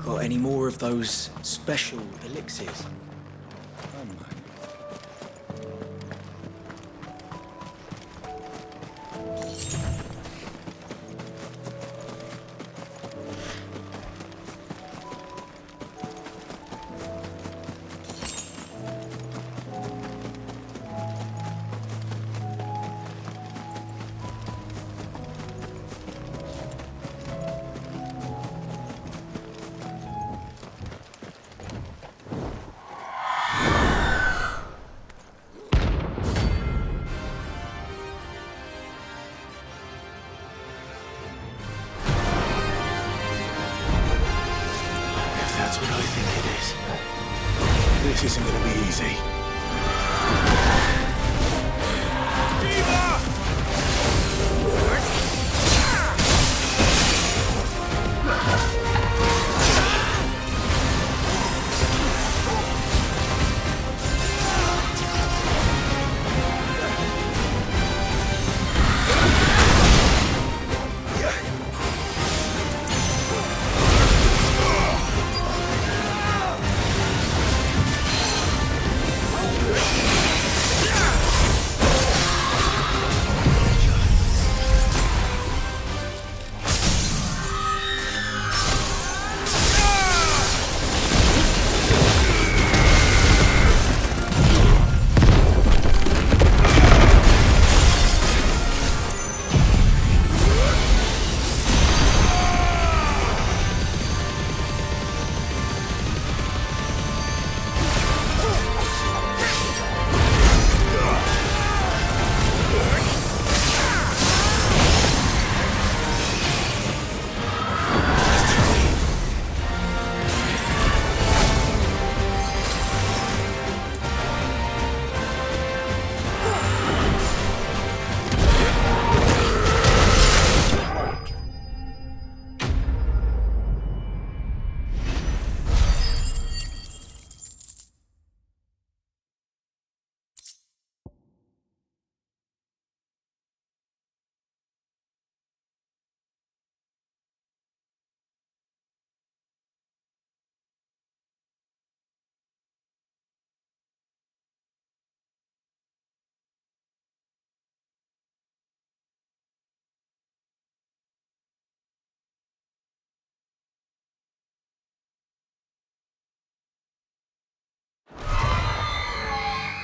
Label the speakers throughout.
Speaker 1: Got any more of those special elixirs?
Speaker 2: This isn't gonna be easy.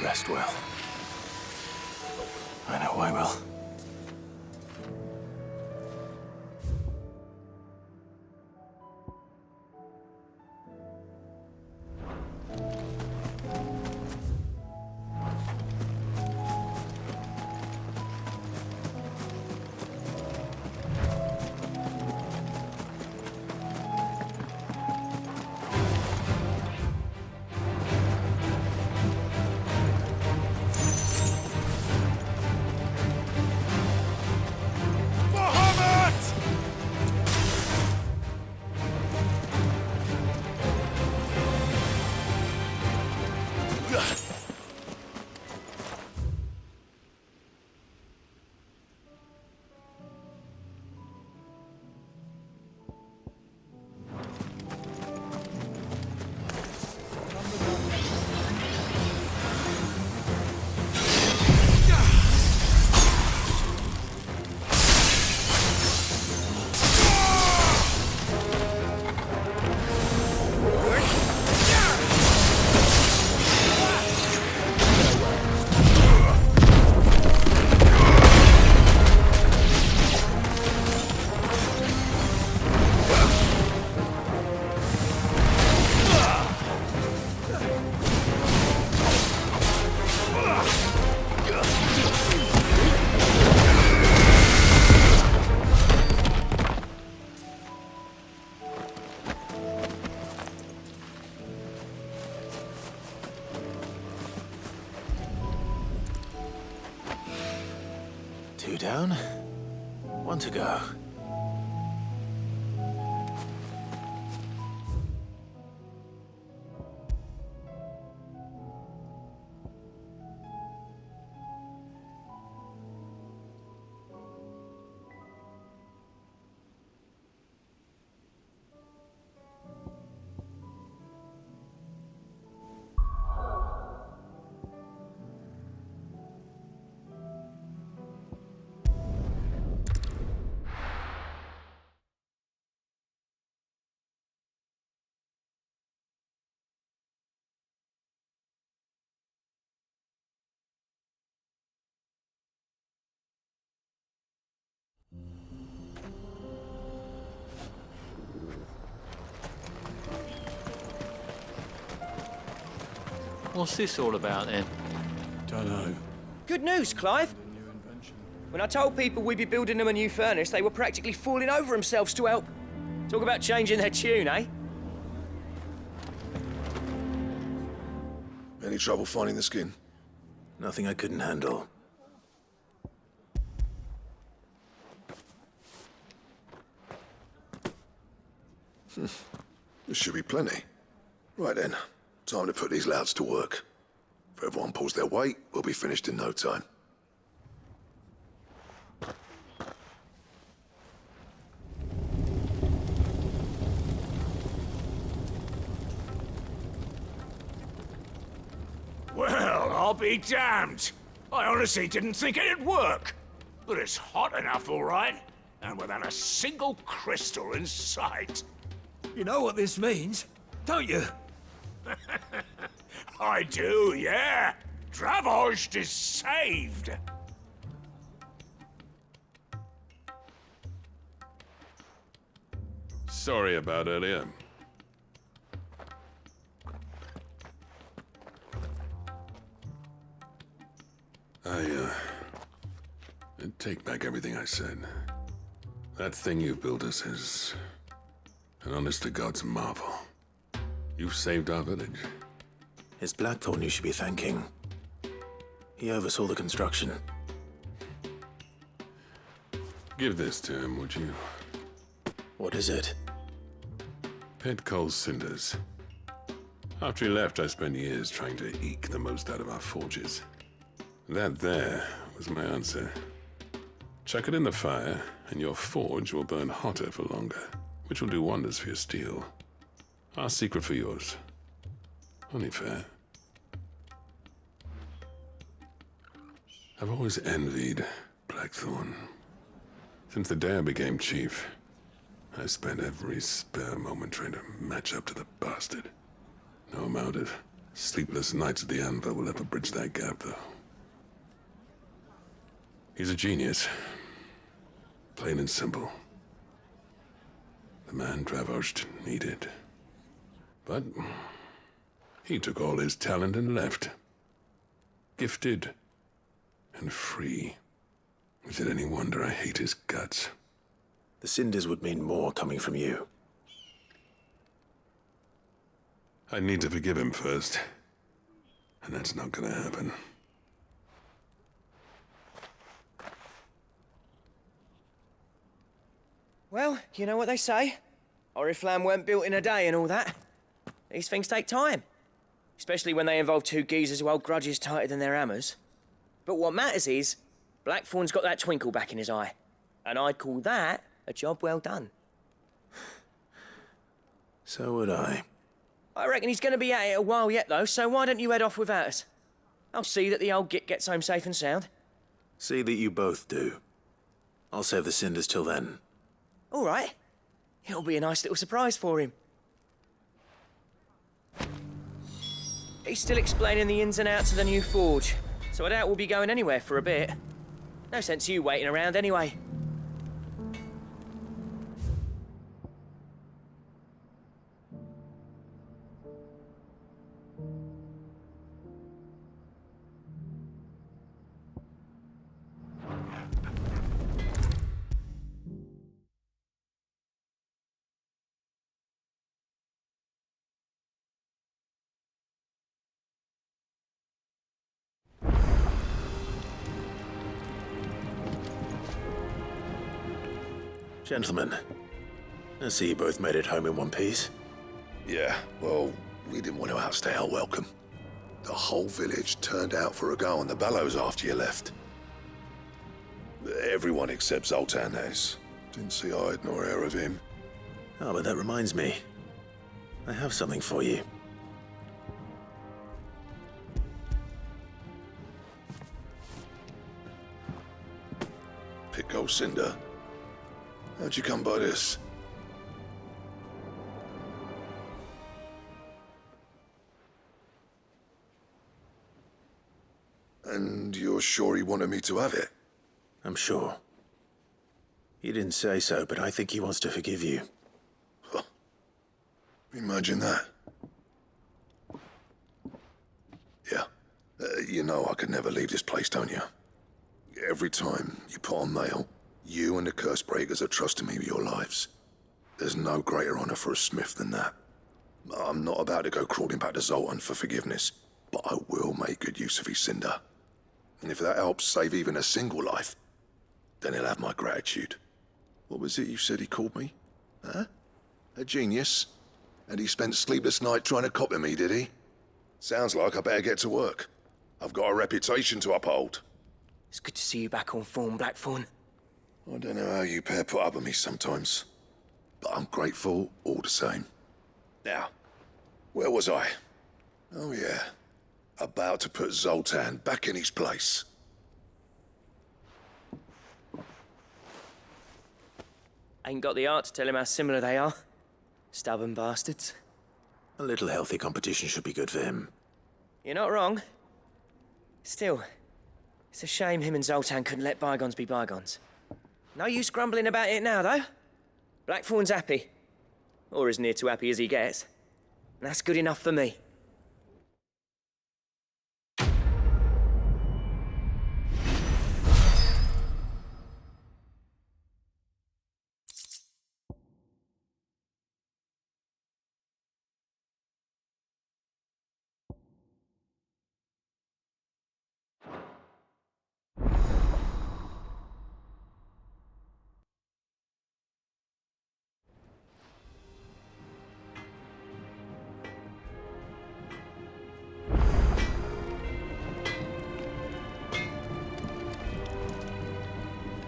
Speaker 2: Rest well. I know I will. Two down, one to go.
Speaker 3: What's this all about then?
Speaker 4: Don't know.
Speaker 5: Good news, Clive. When I told people we'd be building them a new furnace, they were practically falling over themselves to help. Talk about changing their tune, eh?
Speaker 6: Any trouble finding the skin?
Speaker 2: Nothing I couldn't handle.
Speaker 6: There should be plenty. Right then, time to put these louds to work. If everyone pulls their weight, we'll be finished in no time.
Speaker 7: Well, I'll be damned. I honestly didn't think it'd work. But it's hot enough, all right. And without a single crystal in sight.
Speaker 4: You know what this means, don't you?
Speaker 7: I do, yeah. Dravost is saved.
Speaker 8: Sorry about earlier. I take back everything I said. That thing you built us is an honest-to-God's marvel. You've saved our village.
Speaker 2: It's Blackthorn you should be thanking. He oversaw the construction.
Speaker 8: Give this to him, would you?
Speaker 2: What is it?
Speaker 8: Pit coal cinders. After he left, I spent years trying to eke the most out of our forges. That there was my answer. Chuck it in the fire, and your forge will burn hotter for longer, which will do wonders for your steel. Our secret for yours. Only fair. I've always envied Blackthorn. Since the day I became chief, I spent every spare moment trying to match up to the bastard. No amount of sleepless nights at the anvil will ever bridge that gap, though. He's a genius. Plain and simple. The man Dravost needed. But he took all his talent and left. Gifted and free. Is it any wonder I hate his guts?
Speaker 2: The cinders would mean more coming from you.
Speaker 8: I need to forgive him first. And that's not gonna happen.
Speaker 5: Well, you know what they say. Oriflamme weren't built in a day and all that. These things take time. Especially when they involve two geezers who hold grudges tighter than their hammers. But what matters is, Blackthorn's got that twinkle back in his eye. And I'd call that a job well done.
Speaker 2: So would I.
Speaker 5: I reckon he's going to be at it a while yet, though, so why don't you head off without us? I'll see that the old git gets home safe and sound.
Speaker 2: See that you both do. I'll save the cinders till then.
Speaker 5: All right. It'll be a nice little surprise for him. He's still explaining the ins and outs of the new forge, so I doubt we'll be going anywhere for a bit. No sense you waiting around anyway.
Speaker 2: Gentlemen, I see you both made it home in one piece.
Speaker 6: Yeah, well, we didn't want to outstay our welcome. The whole village turned out for a go on the bellows after you left. Everyone except Zoltan has. Didn't see hide nor hair of him.
Speaker 2: Oh, but that reminds me. I have something for you.
Speaker 6: Pico Cinder. How'd you come by this? And you're sure he wanted me to have it?
Speaker 2: I'm sure. He didn't say so, but I think he wants to forgive you.
Speaker 6: Huh. Imagine that. You know I could never leave this place, don't you? Every time you put on mail, you and the curse breakers are trusting me with your lives. There's no greater honor for a smith than that. I'm not about to go crawling back to Zoltan for forgiveness, but I will make good use of his cinder. And if that helps save even a single life, then he'll have my gratitude. What was it you said he called me? Huh? A genius? And he spent sleepless night trying to copy me, did he? Sounds like I better get to work. I've got a reputation to uphold.
Speaker 5: It's good to see you back on form, Blackthorn.
Speaker 6: I don't know how you pair put up with me sometimes, but I'm grateful all the same. Now, where was I? Oh yeah, about to put Zoltan back in his place.
Speaker 5: Ain't got the art to tell him how similar they are. Stubborn bastards.
Speaker 2: A little healthy competition should be good for him.
Speaker 5: You're not wrong. Still, it's a shame him and Zoltan couldn't let bygones be bygones. No use grumbling about it now, though. Blackthorn's happy. Or as near to happy as he gets. And that's good enough for me.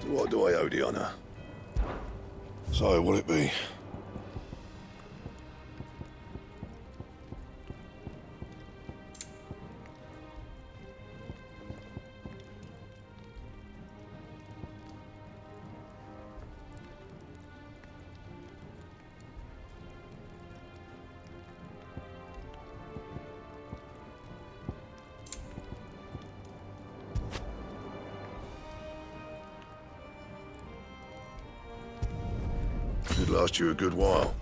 Speaker 6: What do I owe the honor? So, will it be? It'd last you a good while.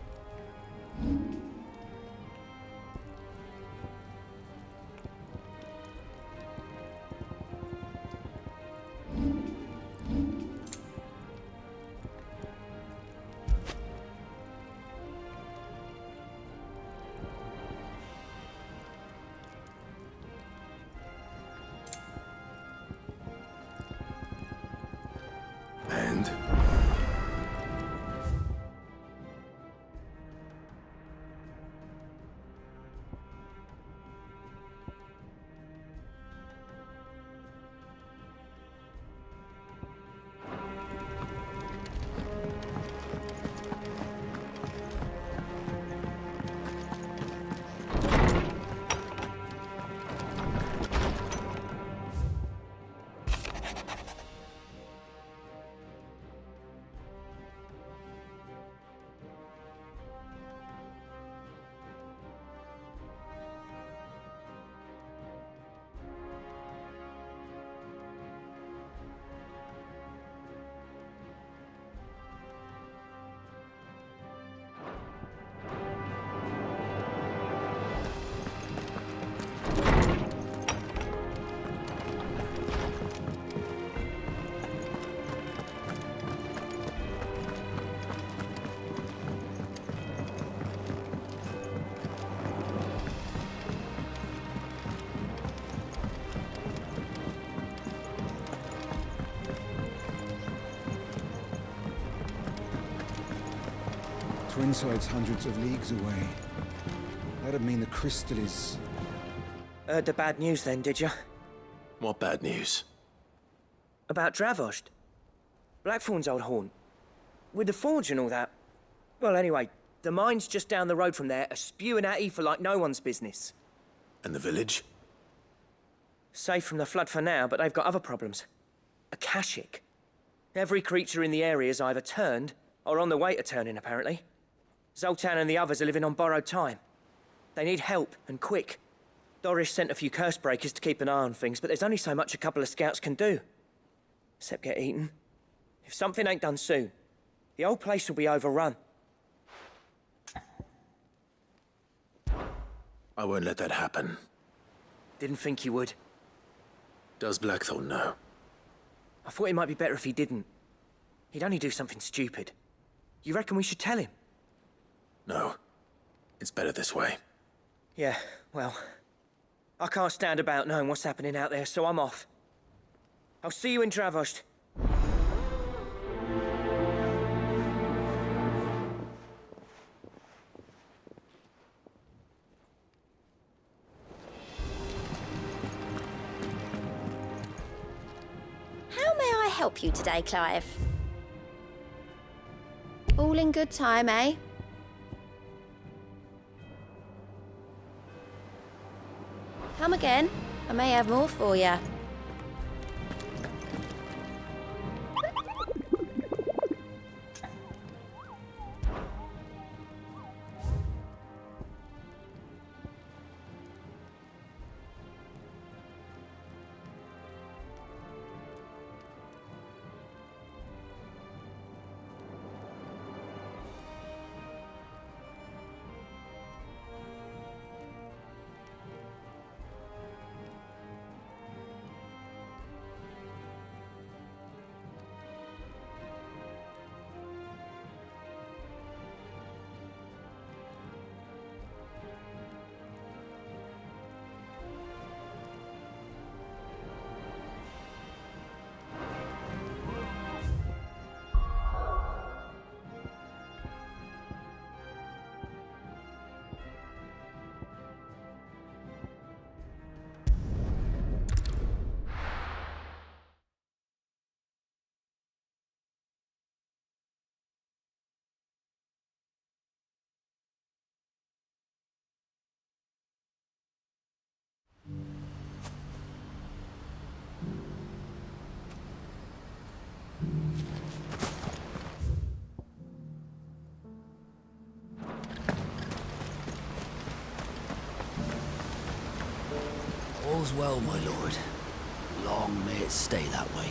Speaker 6: And?
Speaker 3: Twinside's hundreds of leagues away. That'd mean the crystal is...
Speaker 5: Heard the bad news then, did you?
Speaker 2: What bad news?
Speaker 5: About Dravost. Blackthorn's old haunt. With the forge and all that. Well, anyway, the mine's just down the road from there are spewing at Aoife like no one's business.
Speaker 2: And the village?
Speaker 5: Safe from the flood for now, but they've got other problems. Akashic. Every creature in the area's either turned or on the way to turning, apparently. Zoltan and the others are living on borrowed time. They need help, and quick. Doris sent a few curse breakers to keep an eye on things, but there's only so much a couple of scouts can do. Except get eaten. If something ain't done soon, the old place will be overrun.
Speaker 2: I won't let that happen.
Speaker 5: Didn't think you would.
Speaker 2: Does Blackthorn know?
Speaker 5: I thought it might be better if he didn't. He'd only do something stupid. You reckon we should tell him?
Speaker 2: No. It's better this way.
Speaker 5: Yeah, well, I can't stand about knowing what's happening out there, so I'm off. I'll see you in Dravost.
Speaker 9: How may I help you today, Clive? All in good time, eh? Come again. I may have more for you.
Speaker 10: All's well, my lord. Long may it stay that way.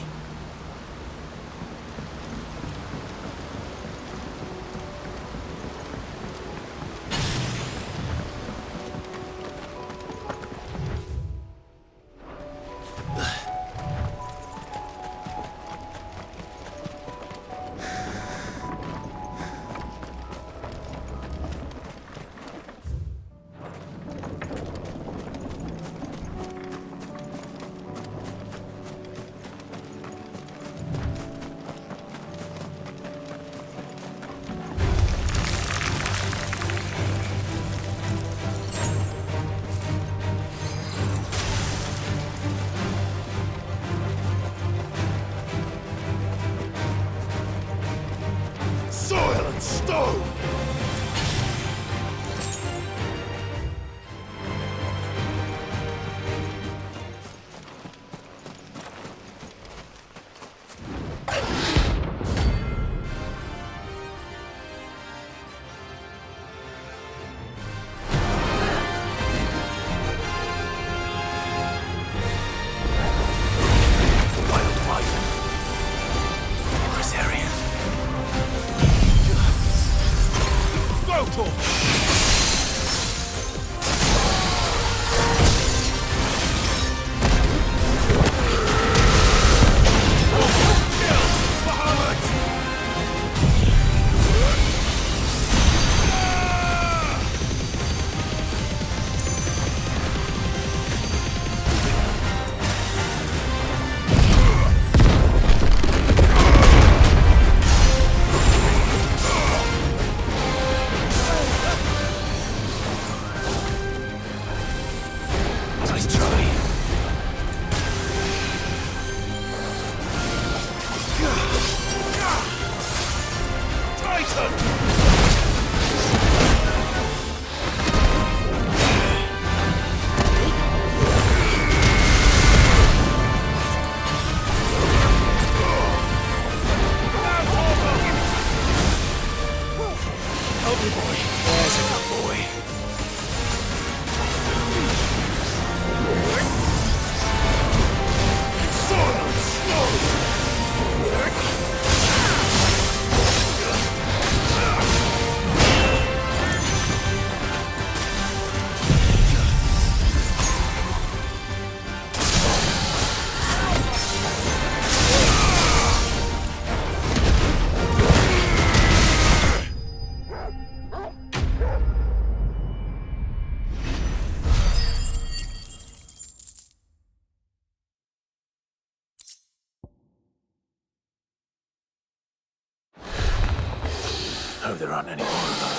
Speaker 2: Hope there aren't any more of them.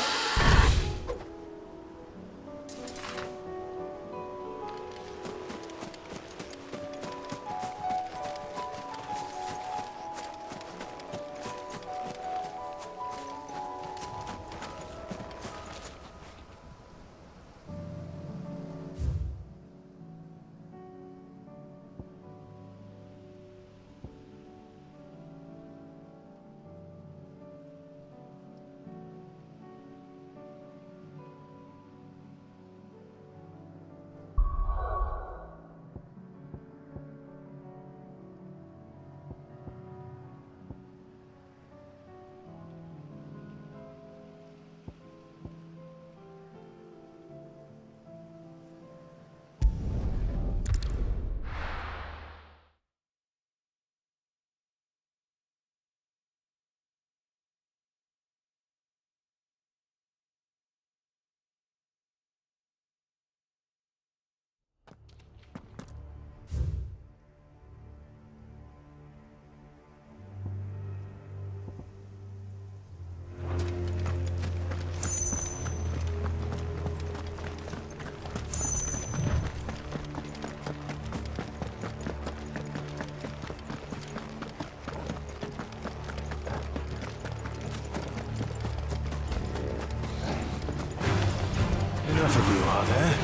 Speaker 2: Enough of you, are there?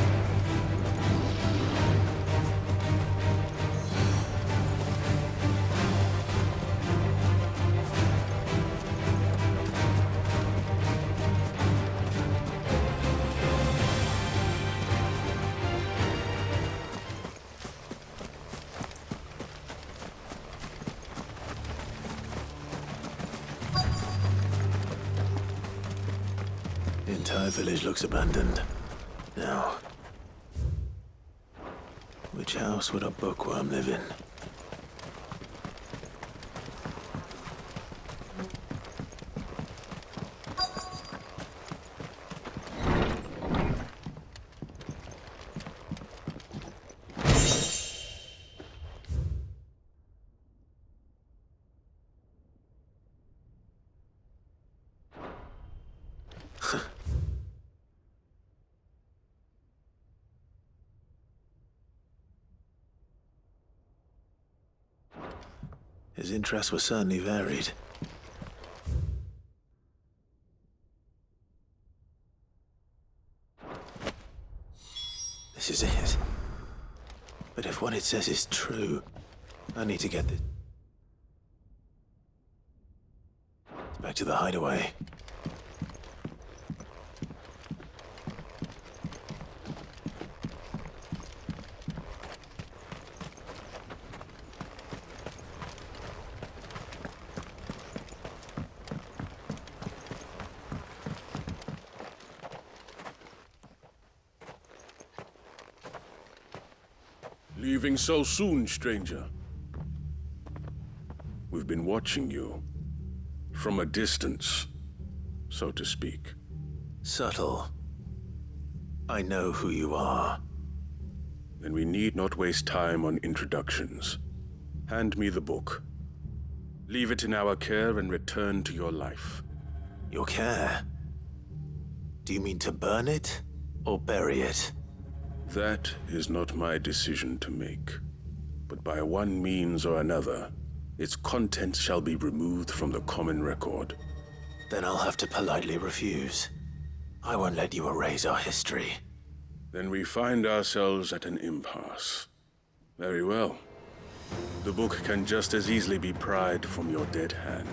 Speaker 2: The entire village looks abandoned. Now, which house would a bookworm live in? His interests were certainly varied. This is it. But if what it says is true, I need to get this back to the hideaway.
Speaker 8: Leaving so soon, stranger? We've been watching you. From a distance, so to speak.
Speaker 2: Subtle. I know who you are.
Speaker 8: Then we need not waste time on introductions. Hand me the book. Leave it in our care and return to your life.
Speaker 2: Your care? Do you mean to burn it or bury it?
Speaker 8: That is not my decision to make. But by one means or another, its contents shall be removed from the common record.
Speaker 2: Then I'll have to politely refuse. I won't let you erase our history.
Speaker 8: Then we find ourselves at an impasse. Very well. The book can just as easily be pried from your dead hand.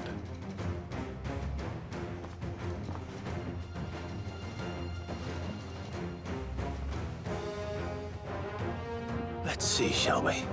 Speaker 2: Let's see, shall we?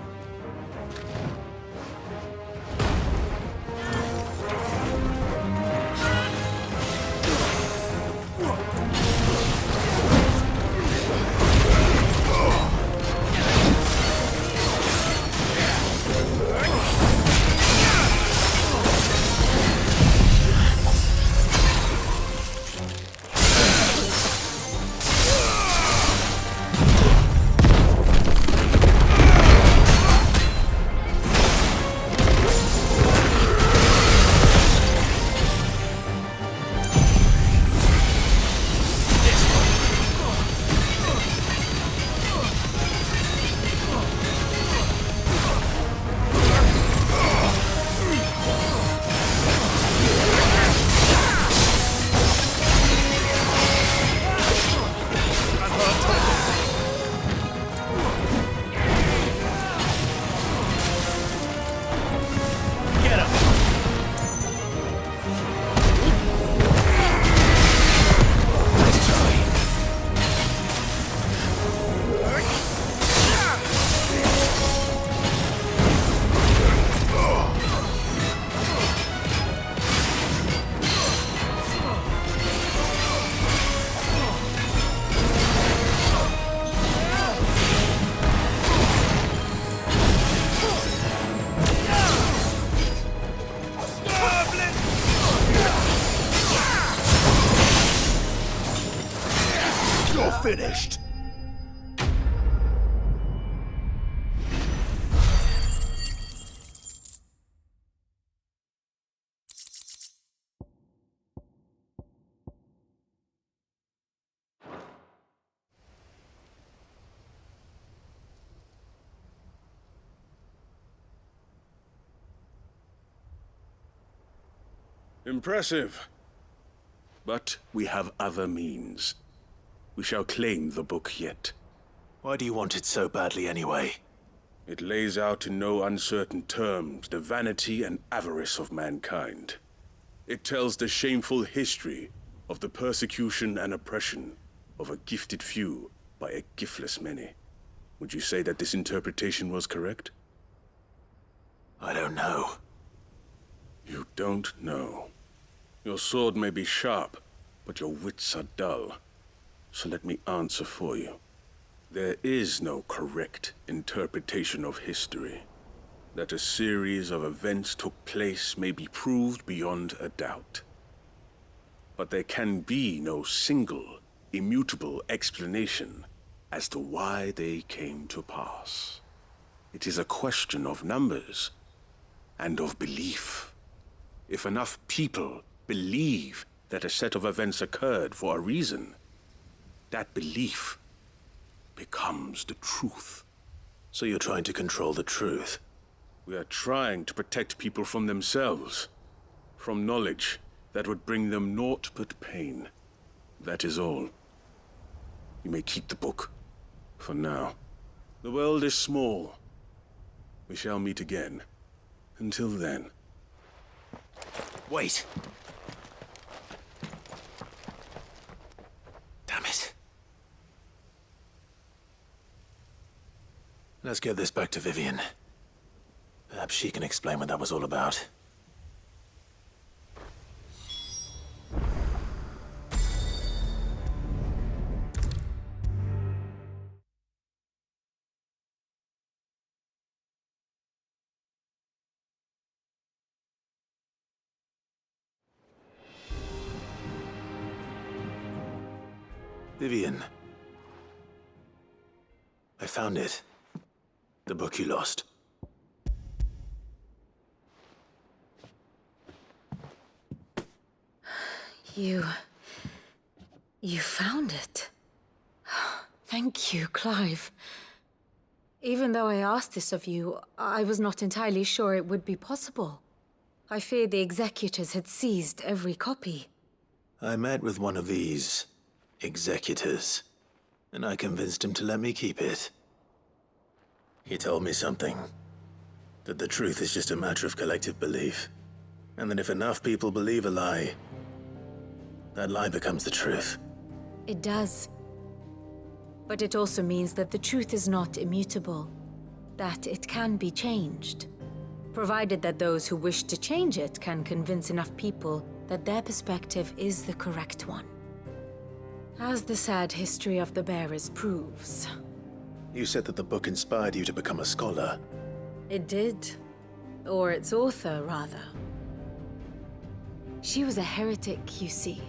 Speaker 7: finished.
Speaker 11: Impressive. But we have other means. We shall claim the book yet.
Speaker 2: Why do you want it so badly anyway?
Speaker 11: It lays out in no uncertain terms the vanity and avarice of mankind. It tells the shameful history of the persecution and oppression of a gifted few by a giftless many. Would you say that this interpretation was correct?
Speaker 2: I don't know.
Speaker 11: You don't know. Your sword may be sharp, but your wits are dull. So let me answer for you. There is no correct interpretation of history. That a series of events took place may be proved beyond a doubt. But there can be no single, immutable explanation as to why they came to pass. It is a question of numbers and of belief. If enough people believe that a set of events occurred for a reason, that belief becomes the truth.
Speaker 2: So you're trying to control the truth?
Speaker 11: We are trying to protect people from themselves, from knowledge that would bring them naught but pain. That is all. You may keep the book, for now. The world is small. We shall meet again. Until then.
Speaker 2: Wait! Damn it. Let's get this back to Vivian. Perhaps she can explain what that was all about. Vivian. I found it. The book you lost.
Speaker 12: You found it. Thank you, Clive. Even though I asked this of you, I was not entirely sure it would be possible. I feared the executors had seized every copy.
Speaker 2: I met with one of these executors, and I convinced him to let me keep it. He told me something. That the truth is just a matter of collective belief. And that if enough people believe a lie, that lie becomes the truth.
Speaker 12: It does. But it also means that the truth is not immutable. That it can be changed. Provided that those who wish to change it can convince enough people that their perspective is the correct one. As the sad history of the bearers proves.
Speaker 2: You said that the book inspired you to become a scholar.
Speaker 12: It did. Or its author, rather. She was a heretic, you see.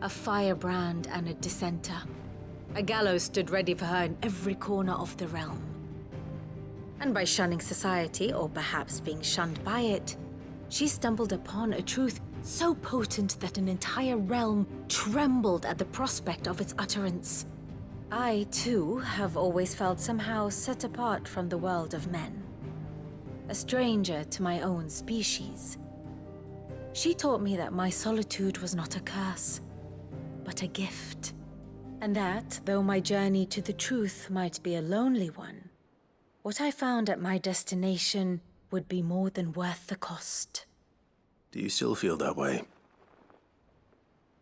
Speaker 12: A firebrand and a dissenter. A gallows stood ready for her in every corner of the realm. And by shunning society, or perhaps being shunned by it, she stumbled upon a truth so potent that an entire realm trembled at the prospect of its utterance. I, too, have always felt somehow set apart from the world of men. A stranger to my own species. She taught me that my solitude was not a curse, but a gift. And that, though my journey to the truth might be a lonely one, what I found at my destination would be more than worth the cost.
Speaker 2: Do you still feel that way?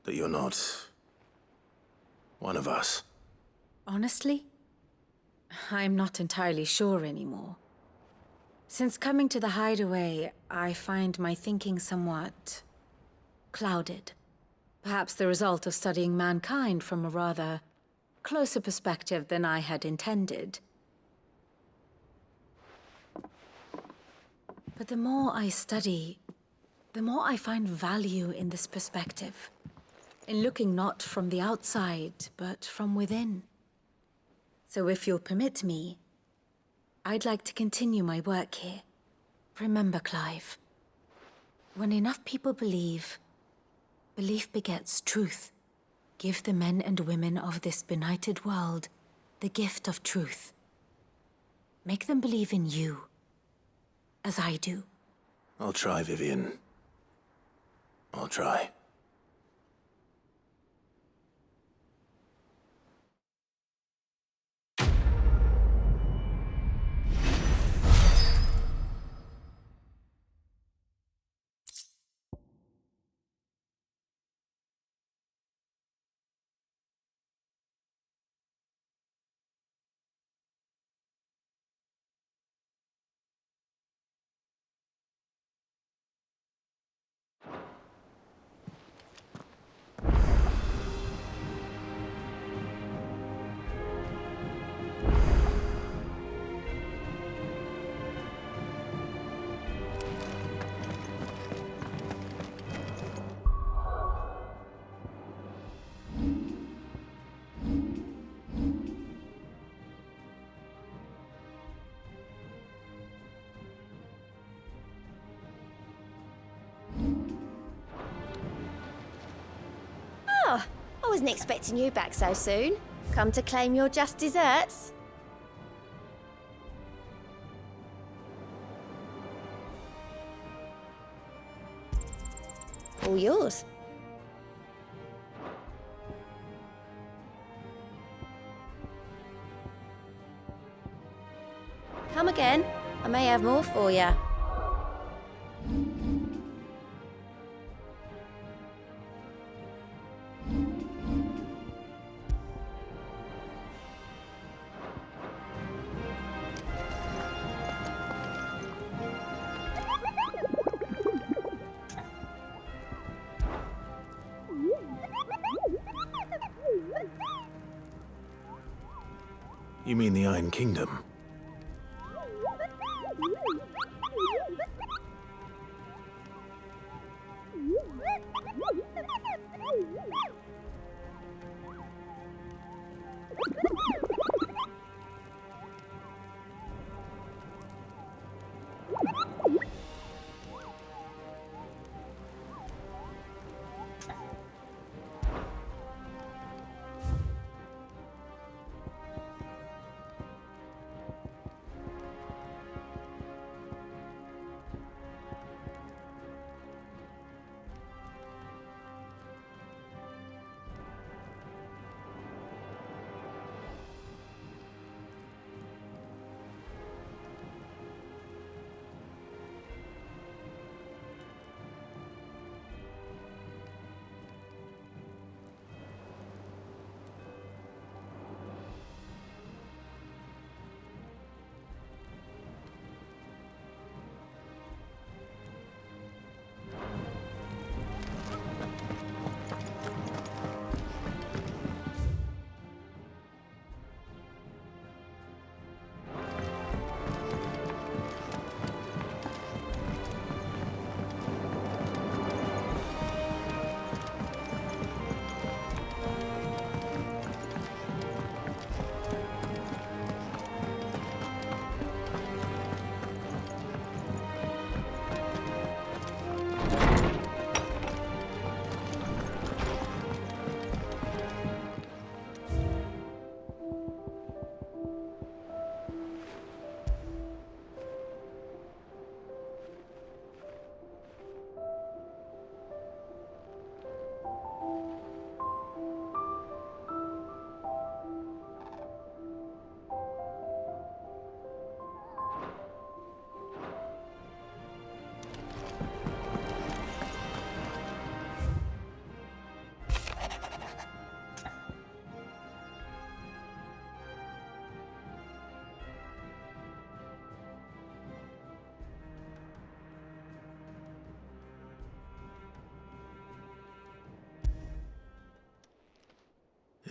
Speaker 2: That you're not one of us?
Speaker 12: Honestly, I'm not entirely sure anymore. Since coming to the hideaway, I find my thinking somewhat clouded. Perhaps the result of studying mankind from a rather closer perspective than I had intended. But the more I study, the more I find value in this perspective. in looking not from the outside, but from within. So if you'll permit me, I'd like to continue my work here. Remember, Clive, when enough people believe, belief begets truth. Give the men and women of this benighted world the gift of truth. Make them believe in you, as I do.
Speaker 2: I'll try, Vivian. I'll try.
Speaker 9: Oh, I wasn't expecting you back so soon. Come to claim your just desserts? All yours. Come again. I may have more for you.
Speaker 2: You mean the Iron Kingdom?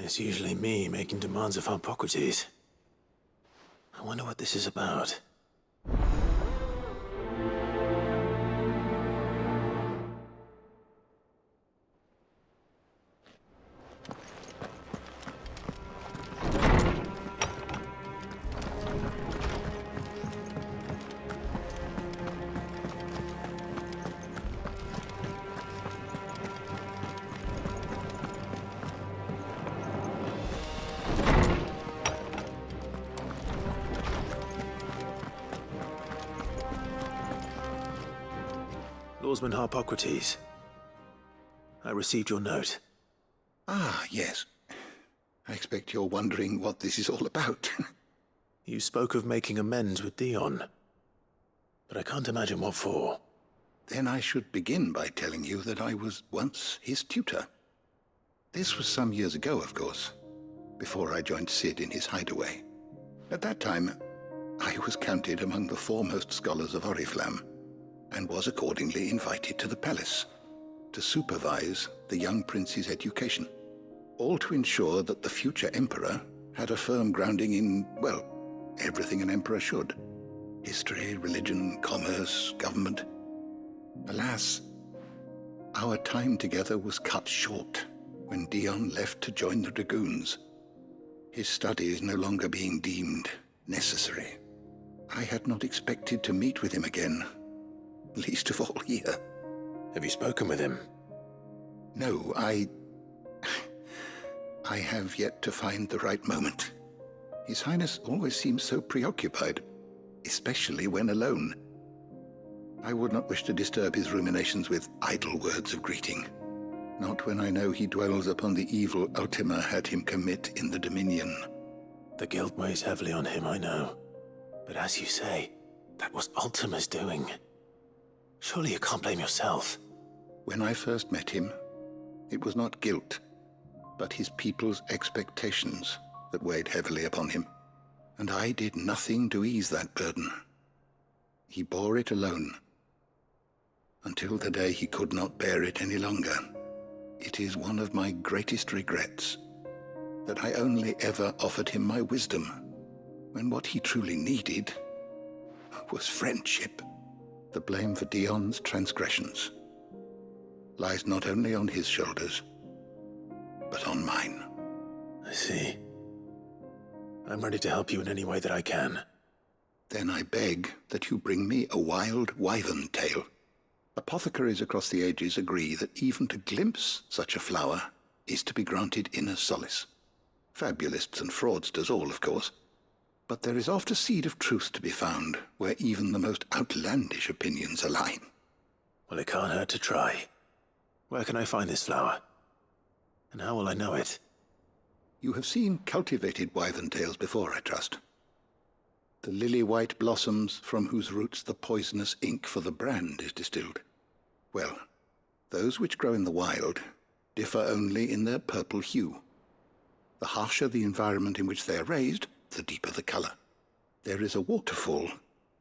Speaker 2: It's usually me making demands of Hippocrates. I wonder what this is about. Swordsman Harpocrates. I received your note.
Speaker 13: Ah, yes. I expect you're wondering what this is all about.
Speaker 2: You spoke of making amends with Dion, but I can't imagine what for.
Speaker 13: Then I should begin by telling you that I was once his tutor. This was some years ago, of course, before I joined Cid in his hideaway. At that time, I was counted among the foremost scholars of Oriflamme, and was accordingly invited to the palace to supervise the young prince's education, all to ensure that the future emperor had a firm grounding in, well, everything an emperor should. History, religion, commerce, government. Alas, our time together was cut short when Dion left to join the Dragoons. His studies no longer being deemed necessary. I had not expected to meet with him again, least of all here.
Speaker 2: Have you spoken with him?
Speaker 13: No, I have yet to find the right moment. His Highness always seems so preoccupied, especially when alone. I would not wish to disturb his ruminations with idle words of greeting, not when I know he dwells upon the evil Ultima had him commit in the Dominion.
Speaker 2: The guilt weighs heavily on him, I know. But as you say, that was Ultima's doing. Surely you can't blame yourself.
Speaker 13: When I first met him, it was not guilt, but his people's expectations that weighed heavily upon him, and I did nothing to ease that burden. He bore it alone, until the day he could not bear it any longer. It is one of my greatest regrets that I only ever offered him my wisdom, when what he truly needed was friendship. The blame for Dion's transgressions lies not only on his shoulders, but on mine.
Speaker 2: I see. I'm ready to help you in any way that I can.
Speaker 13: Then I beg that you bring me a wild wyvern tail. Apothecaries across the ages agree that even to glimpse such a flower is to be granted inner solace. Fabulists and fraudsters all, of course. But there is oft a seed of truth to be found where even the most outlandish opinions align.
Speaker 2: Well, it can't hurt to try. Where can I find this flower? And how will I know it?
Speaker 13: You have seen cultivated wyvern tails before, I trust. The lily-white blossoms from whose roots the poisonous ink for the brand is distilled. Well, those which grow in the wild differ only in their purple hue. The harsher the environment in which they are raised, the deeper the color. There is a waterfall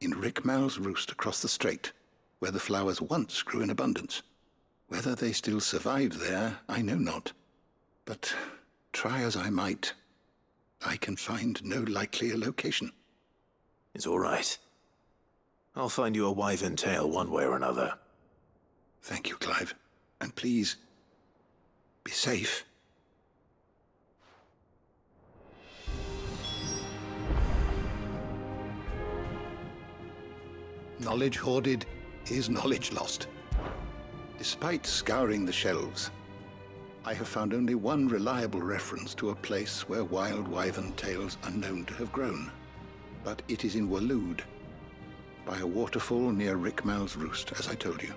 Speaker 13: in Rickmal's roost across the strait, where the flowers once grew in abundance. Whether they still survive there, I know not. But try as I might, I can find no likelier location.
Speaker 2: It's all right. I'll find you a wyvern tail one way or another.
Speaker 13: Thank you, Clive. And please, be safe. Knowledge hoarded is knowledge lost. Despite scouring the shelves, I have found only one reliable reference to a place where wild wyvern tails are known to have grown. But it is in Waloed, by a waterfall near Rickmal's roost, as I told you.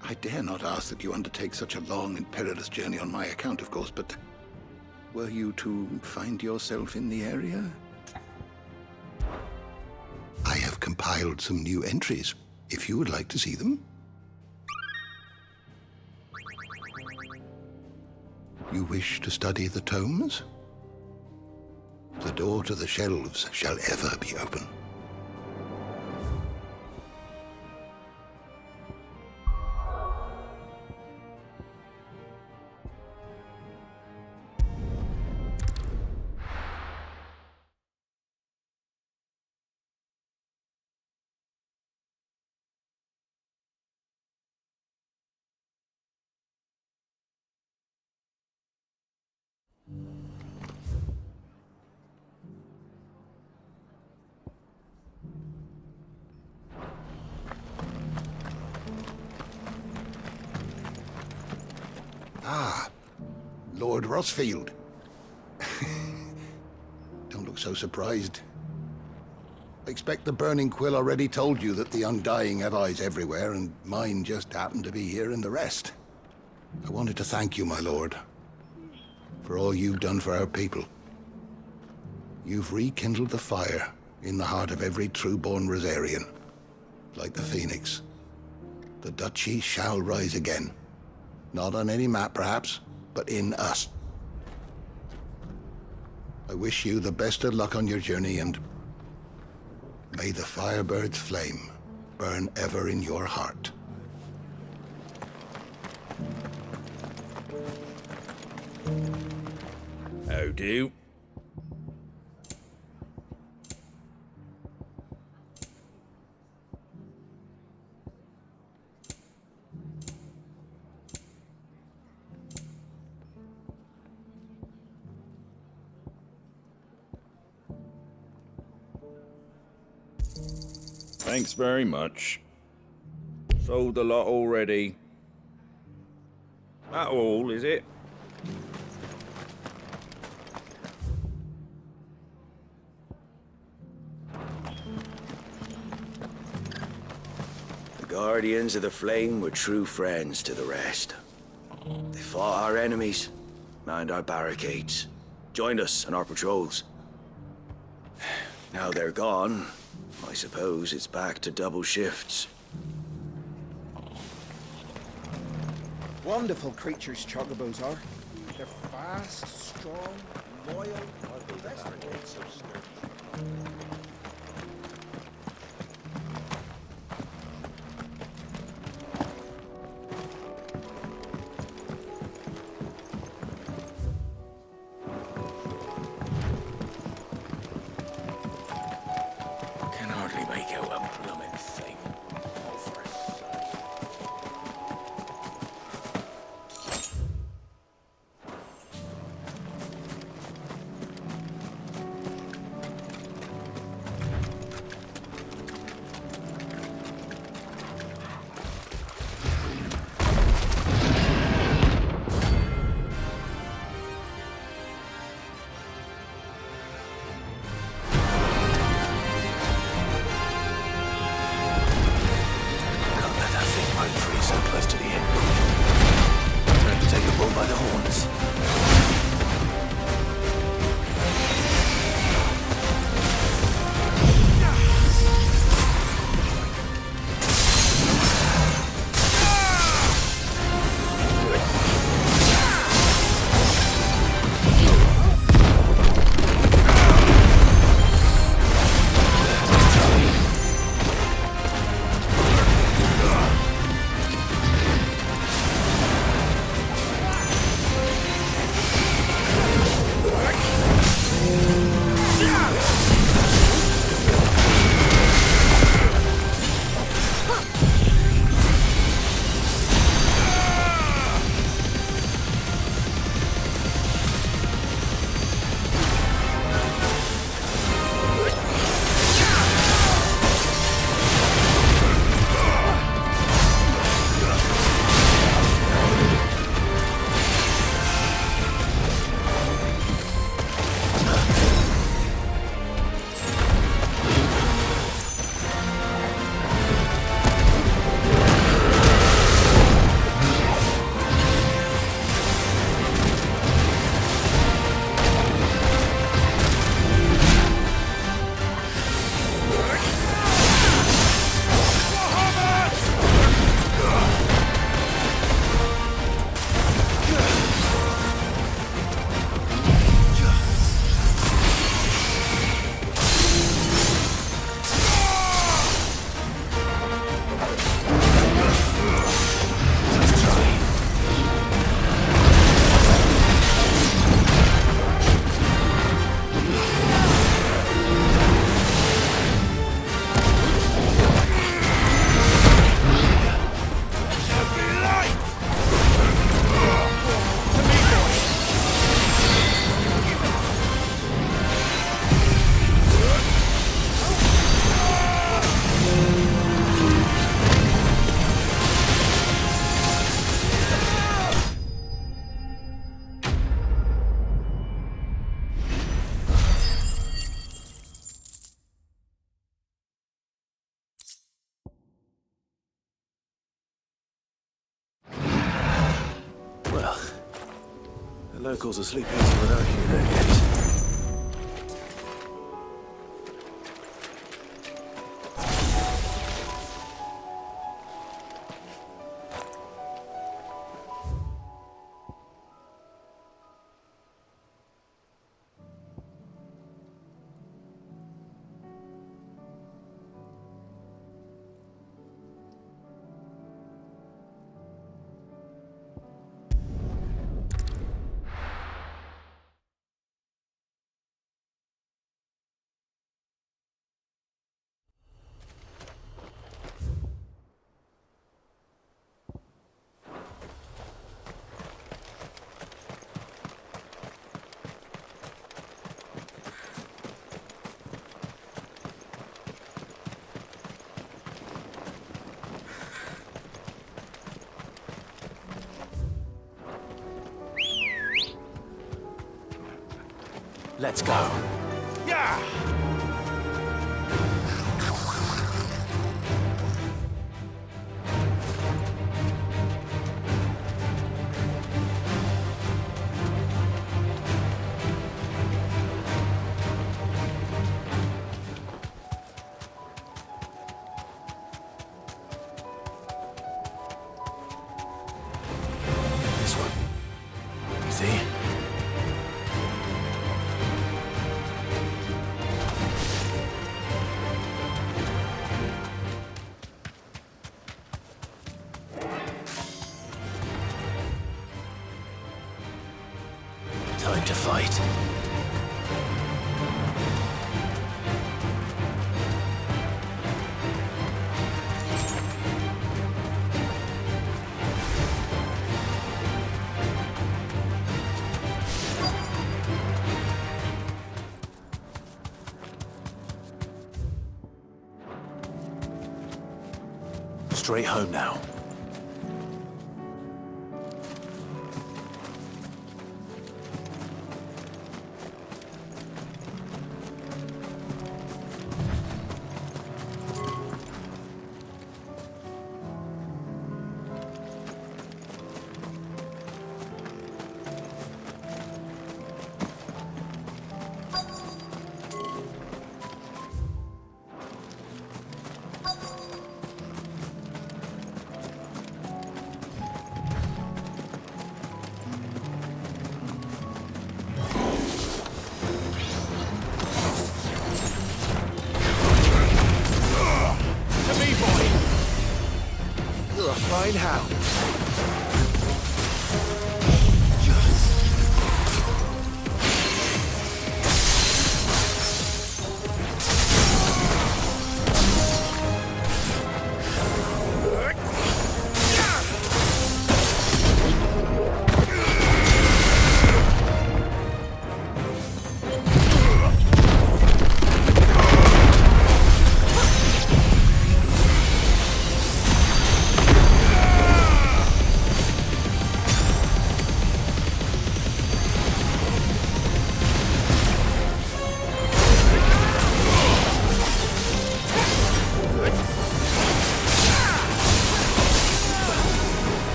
Speaker 13: I dare not ask that you undertake such a long and perilous journey on my account, of course, but were you to find yourself in the area? I have compiled some new entries, if you would like to see them. You wish to study the tomes? The door to the shelves shall ever be open. Ah, Lord Rosfield. Don't look so surprised. I expect the Burning Quill already told you that the Undying have eyes everywhere, and mine just happened to be here in the rest. I wanted to thank you, my lord, for all you've done for our people. You've rekindled the fire in the heart of every true-born Rosarian. Like the phoenix, the duchy shall rise again. Not on any map, perhaps, but in us. I wish you the best of luck on your journey, and may the Firebird's flame burn ever in your heart.
Speaker 14: How do? Thanks very much. Sold a lot already. That all, is it?
Speaker 1: The Guardians of the Flame were true friends to the rest. They fought our enemies, manned our barricades, joined us on our patrols. Now they're gone, I suppose it's back to double shifts.
Speaker 3: Wonderful creatures chocobos are. They're fast, strong, loyal. The rest are not so sturdy.
Speaker 1: Can hardly make out a blooming thing. Oh, for
Speaker 2: Well, the locals are sleeping without you there yet. Let's go.
Speaker 7: Yeah!
Speaker 2: This one. See? Time to fight. Straight home now.
Speaker 3: Fine hound.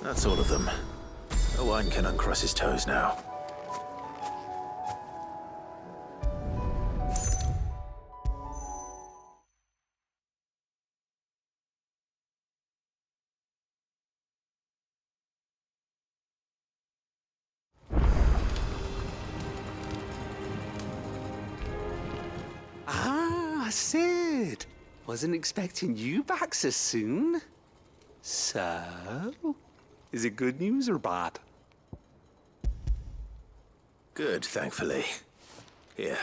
Speaker 2: That's all of them. No one can uncross his toes now.
Speaker 15: Sid! Wasn't expecting you back so soon. So, is it good news or bad?
Speaker 2: Good, thankfully. Here.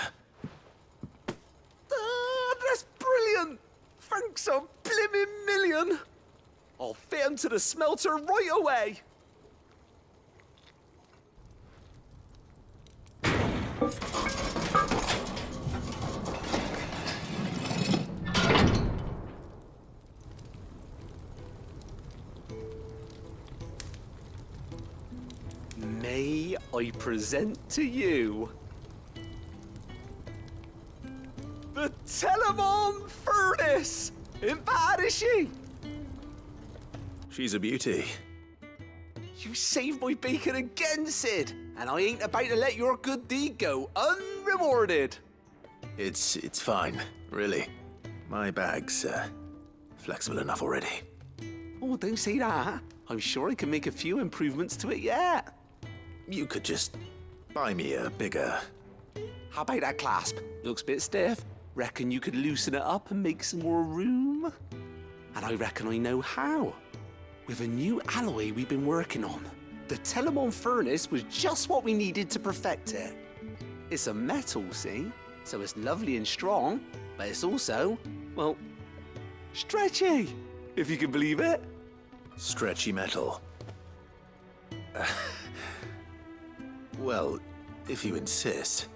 Speaker 15: That's brilliant! Thanks a blimmin' million! I'll fit 'em to the smelter right away! May I present to you the Telemon Furnace! Ain't bad, is she?
Speaker 2: She's a beauty.
Speaker 15: You saved my bacon again, Sid, and I ain't about to let your good deed go unrewarded.
Speaker 2: It's fine, really. My bag's flexible enough already.
Speaker 15: Oh, don't say that. I'm sure I can make a few improvements to it yet.
Speaker 2: You could just buy me a bigger...
Speaker 15: How about that clasp? Looks a bit stiff. Reckon you could loosen it up and make some more room? And I reckon I know how. With a new alloy we've been working on. The Telemon Furnace was just what we needed to perfect it. It's a metal, see? So it's lovely and strong, but it's also, well, stretchy, if you can believe it.
Speaker 2: Stretchy metal. Well, if you insist.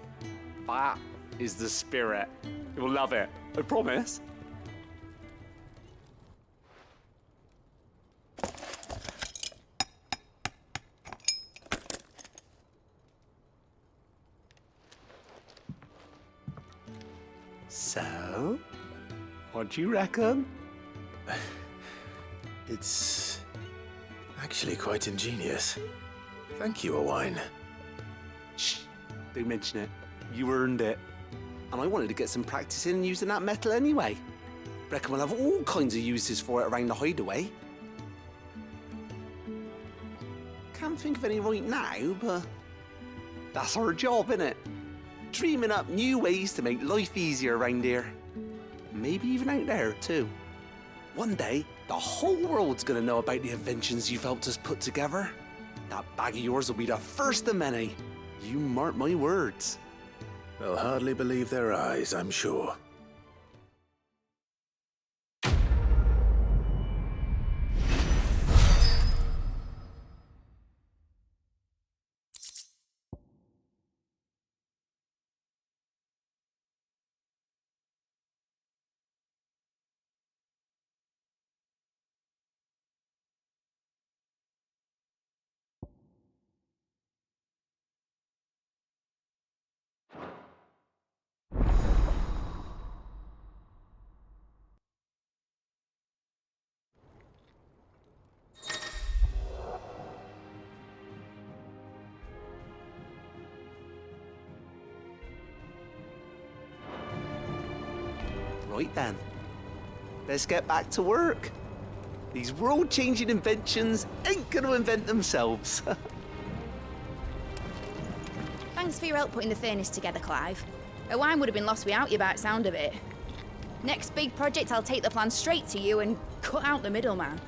Speaker 15: That is the spirit. You'll love it, I promise. So, what do you reckon?
Speaker 2: It's actually quite ingenious. Thank you, Owain.
Speaker 15: Shh, don't mention it. You earned it. And I wanted to get some practice in using that metal anyway. Reckon we'll have all kinds of uses for it around the hideaway. Can't think of any right now, but that's our job, innit? Dreaming up new ways to make life easier around here. Maybe even out there, too. One day, the whole world's gonna know about the inventions you've helped us put together. That bag of yours will be the first of many. You mark my words.
Speaker 2: They'll hardly believe their eyes, I'm sure.
Speaker 15: Right then, let's get back to work. These world-changing inventions ain't gonna invent themselves.
Speaker 16: Thanks for your help putting the furnace together, Clive. Owain would have been lost without you by the sound of it. Next big project, I'll take the plan straight to you and cut out the middleman.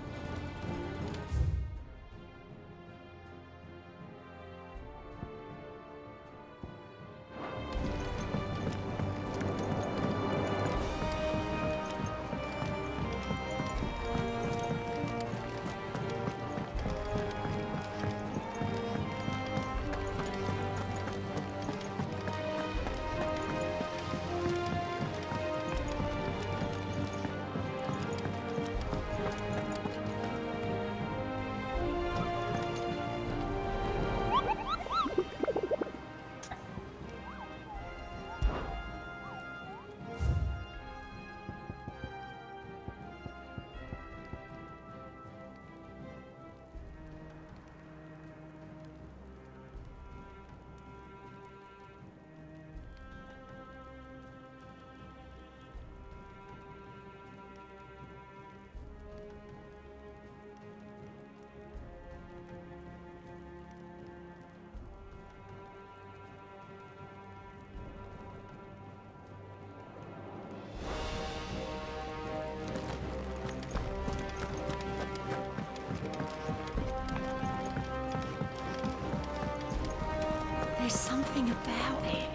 Speaker 9: There's something about it.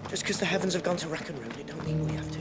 Speaker 5: Just because the heavens have gone to rack and ruin, it don't mean we have to.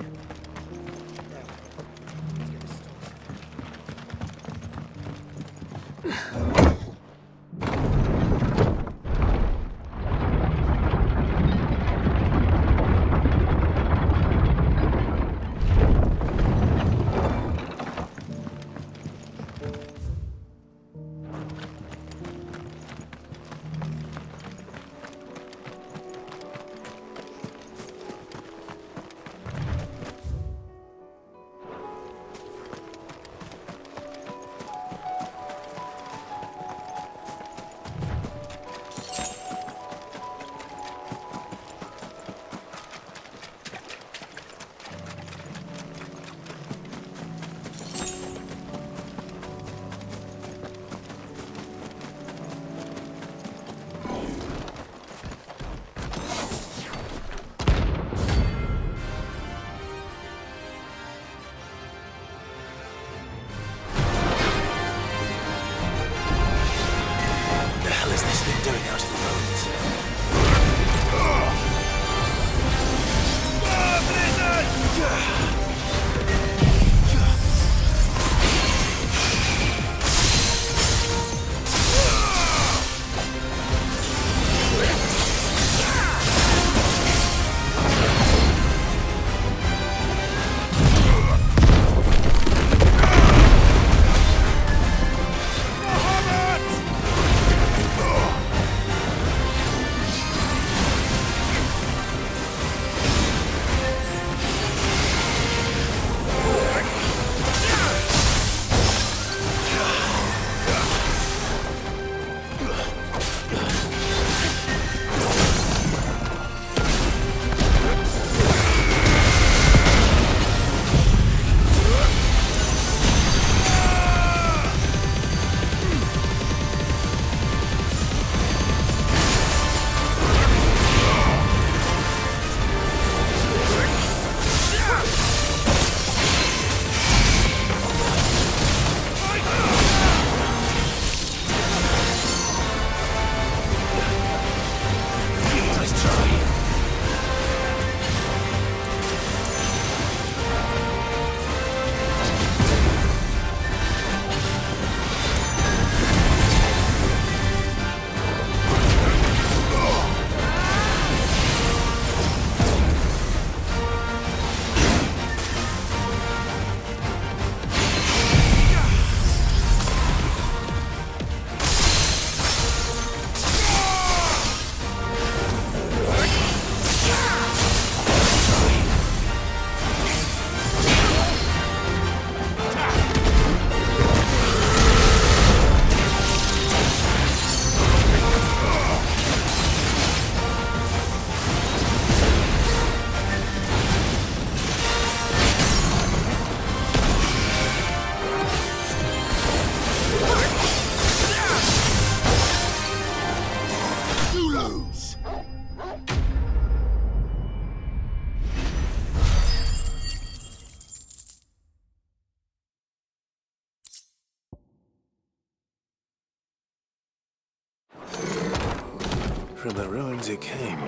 Speaker 2: From the ruins it came,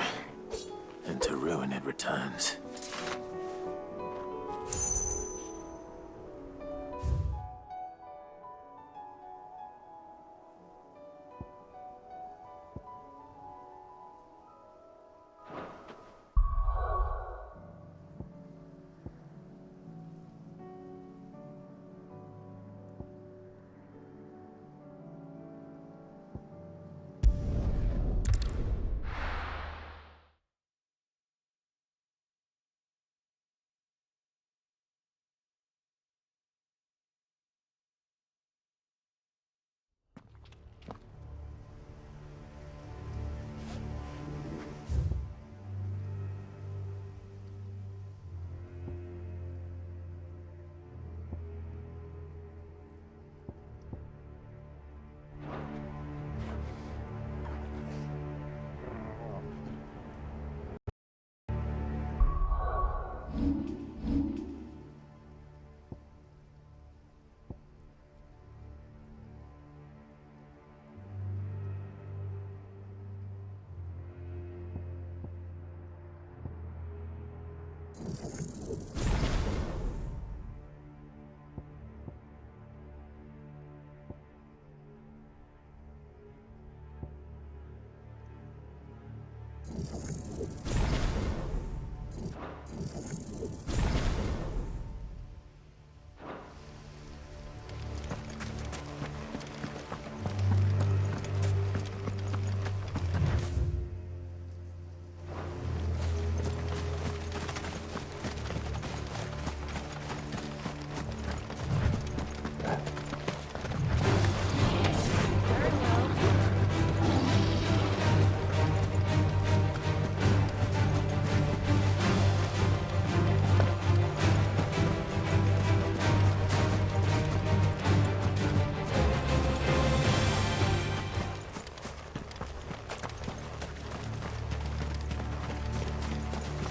Speaker 2: and to ruin it returns.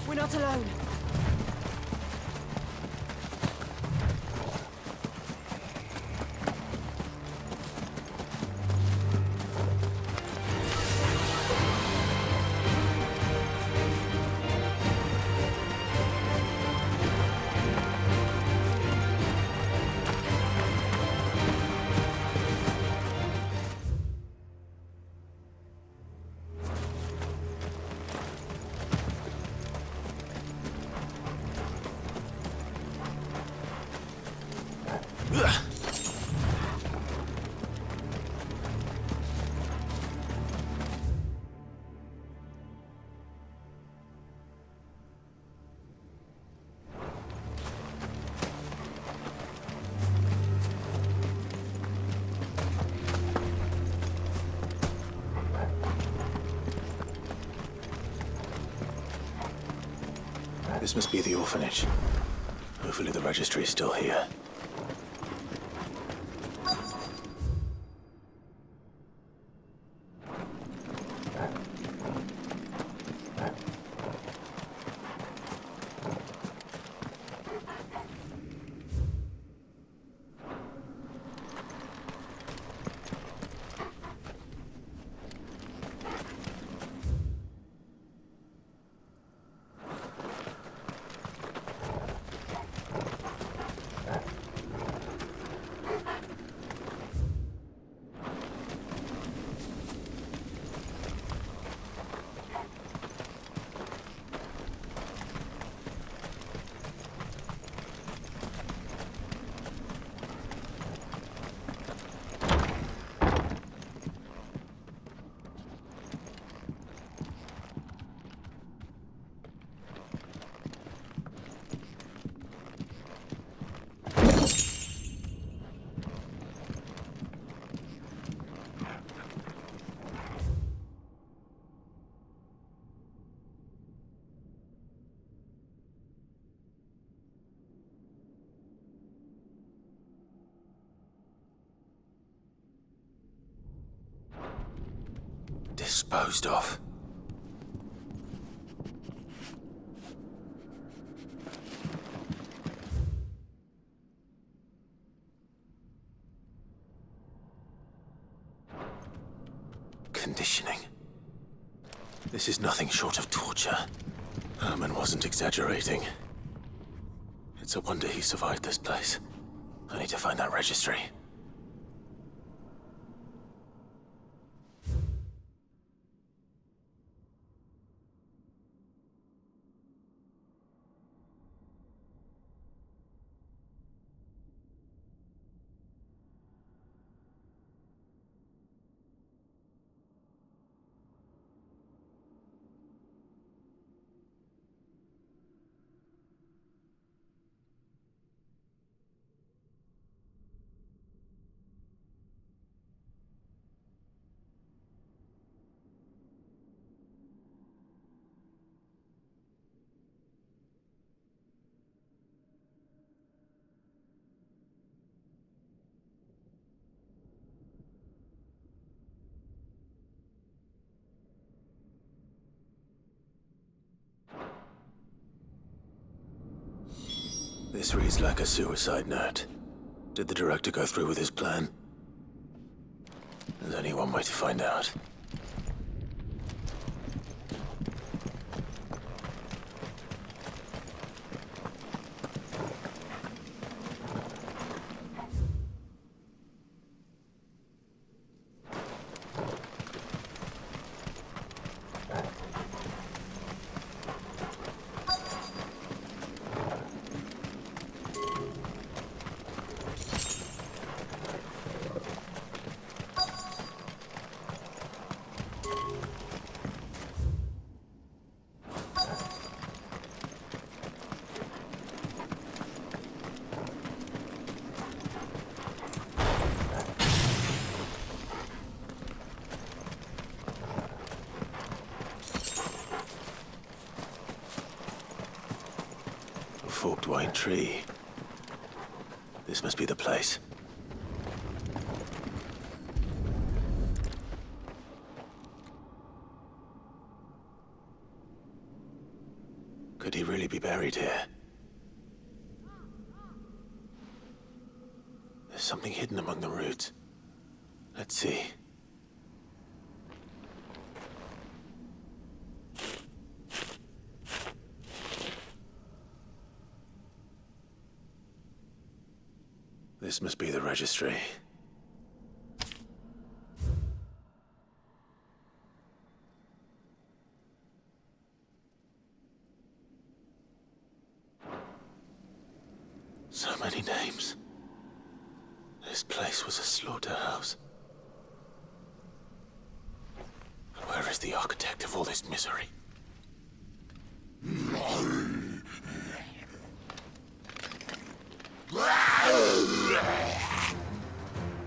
Speaker 5: We're not alone.
Speaker 2: This must be the orphanage. Hopefully the registry is still here. Disposed of. Conditioning. This is nothing short of torture. Herman wasn't exaggerating. It's a wonder he survived this place. I need to find that registry. This reads like a suicide note. Did the director go through with his plan? There's only one way to find out. Forked white tree. This must be the place. Could he really be buried here? There's something hidden among the roots. Let's see. This must be the registry. So many names. This place was a slaughterhouse. And where is the architect of all this misery?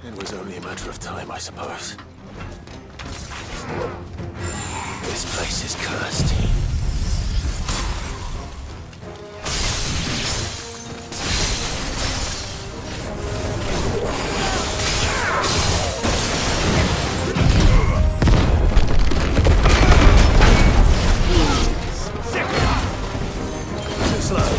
Speaker 2: It was only a matter of time, I suppose. This place is cursed. Too slow.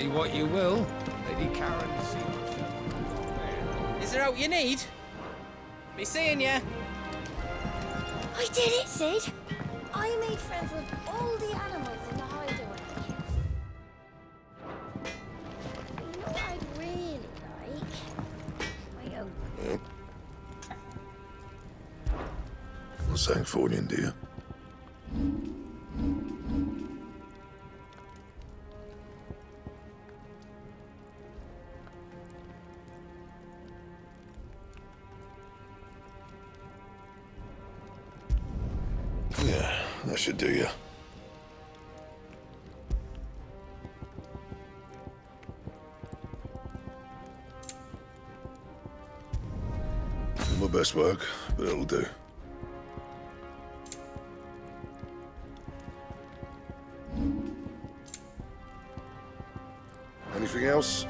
Speaker 3: Say what you will, Lady Karen.
Speaker 5: Is there help you need? Be seeing ya.
Speaker 9: I did it, Sid. I made friends with all the animals in the hideaway. You know what I'd really like? My own.
Speaker 6: What's that for you, dear? Yeah, that should do you. My best work, but it'll do. Anything else?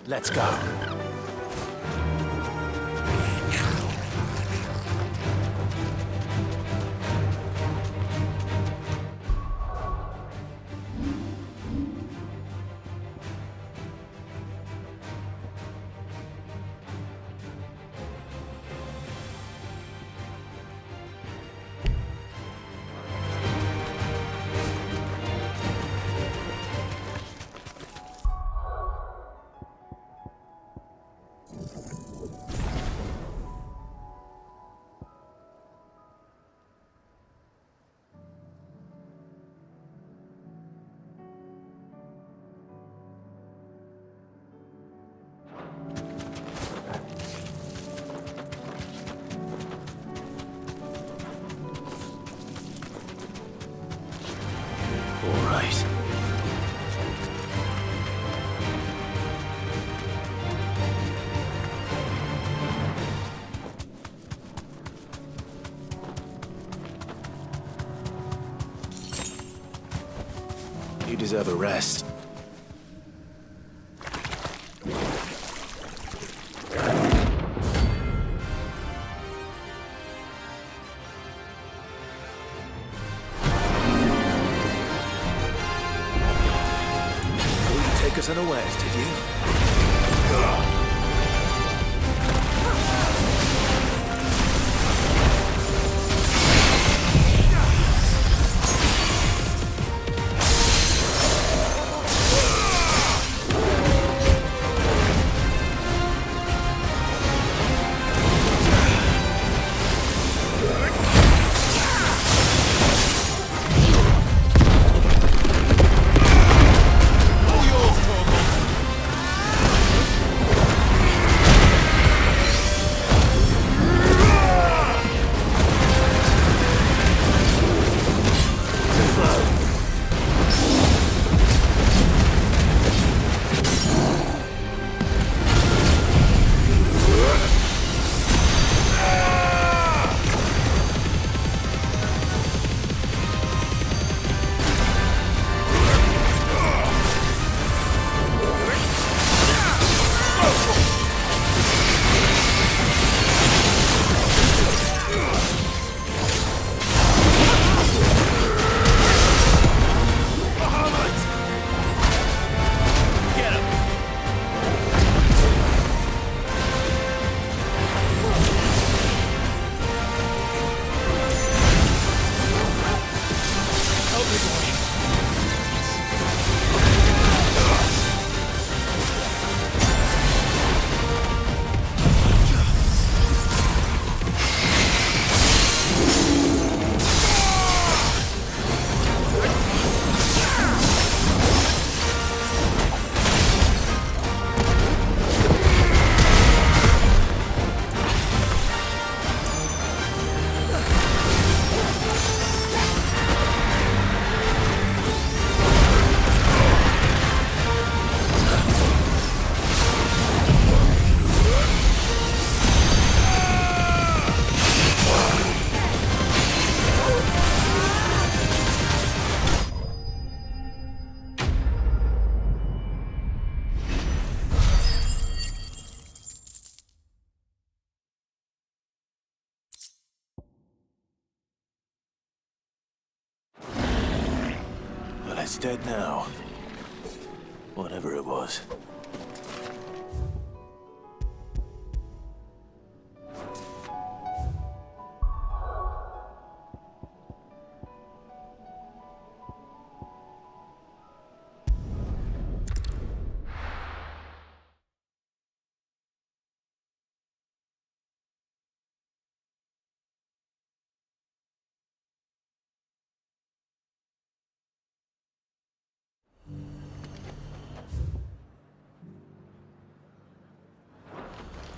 Speaker 2: Let's go. deserve a rest.
Speaker 4: Take us unawares, did you?
Speaker 2: It's dead now. Whatever it was.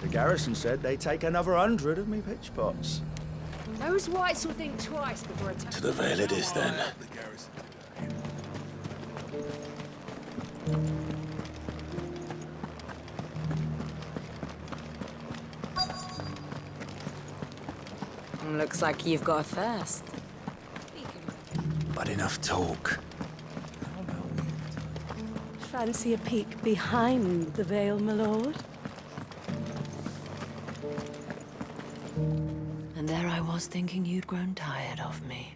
Speaker 3: The garrison said they'd take another 100 of me pitch pots.
Speaker 17: Those whites will think twice before attacking.
Speaker 2: To the Vale it is then.
Speaker 12: Looks like you've got a thirst.
Speaker 2: But enough talk.
Speaker 17: Fancy a peek behind the veil, my lord?
Speaker 18: And there I was thinking you'd grown tired of me.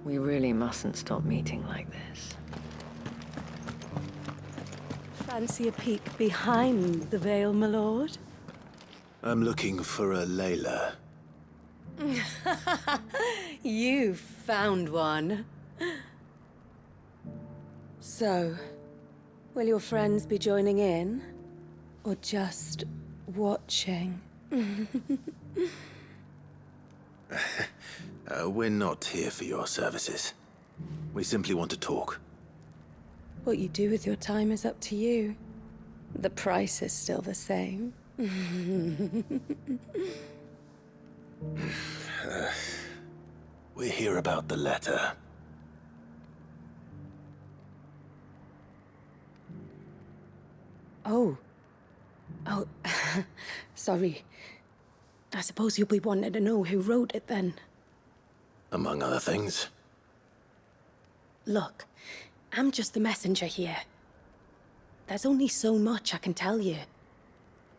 Speaker 18: We really mustn't stop meeting like this.
Speaker 17: Fancy a peek behind the veil, my lord?
Speaker 2: I'm looking for a Layla.
Speaker 17: You found one. So, will your friends be joining in? Or just watching?
Speaker 2: We're not here for your services. We simply want to talk.
Speaker 17: What you do with your time is up to you. The price is still the same.
Speaker 2: We're here about the letter.
Speaker 17: Oh, sorry. I suppose you'll be wanting to know who wrote it then.
Speaker 2: Among other things.
Speaker 17: Look, I'm just the messenger here. There's only so much I can tell you.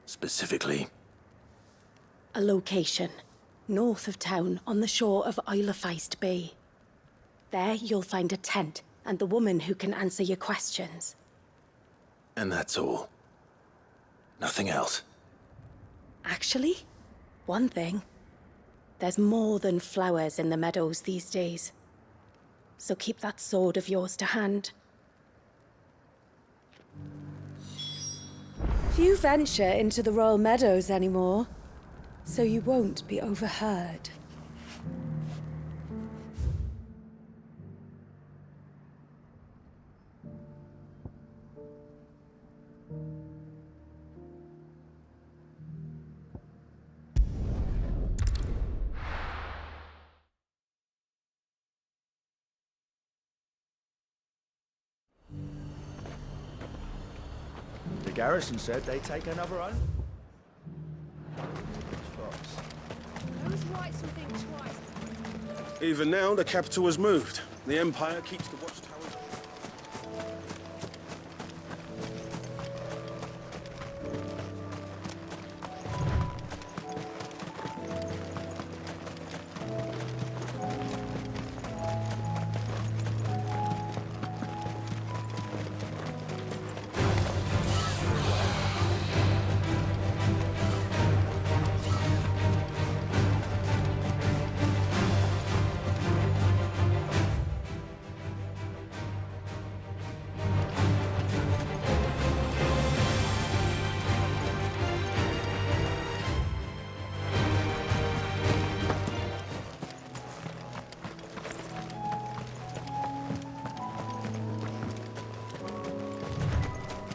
Speaker 2: Specifically?
Speaker 17: A location, north of town, on the shore of Isle of Feist Bay. There you'll find a tent and the woman who can answer your questions.
Speaker 2: And that's all? Nothing else?
Speaker 17: Actually, one thing. There's more than flowers in the meadows these days. So keep that sword of yours to hand. Few venture into the Royal Meadows anymore, so you won't be overheard.
Speaker 3: The garrison said they'd take another on.
Speaker 16: Who's right something twice?
Speaker 11: Even now, the capital has moved. The Empire keeps the watchtowers open.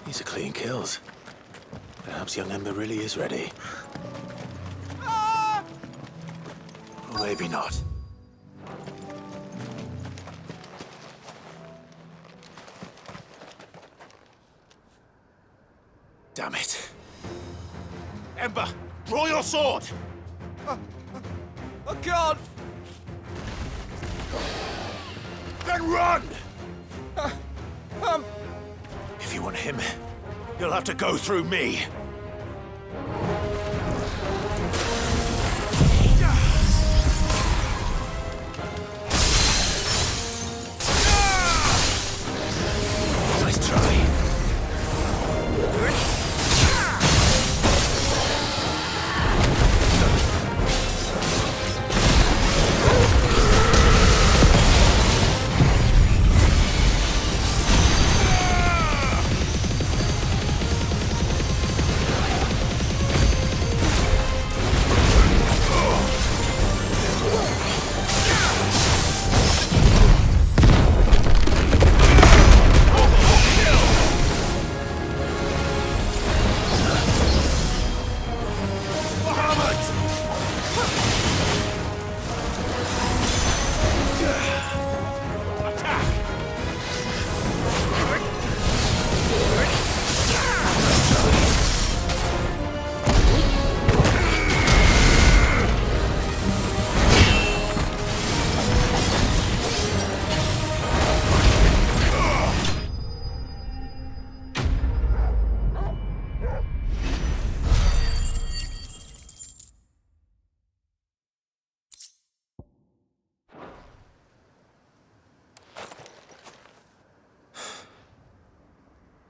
Speaker 2: These are clean kills. Perhaps young Ember really is ready. Or maybe not. Damn it.
Speaker 7: Ember, draw your sword!
Speaker 3: I can't!
Speaker 7: Then run!
Speaker 2: If you want him, you'll have to go through me. Nice try.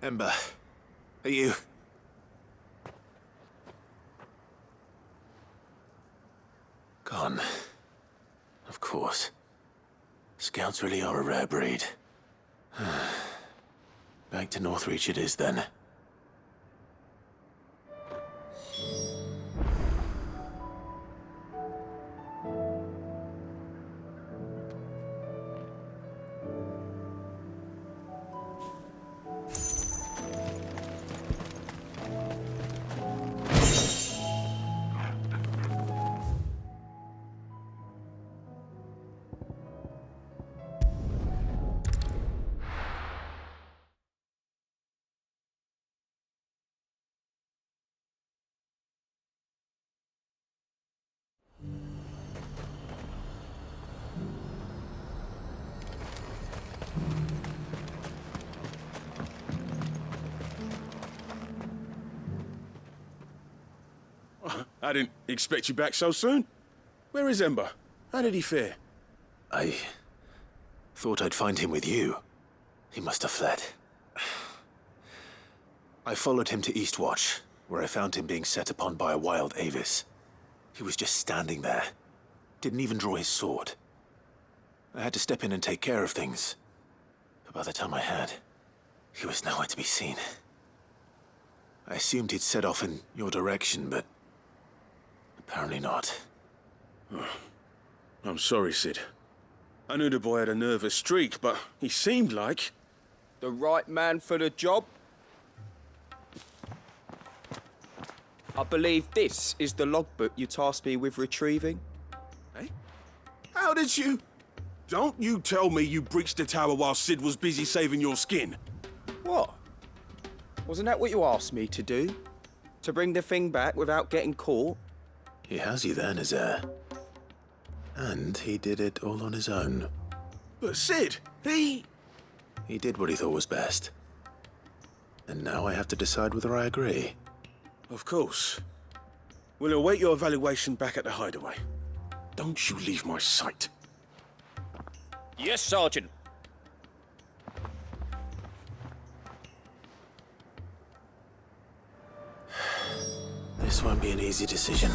Speaker 2: Ember, are you... Gone. Of course. Scouts really are a rare breed. Back to Northreach it is then.
Speaker 11: I didn't expect you back so soon. Where is Ember? How did he fare?
Speaker 2: I thought I'd find him with you. He must have fled. I followed him to Eastwatch, where I found him being set upon by a wild Avis. He was just standing there. Didn't even draw his sword. I had to step in and take care of things. But by the time I had, he was nowhere to be seen. I assumed he'd set off in your direction, but apparently not.
Speaker 11: I'm sorry, Sid. I knew the boy had a nervous streak, but he seemed like...
Speaker 3: The right man for the job? I believe this is the logbook you tasked me with retrieving.
Speaker 11: Eh? How did you... Don't you tell me you breached the tower while Sid was busy saving your skin.
Speaker 3: What? Wasn't that what you asked me to do? To bring the thing back without getting caught?
Speaker 2: He has you then, his heir. And he did it all on his own.
Speaker 11: But Sid, he
Speaker 2: did what he thought was best. And now I have to decide whether I agree.
Speaker 11: Of course. We'll await your evaluation back at the hideaway. Don't you leave my sight.
Speaker 3: Yes, Sergeant.
Speaker 2: This won't be an easy decision.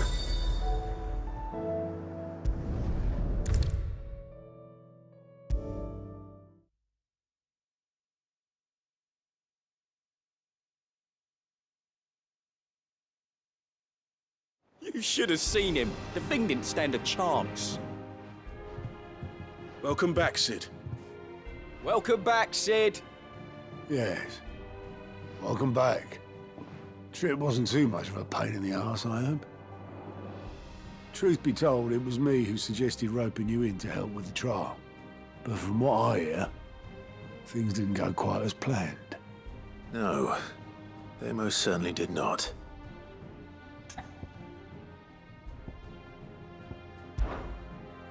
Speaker 3: You should have seen him. The thing didn't stand a chance.
Speaker 11: Welcome back, Sid.
Speaker 3: Welcome back, Sid.
Speaker 4: Yes. Welcome back. Trip wasn't too much of a pain in the arse, I hope. Truth be told, it was me who suggested roping you in to help with the trial. But from what I hear, things didn't go quite as planned.
Speaker 2: No, they most certainly did not.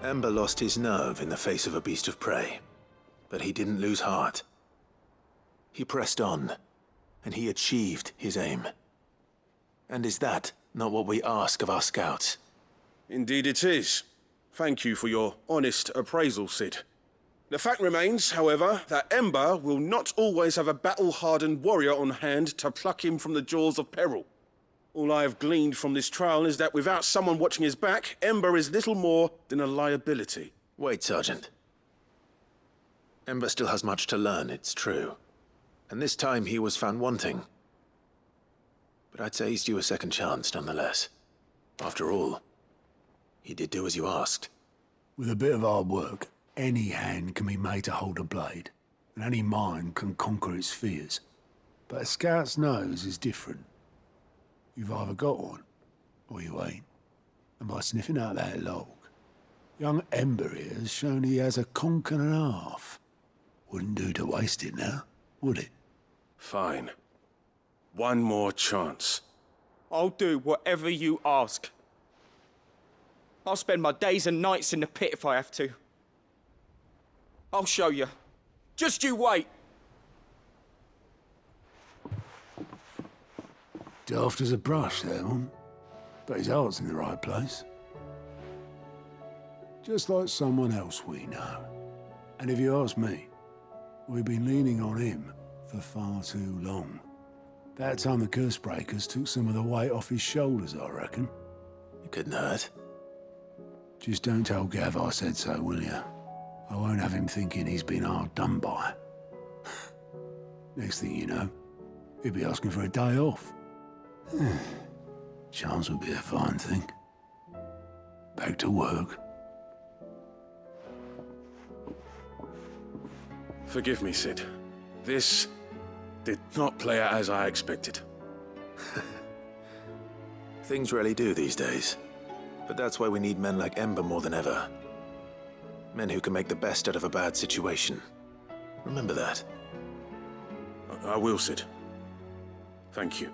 Speaker 2: Ember lost his nerve in the face of a beast of prey, but he didn't lose heart. He pressed on, and he achieved his aim. And is that not what we ask of our scouts?
Speaker 11: Indeed it is. Thank you for your honest appraisal, Sid. The fact remains, however, that Ember will not always have a battle-hardened warrior on hand to pluck him from the jaws of peril. All I have gleaned from this trial is that without someone watching his back, Ember is little more than a liability.
Speaker 2: Wait, Sergeant. Ember still has much to learn, it's true. And this time he was found wanting. But I'd say he's due a second chance, nonetheless. After all, he did do as you asked.
Speaker 4: With a bit of hard work, any hand can be made to hold a blade, and any mind can conquer its fears. But a scout's nose is different. You've either got one, or you ain't. And by sniffing out that log, young Ember here has shown he has a conch and a half. Wouldn't do to waste it now, would it?
Speaker 11: Fine. One more chance.
Speaker 3: I'll do whatever you ask. I'll spend my days and nights in the pit if I have to. I'll show you. Just you wait.
Speaker 4: Daft as a brush, that one. But his heart's in the right place. Just like someone else we know. And if you ask me, we've been leaning on him for far too long. That time the curse breakers took some of the weight off his shoulders, I reckon.
Speaker 2: It couldn't hurt.
Speaker 4: Just don't tell Gav I said so, will you? I won't have him thinking he's been hard done by. Next thing you know, he'll be asking for a day off. Chance would be a fine thing. Back to work.
Speaker 11: Forgive me, Cid. This did not play out as I expected.
Speaker 2: Things rarely do these days. But that's why we need men like Ember more than ever. Men who can make the best out of a bad situation. Remember that.
Speaker 11: I will, Cid. Thank you.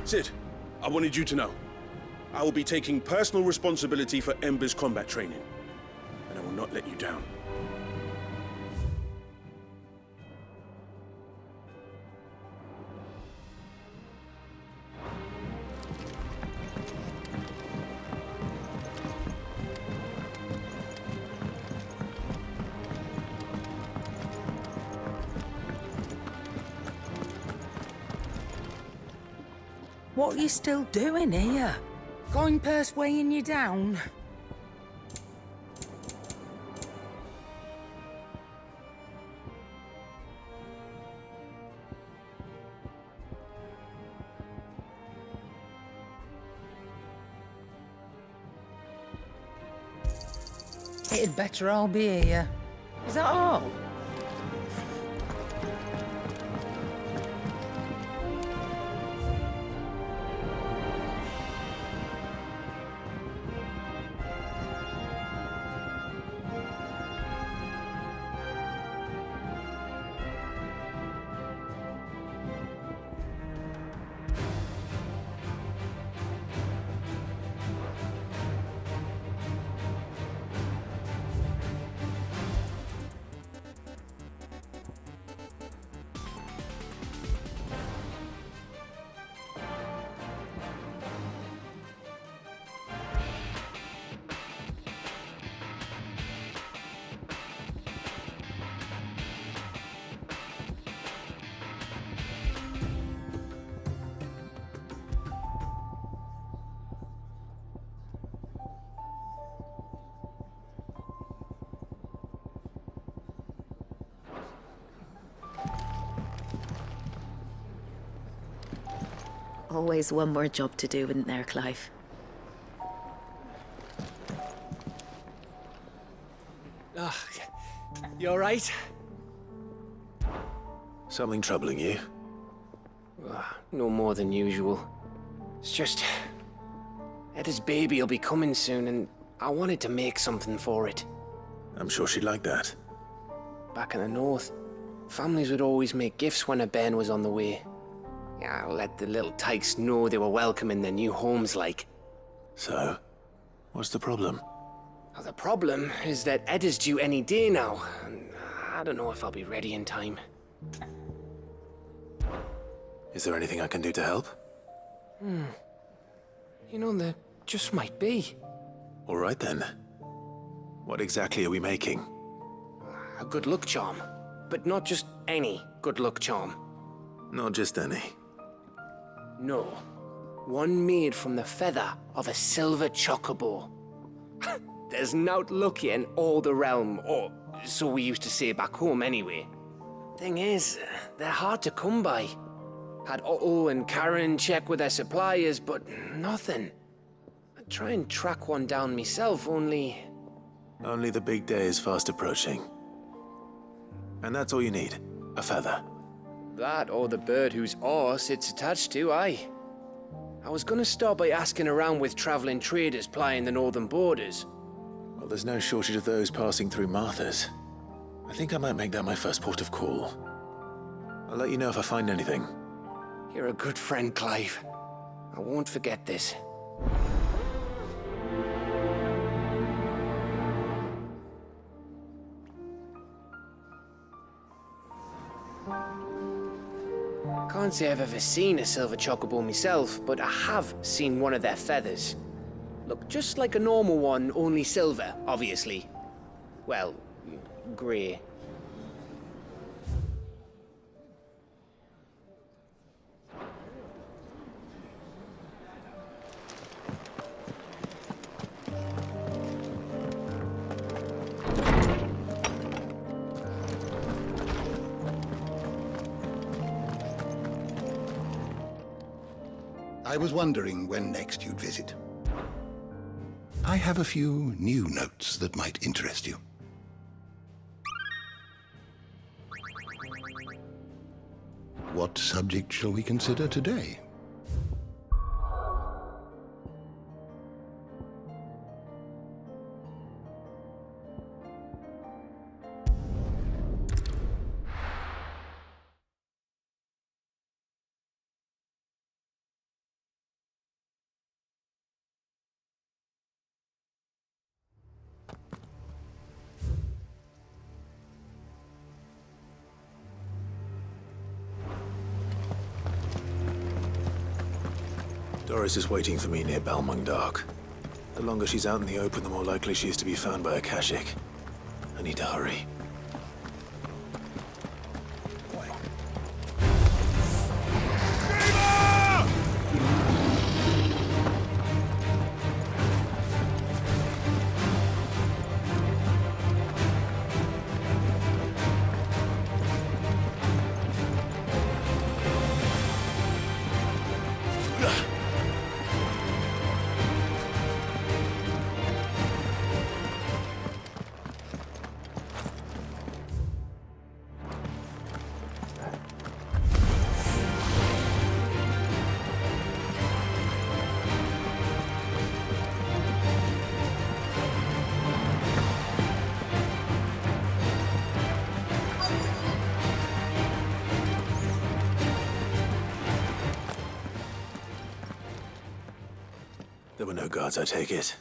Speaker 11: Cid, I wanted you to know. I will be taking personal responsibility for Ember's combat training, and I will not let you down.
Speaker 10: What are you still doing here? Going past weighing you down? It'd better all be here. Is that all?
Speaker 18: Always one more job to do, isn't there, Clive?
Speaker 5: You all right?
Speaker 2: Something troubling you?
Speaker 5: No more than usual. It's just... Eda's baby will be coming soon, and I wanted to make something for it.
Speaker 2: I'm sure she'd like that.
Speaker 5: Back in the north, families would always make gifts when a bairn was on the way. Yeah, I'll let the little tykes know they were welcome in their new homes, like.
Speaker 2: So, what's the problem?
Speaker 5: Well, the problem is that Eda's due any day now, and I don't know if I'll be ready in time.
Speaker 2: Is there anything I can do to help?
Speaker 5: You know, there just might be.
Speaker 2: All right then. What exactly are we making?
Speaker 5: A good luck charm, but not just any good luck charm.
Speaker 2: Not just any.
Speaker 5: No. One made from the feather of a silver chocobo. There's naught luckier in all the realm, or so we used to say back home anyway. Thing is, they're hard to come by. Had Otto and Karen check with their suppliers, but nothing. I'd try and track one down myself, only...
Speaker 2: Only the big day is fast approaching. And that's all you need, a feather.
Speaker 5: That or the bird whose horse it's attached to, aye. I was gonna start by asking around with traveling traders plying the northern borders.
Speaker 2: Well, there's no shortage of those passing through Martha's. I think I might make that my first port of call. I'll let you know if I find anything.
Speaker 5: You're a good friend, Clive. I won't forget this. Can't say I've ever seen a silver chocobo myself, but I have seen one of their feathers. Look just like a normal one, only silver, obviously. Well, grey.
Speaker 13: I was wondering when next you'd visit. I have a few new notes that might interest you. What subject shall we consider today?
Speaker 2: Doris is waiting for me near Balmung Dark. The longer she's out in the open, the more likely she is to be found by a Kashik. I need to hurry. There were no guards, I take it.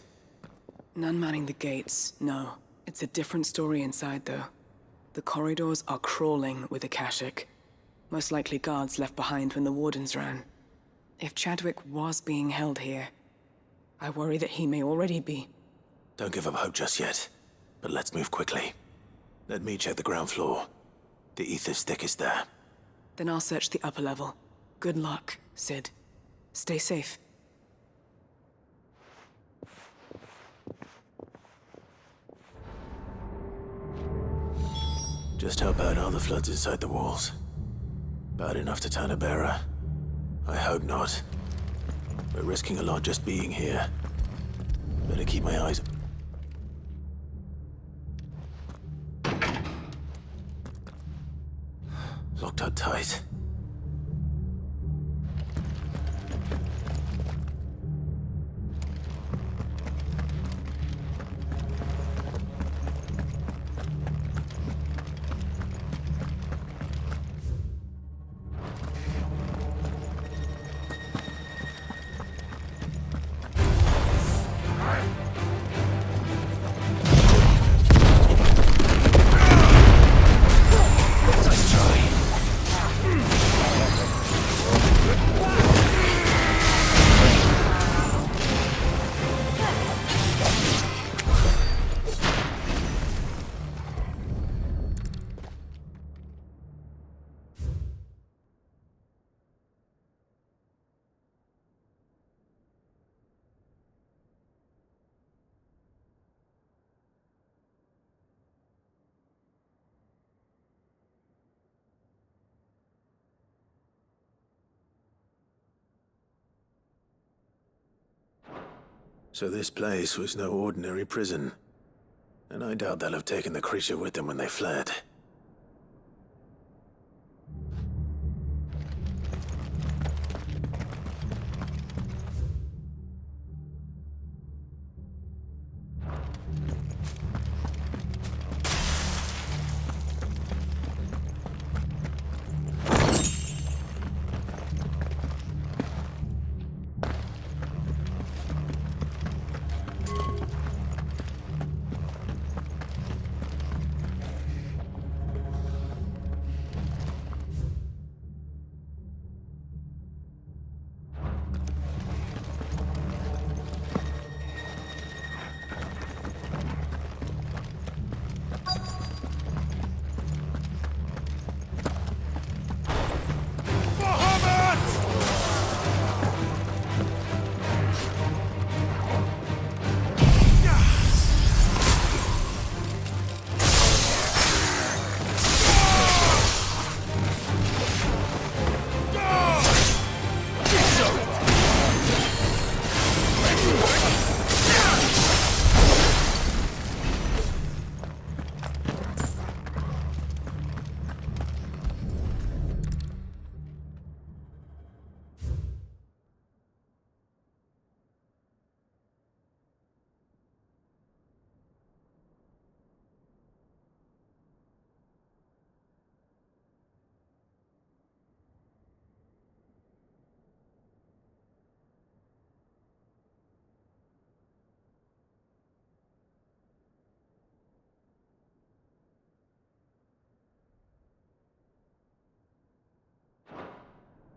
Speaker 19: None manning the gates, no. It's a different story inside, though. The corridors are crawling with Akashic. Most likely guards left behind when the wardens ran. If Chadwick was being held here, I worry that he may already be.
Speaker 2: Don't give up hope just yet, but let's move quickly. Let me check the ground floor. The ether's thickest there.
Speaker 19: Then I'll search the upper level. Good luck, Sid. Stay safe.
Speaker 2: Just how bad are the floods inside the walls? Bad enough to turn a bearer? I hope not. We're risking a lot just being here. Better keep my eyes... Locked up tight. So this place was no ordinary prison. And I doubt they'll have taken the creature with them when they fled.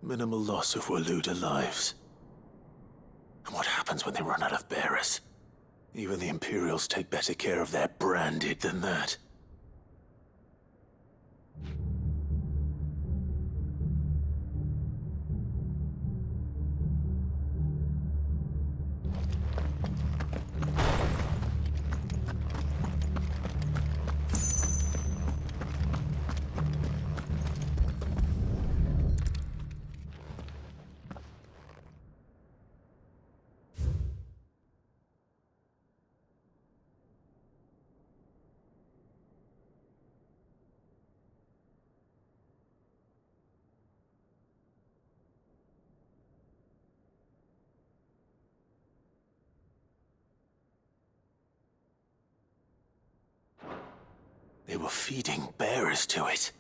Speaker 2: Minimal loss of Waluda lives. And what happens when they run out of bearers? Even the Imperials take better care of their branded than that. They were feeding bearers to it.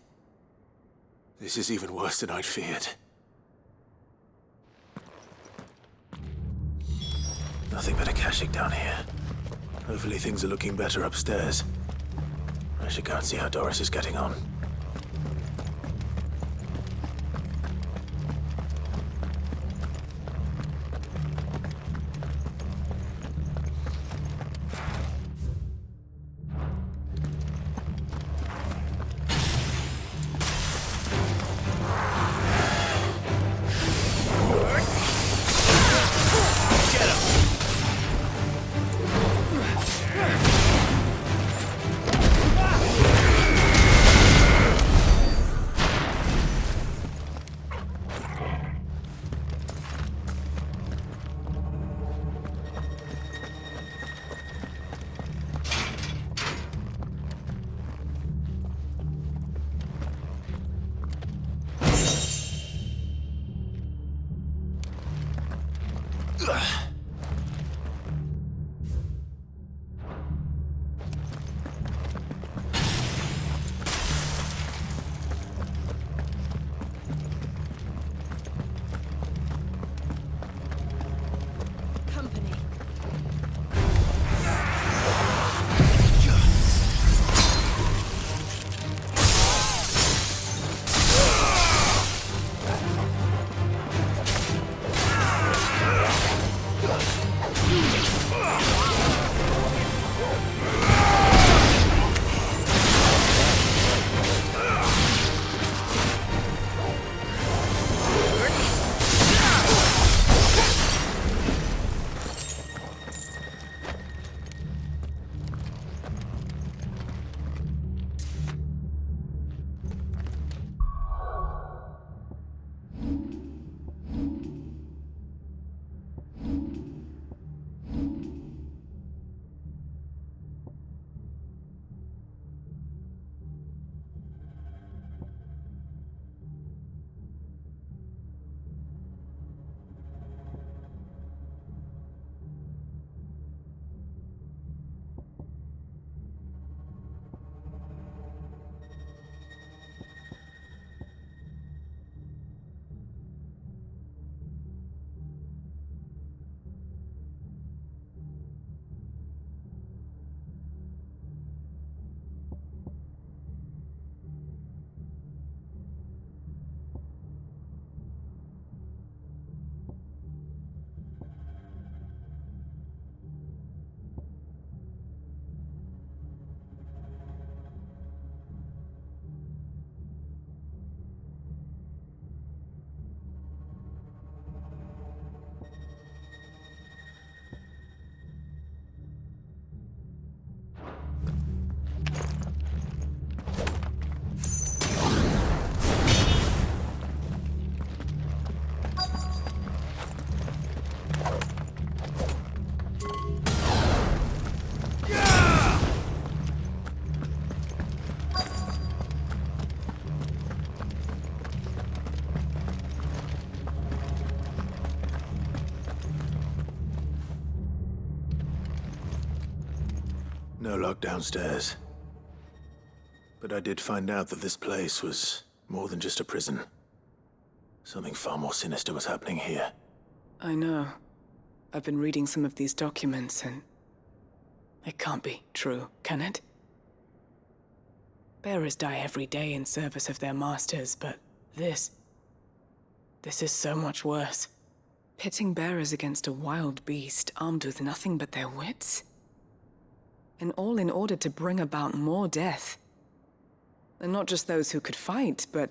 Speaker 2: This is even worse than I'd feared. Nothing but a caching down here. Hopefully things are looking better upstairs. I should go and see how Doris is getting on. No lock downstairs. But I did find out that this place was more than just a prison. Something far more sinister was happening here.
Speaker 19: I know. I've been reading some of these documents and... it can't be true, can it? Bearers die every day in service of their masters, but this... This is so much worse. Pitting bearers against a wild beast armed with nothing but their wits? And all in order to bring about more death. And not just those who could fight, but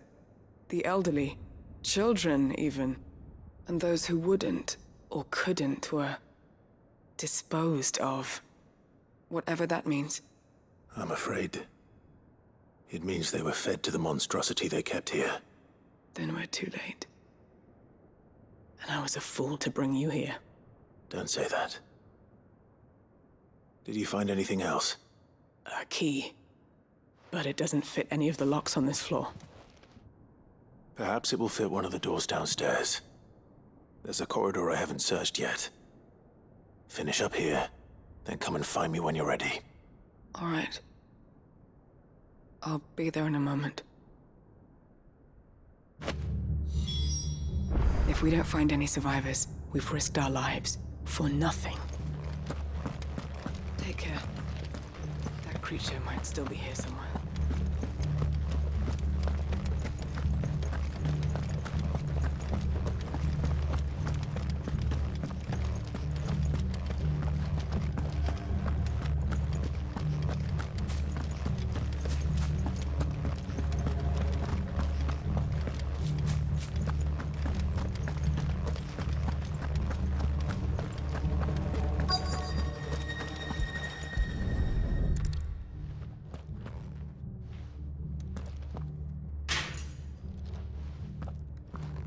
Speaker 19: the elderly, children even, and those who wouldn't or couldn't were disposed of. Whatever that means.
Speaker 2: I'm afraid it means they were fed to the monstrosity they kept here.
Speaker 19: Then we're too late. And I was a fool to bring you here.
Speaker 2: Don't say that. Did you find anything else?
Speaker 19: A key. But it doesn't fit any of the locks on this floor.
Speaker 2: Perhaps it will fit one of the doors downstairs. There's a corridor I haven't searched yet. Finish up here, then come and find me when you're ready.
Speaker 19: All right. I'll be there in a moment. If we don't find any survivors, we've risked our lives for nothing. Take care. That creature might still be here somewhere.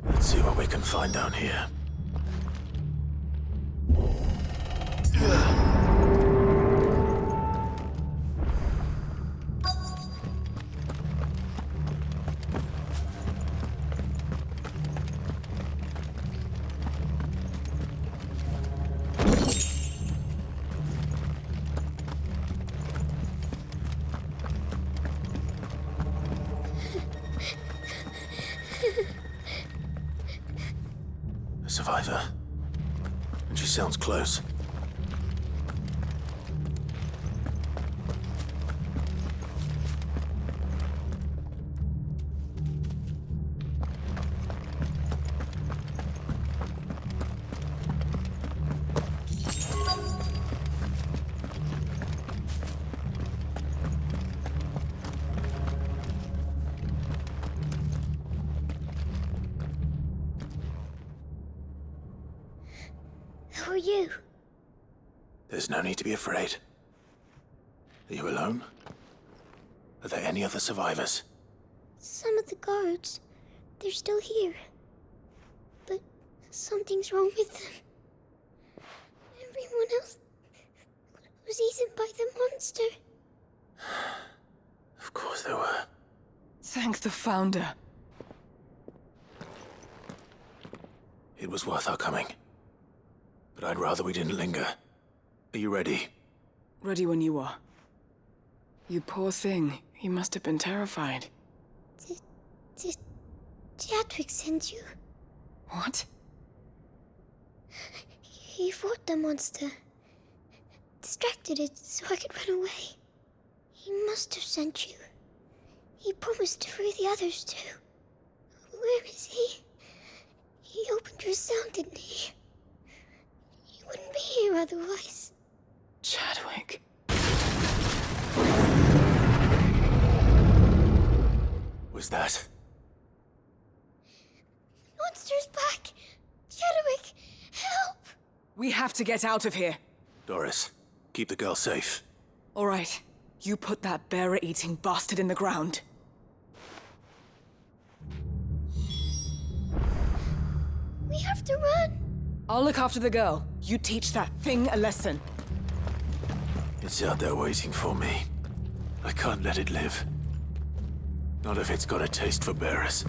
Speaker 2: Let's see what we can find down here. Survivor. And she sounds close.
Speaker 9: Who are you?
Speaker 2: There's no need to be afraid. Are you alone? Are there any other survivors?
Speaker 9: Some of the guards. They're still here. But something's wrong with them. Everyone else was eaten by the monster.
Speaker 2: Of course there were.
Speaker 19: Thank the Founder.
Speaker 2: It was worth our coming. But I'd rather we didn't linger. Are you ready?
Speaker 19: Ready when you are. You poor thing. You must have been terrified.
Speaker 9: Did Chadwick send you?
Speaker 19: What?
Speaker 9: He fought the monster. Distracted it so I could run away. He must have sent you. He promised to free the others too. Where is he? He opened your cell, didn't he? He wouldn't be here otherwise.
Speaker 19: Chadwick.
Speaker 2: Was that?
Speaker 9: Monster's back! Chadwick, help!
Speaker 19: We have to get out of here.
Speaker 2: Doris, keep the girl safe.
Speaker 19: All right. You put that bearer-eating bastard in the ground.
Speaker 9: We have to run!
Speaker 19: I'll look after the girl. You teach that thing a lesson.
Speaker 2: It's out there waiting for me. I can't let it live. Not if it's got a taste for bearers.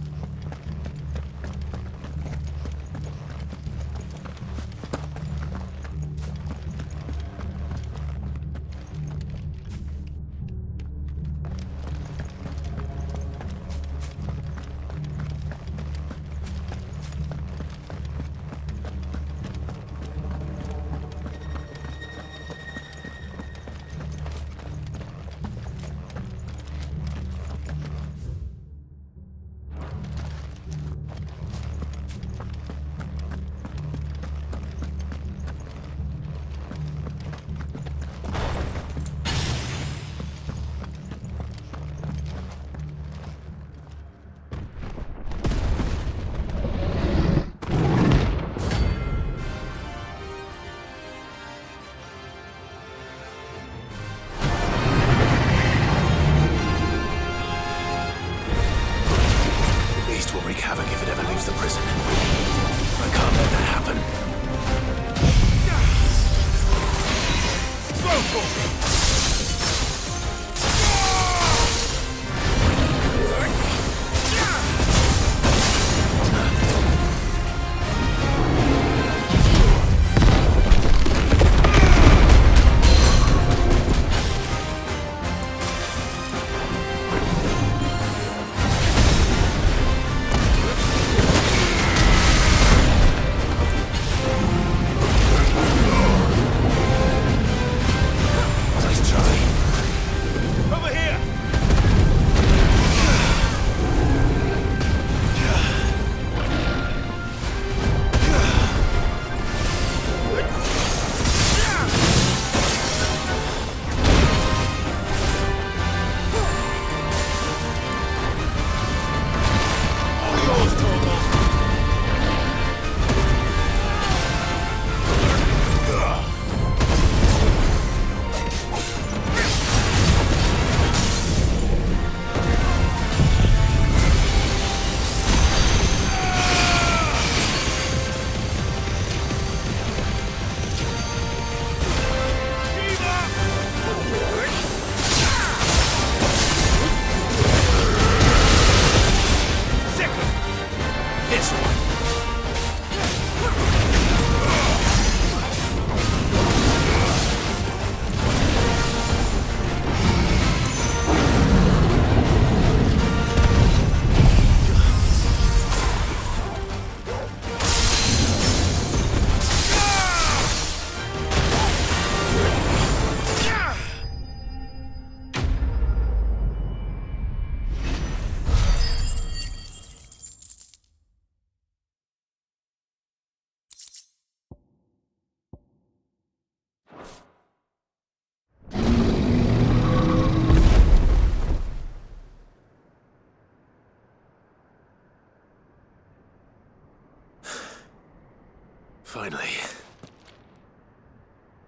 Speaker 2: Finally.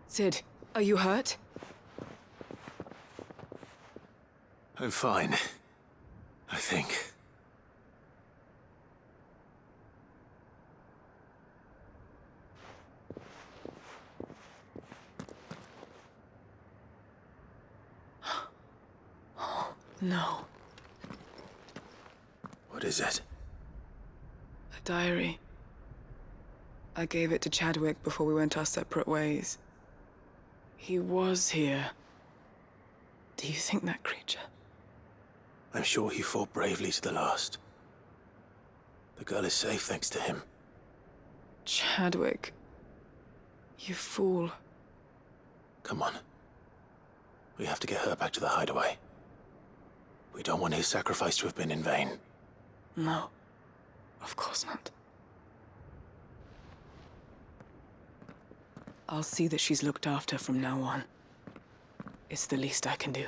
Speaker 19: Sid, are you hurt?
Speaker 2: I'm fine. I think.
Speaker 19: No.
Speaker 2: What is it?
Speaker 19: A diary. I gave it to Chadwick before we went our separate ways. He was here. Do you think that creature?
Speaker 2: I'm sure he fought bravely to the last. The girl is safe thanks to him.
Speaker 19: Chadwick. You fool.
Speaker 2: Come on. We have to get her back to the hideaway. We don't want his sacrifice to have been in vain.
Speaker 19: No. Of course not. I'll see that she's looked after from now on. It's the least I can do.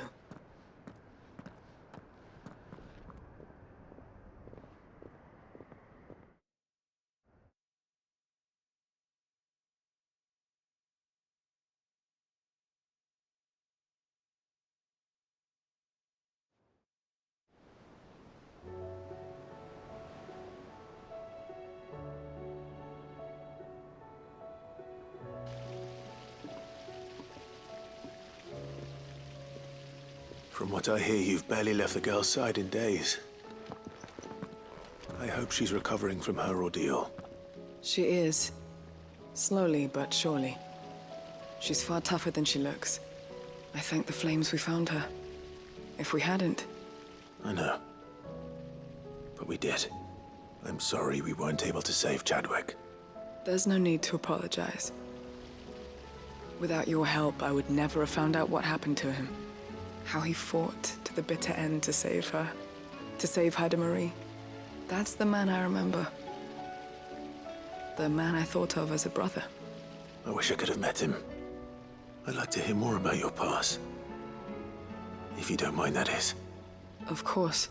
Speaker 2: From what I hear, you've barely left the girl's side in days. I hope she's recovering from her ordeal.
Speaker 19: She is. Slowly but surely. She's far tougher than she looks. I thank the flames we found her. If we hadn't...
Speaker 2: I know. But we did. I'm sorry we weren't able to save Chadwick.
Speaker 19: There's no need to apologize. Without your help, I would never have found out what happened to him. How he fought to the bitter end to save her. To save Haida Marie. That's the man I remember. The man I thought of as a brother.
Speaker 2: I wish I could have met him. I'd like to hear more about your past. If you don't mind, that is.
Speaker 19: Of course.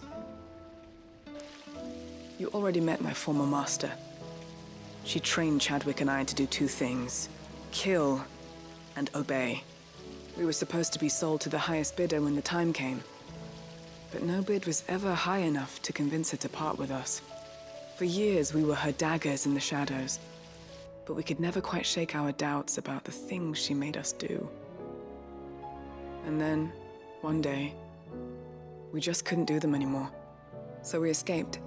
Speaker 19: You already met my former master. She trained Chadwick and I to do two things. Kill and obey. We were supposed to be sold to the highest bidder when the time came. But no bid was ever high enough to convince her to part with us. For years, we were her daggers in the shadows. But we could never quite shake our doubts about the things she made us do. And then, one day, we just couldn't do them anymore. So we escaped.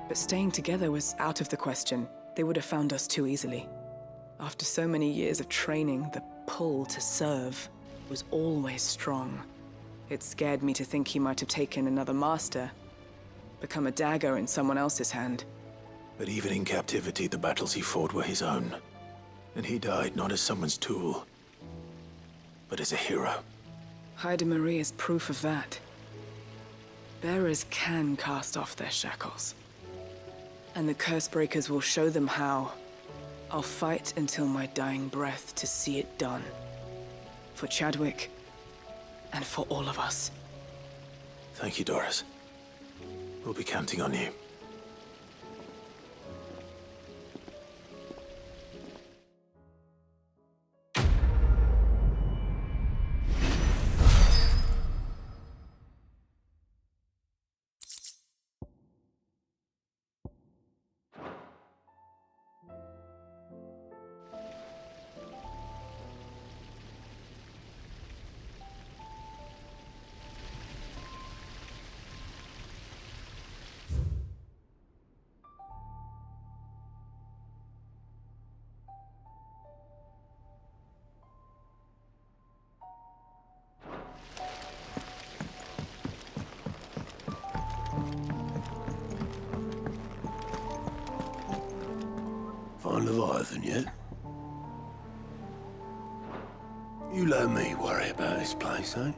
Speaker 19: But staying together was out of the question. They would have found us too easily. After so many years of training, the pull to serve was always strong. It scared me to think he might have taken another master, become a dagger in someone else's hand.
Speaker 2: But even in captivity, the battles he fought were his own. And he died not as someone's tool, but as a hero.
Speaker 19: Haida Marie is proof of that. Bearers can cast off their shackles. And the Cursebreakers will show them how. I'll fight until my dying breath to see it done. For Chadwick, and for all of us.
Speaker 2: Thank you, Doris. We'll be counting on you.
Speaker 4: Find Leviathan yet? You let me worry about this place, eh?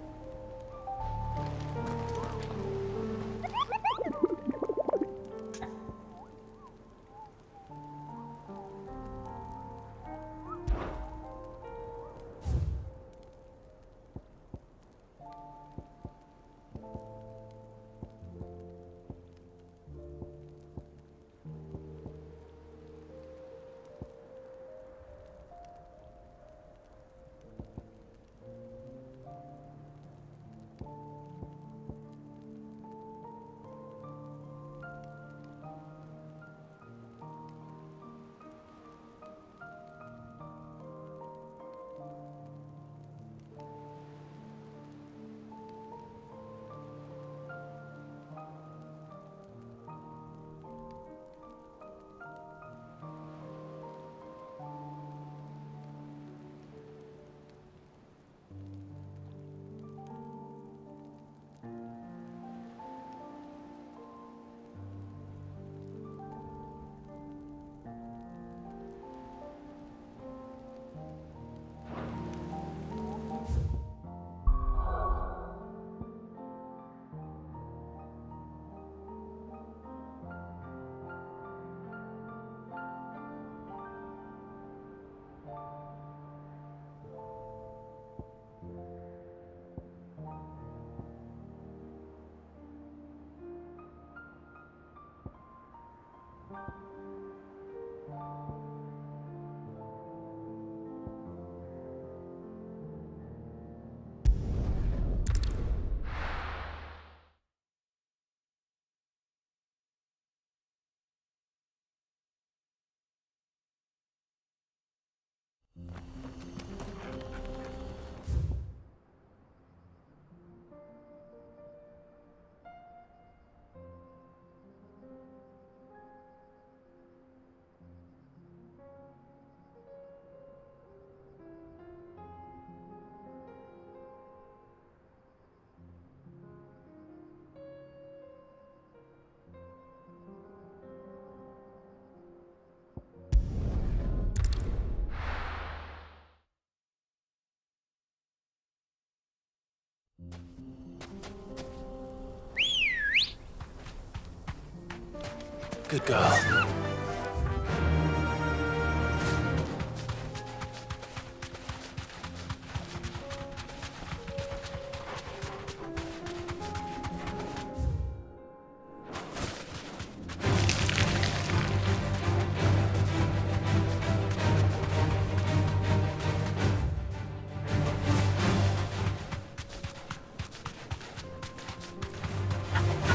Speaker 2: Good girl.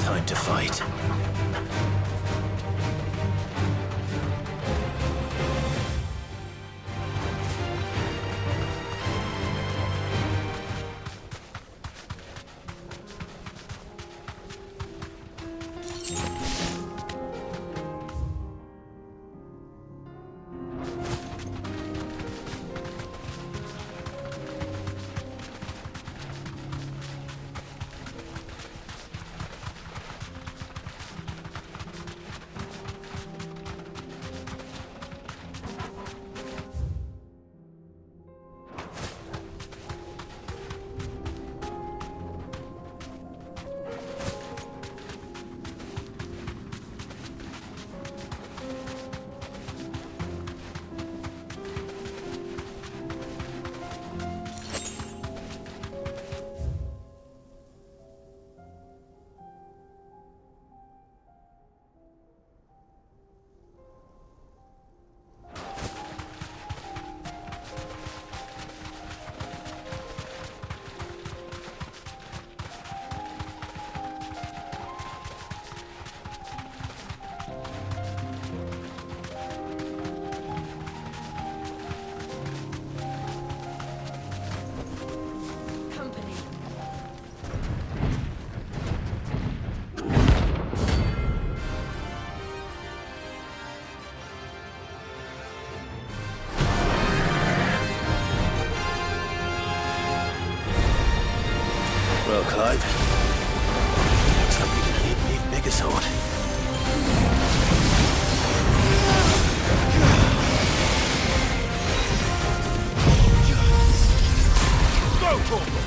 Speaker 2: Time to fight. Well, Clive, looks like we can even leave bigger sword.
Speaker 7: Go, Corporal!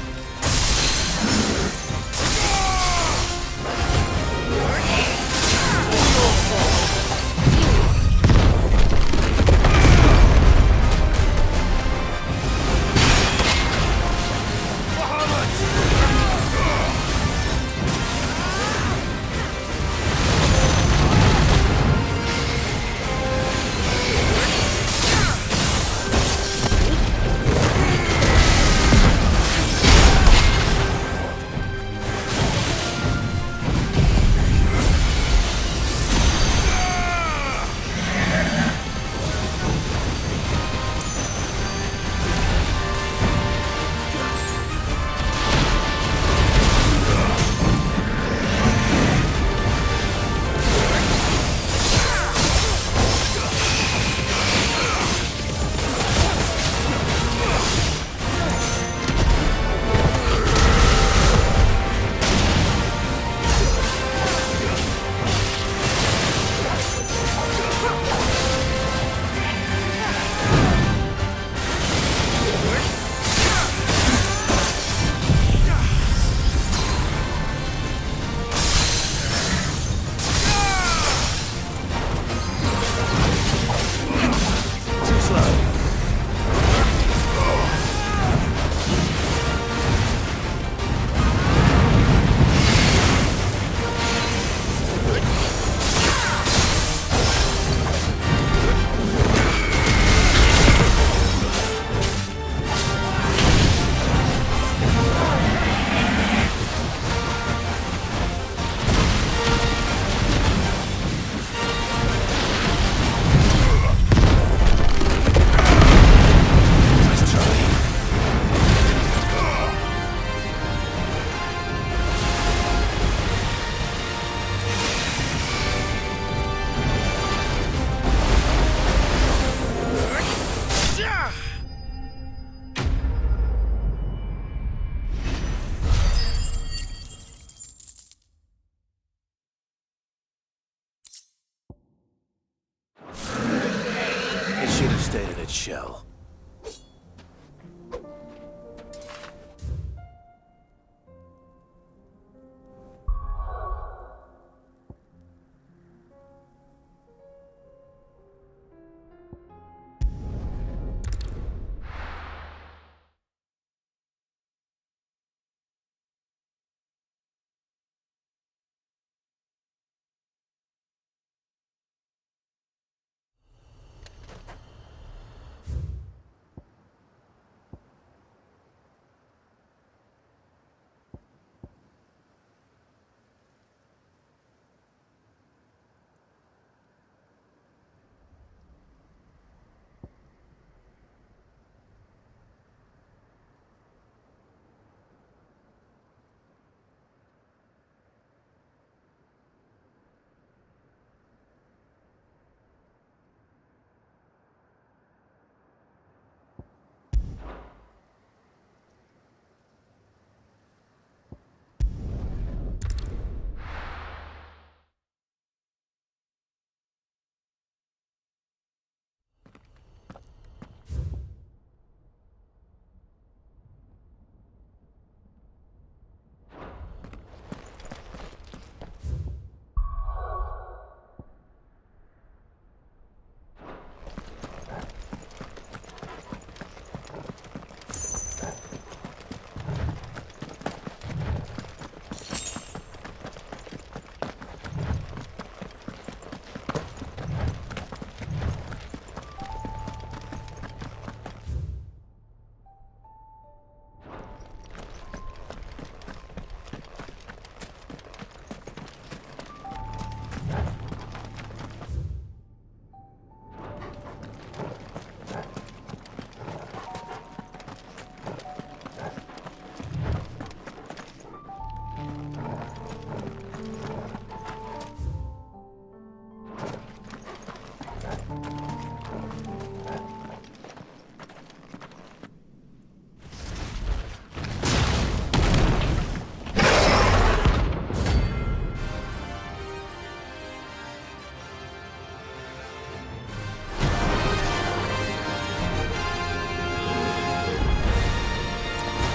Speaker 2: Stayed in its shell.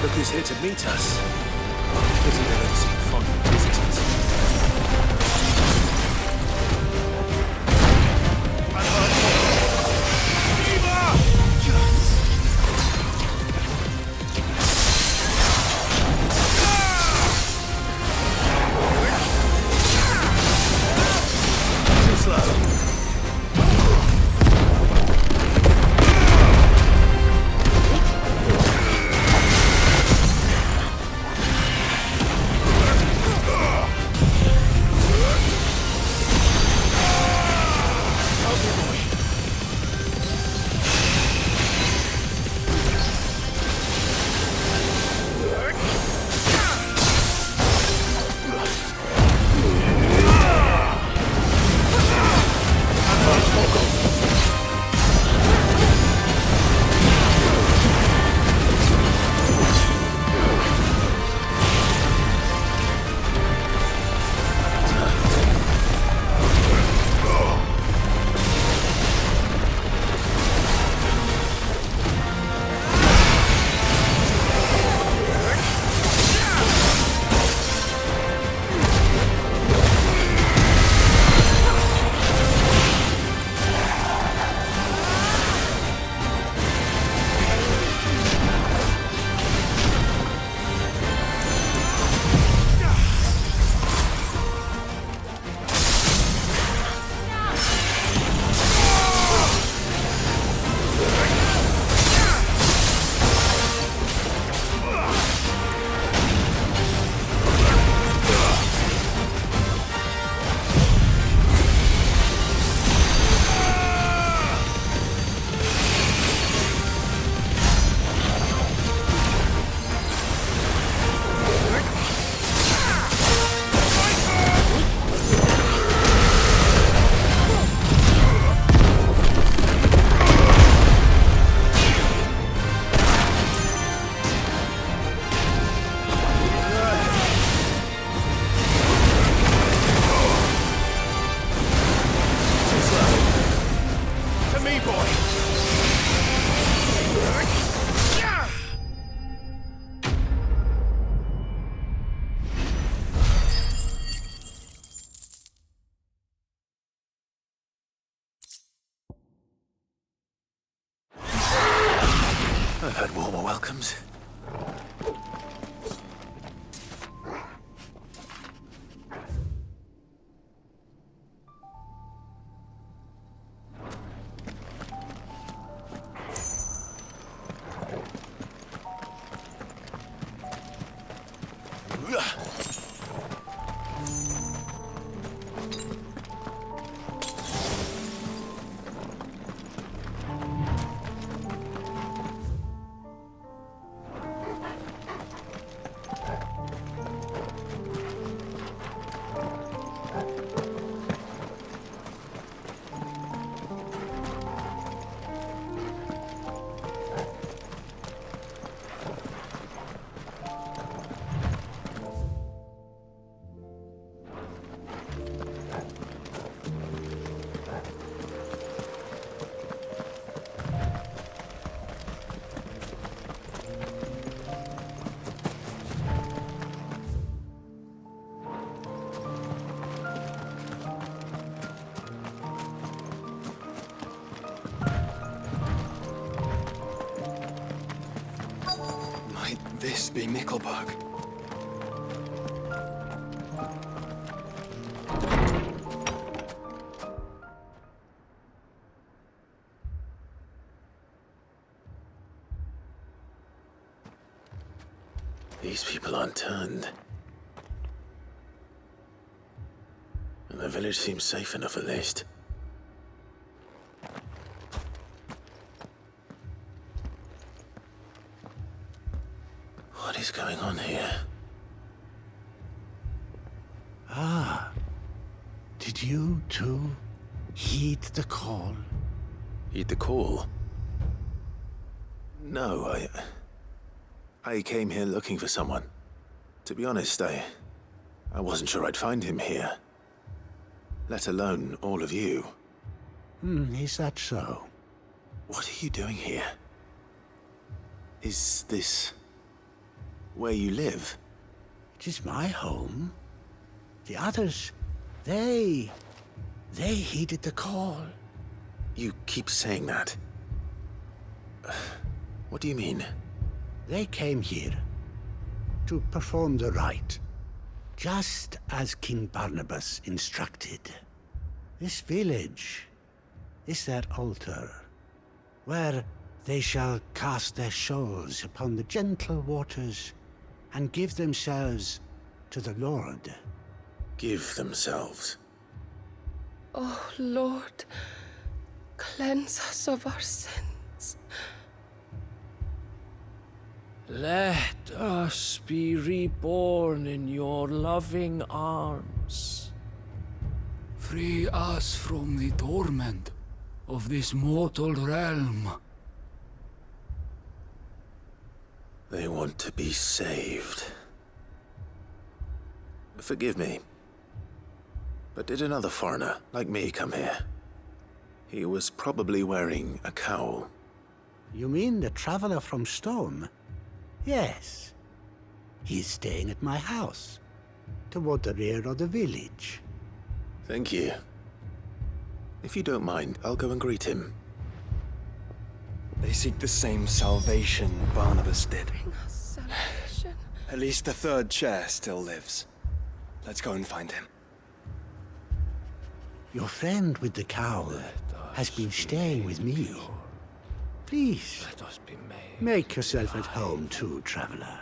Speaker 2: Look who's here to meet us. Pity they don't seem fond of visitors. Too slow. I've had warmer welcomes.
Speaker 20: This be Nickelbug.
Speaker 2: These people aren't turned. And the village seems safe enough at least. What is going on here?
Speaker 4: Ah. Did you too heed the call?
Speaker 2: Heed the call? No, I came here looking for someone. To be honest, I wasn't sure I'd find him here. Let alone all of you.
Speaker 4: Is that so?
Speaker 2: What are you doing here? Is this where you live?
Speaker 20: It is my home. The others, they heeded the call.
Speaker 2: You keep saying that. What do you mean?
Speaker 20: They came here to perform the rite, just as King Barnabas instructed. This village is their altar, where they shall cast their shawls upon the gentle waters and give themselves to the Lord.
Speaker 2: Give themselves?
Speaker 17: Oh, Lord, cleanse us of our sins.
Speaker 21: Let us be reborn in your loving arms. Free us from the torment of this mortal realm.
Speaker 2: They want to be saved. Forgive me, but did another foreigner like me come here? He was probably wearing a cowl.
Speaker 20: You mean the traveler from Stone? Yes. He's staying at my house, toward the rear of the village.
Speaker 2: Thank you. If you don't mind, I'll go and greet him.
Speaker 22: They seek the same salvation Barnabas did.
Speaker 17: Bring us salvation.
Speaker 22: At least the third chair still lives. Let's go and find him.
Speaker 20: Your friend with the cowl has been staying with me. Please, make yourself at home too, traveler.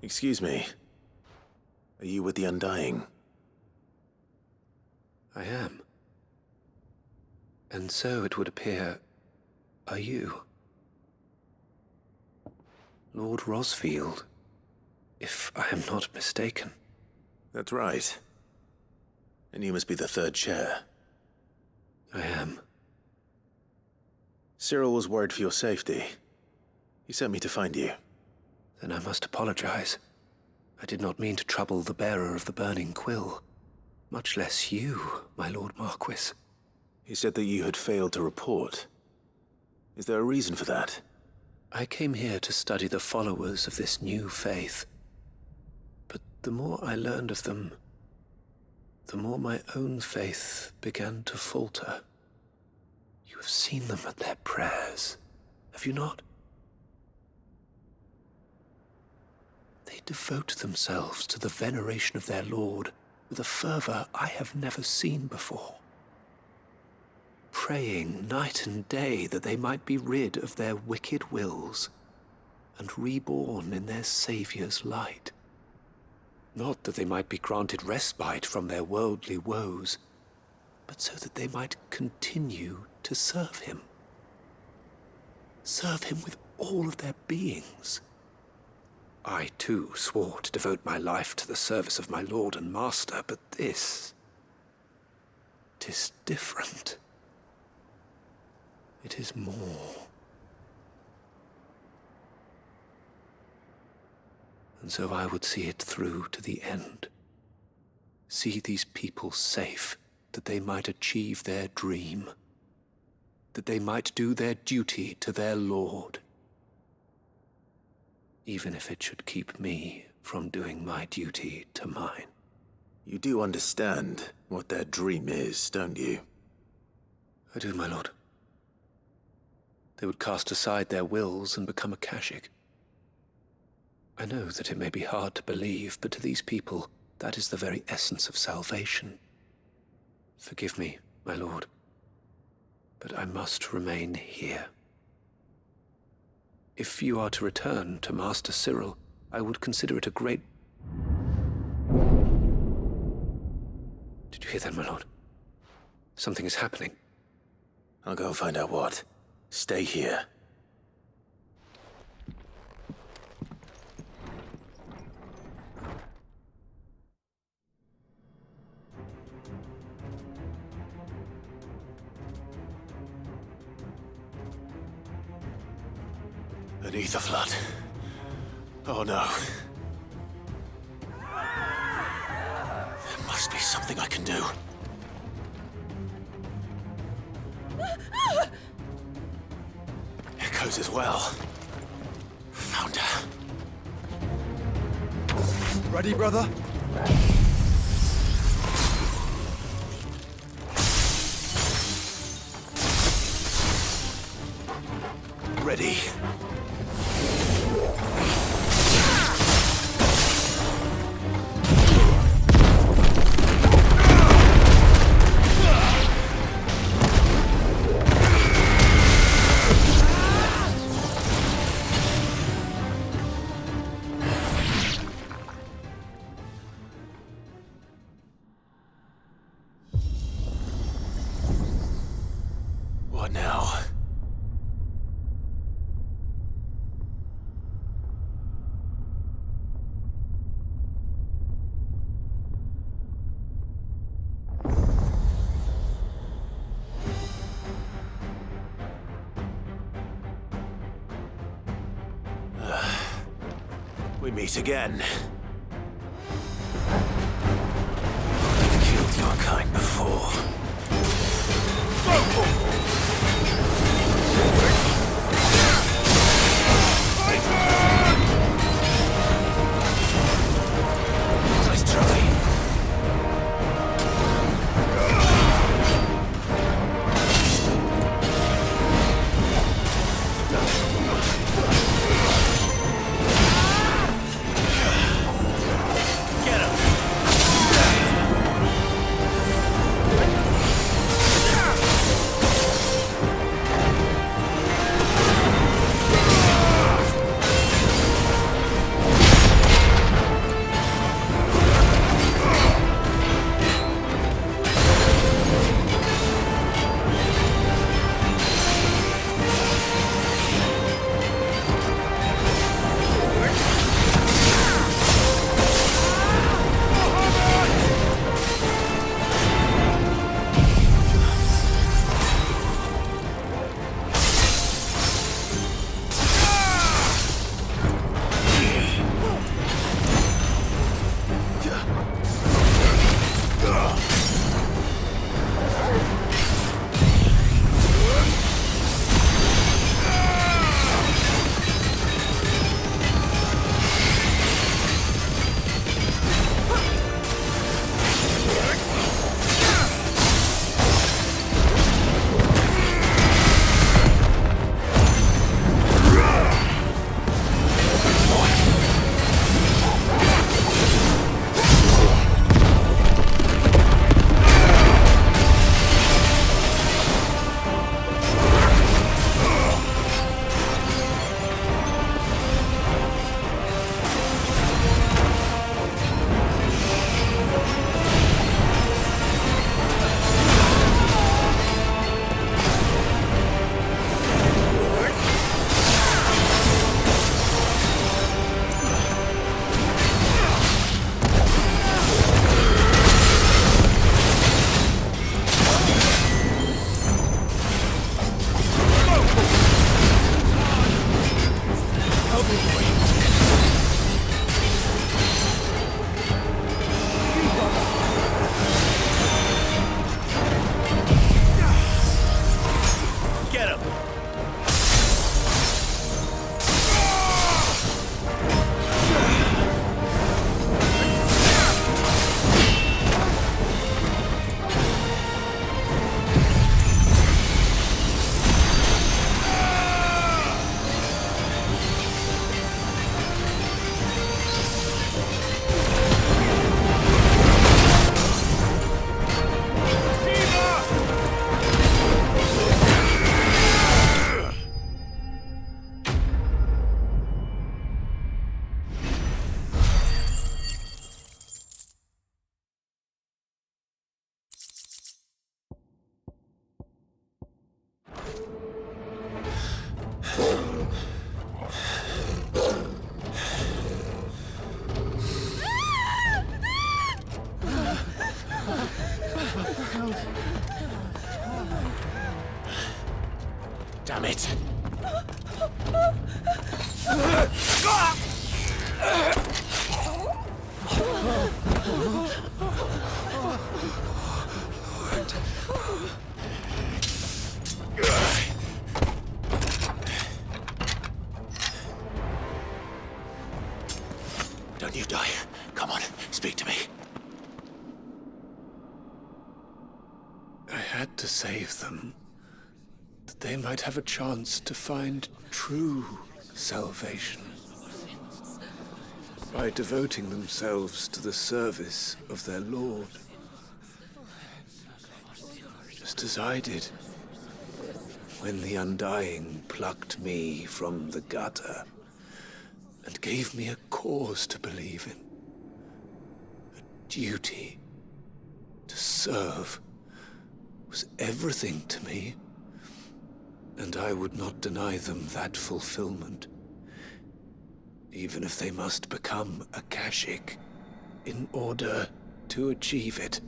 Speaker 2: Excuse me. Are you with the Undying?
Speaker 23: I am. And so it would appear, are you? Lord Rosfield, if I am not mistaken.
Speaker 2: That's right. And you must be the third chair.
Speaker 23: I am.
Speaker 2: Cyril was worried for your safety. He sent me to find you.
Speaker 23: Then I must apologize. I did not mean to trouble the bearer of the burning quill. Much less you, my Lord Marquis.
Speaker 2: He said that you had failed to report. Is there a reason for that?
Speaker 23: I came here to study the followers of this new faith. But the more I learned of them, the more my own faith began to falter. You have seen them at their prayers, have you not? They devote themselves to the veneration of their Lord with a fervor I have never seen before, praying night and day that they might be rid of their wicked wills and reborn in their Saviour's light. Not that they might be granted respite from their worldly woes, but so that they might continue to serve him. Serve him with all of their beings. I, too, swore to devote my life to the service of my Lord and Master, but this... 'tis different. It is more. And so I would see it through to the end. See these people safe, that they might achieve their dream, that they might do their duty to their Lord, even if it should keep me from doing my duty to mine.
Speaker 2: You do understand what their dream is, don't you?
Speaker 23: I do, my lord. They would cast aside their wills and become Akashic. I know that it may be hard to believe, but to these people, that is the very essence of salvation. Forgive me, my lord, but I must remain here. If you are to return to Master Cyril, I would consider it a great... Did you hear that, my lord? Something is happening.
Speaker 2: I'll go and find out what. Stay here. Beneath the flood. Oh no. There must be something I can do. Echoes as well. Found her.
Speaker 1: Ready, brother?
Speaker 2: Ready. What now? We meet again. I've killed your kind before. Nice try. Don't you die. Come on, speak to me.
Speaker 23: I had to save them, that they might have a chance to find true salvation by devoting themselves to the service of their Lord. Just as I did when the Undying plucked me from the gutter and gave me a cause to believe in, a duty to serve was everything to me, and I would not deny them that fulfillment, even if they must become a Kashik in order to achieve it.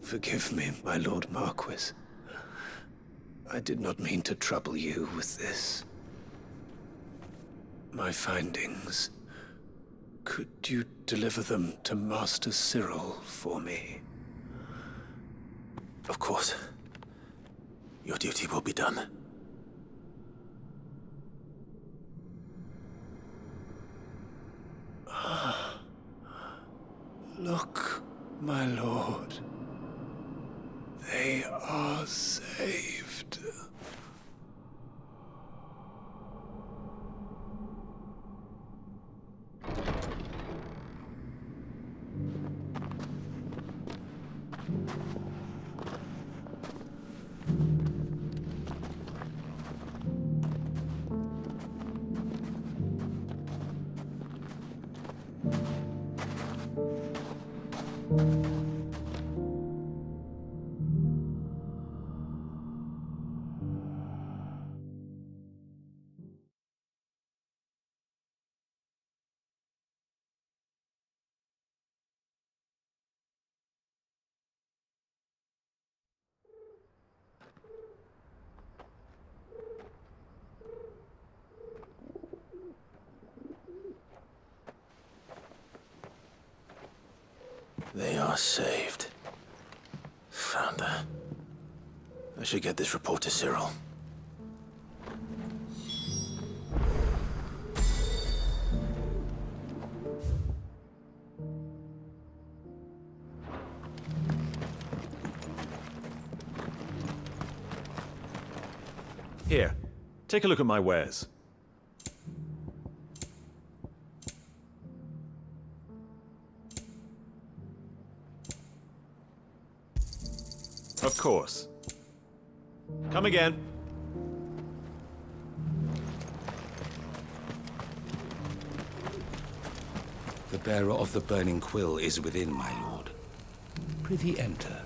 Speaker 23: Forgive me, my Lord Marquis. I did not mean to trouble you with this. My findings. Could you deliver them to Master Cyril for me?
Speaker 2: Of course. Your duty will be done.
Speaker 23: Look, my lord. They are saved.
Speaker 2: They are saved. Founder. I should get this report to Cyril.
Speaker 1: Here, take a look at my wares. Of course. Come again.
Speaker 8: The bearer of the burning quill is within, my lord. Prithee enter.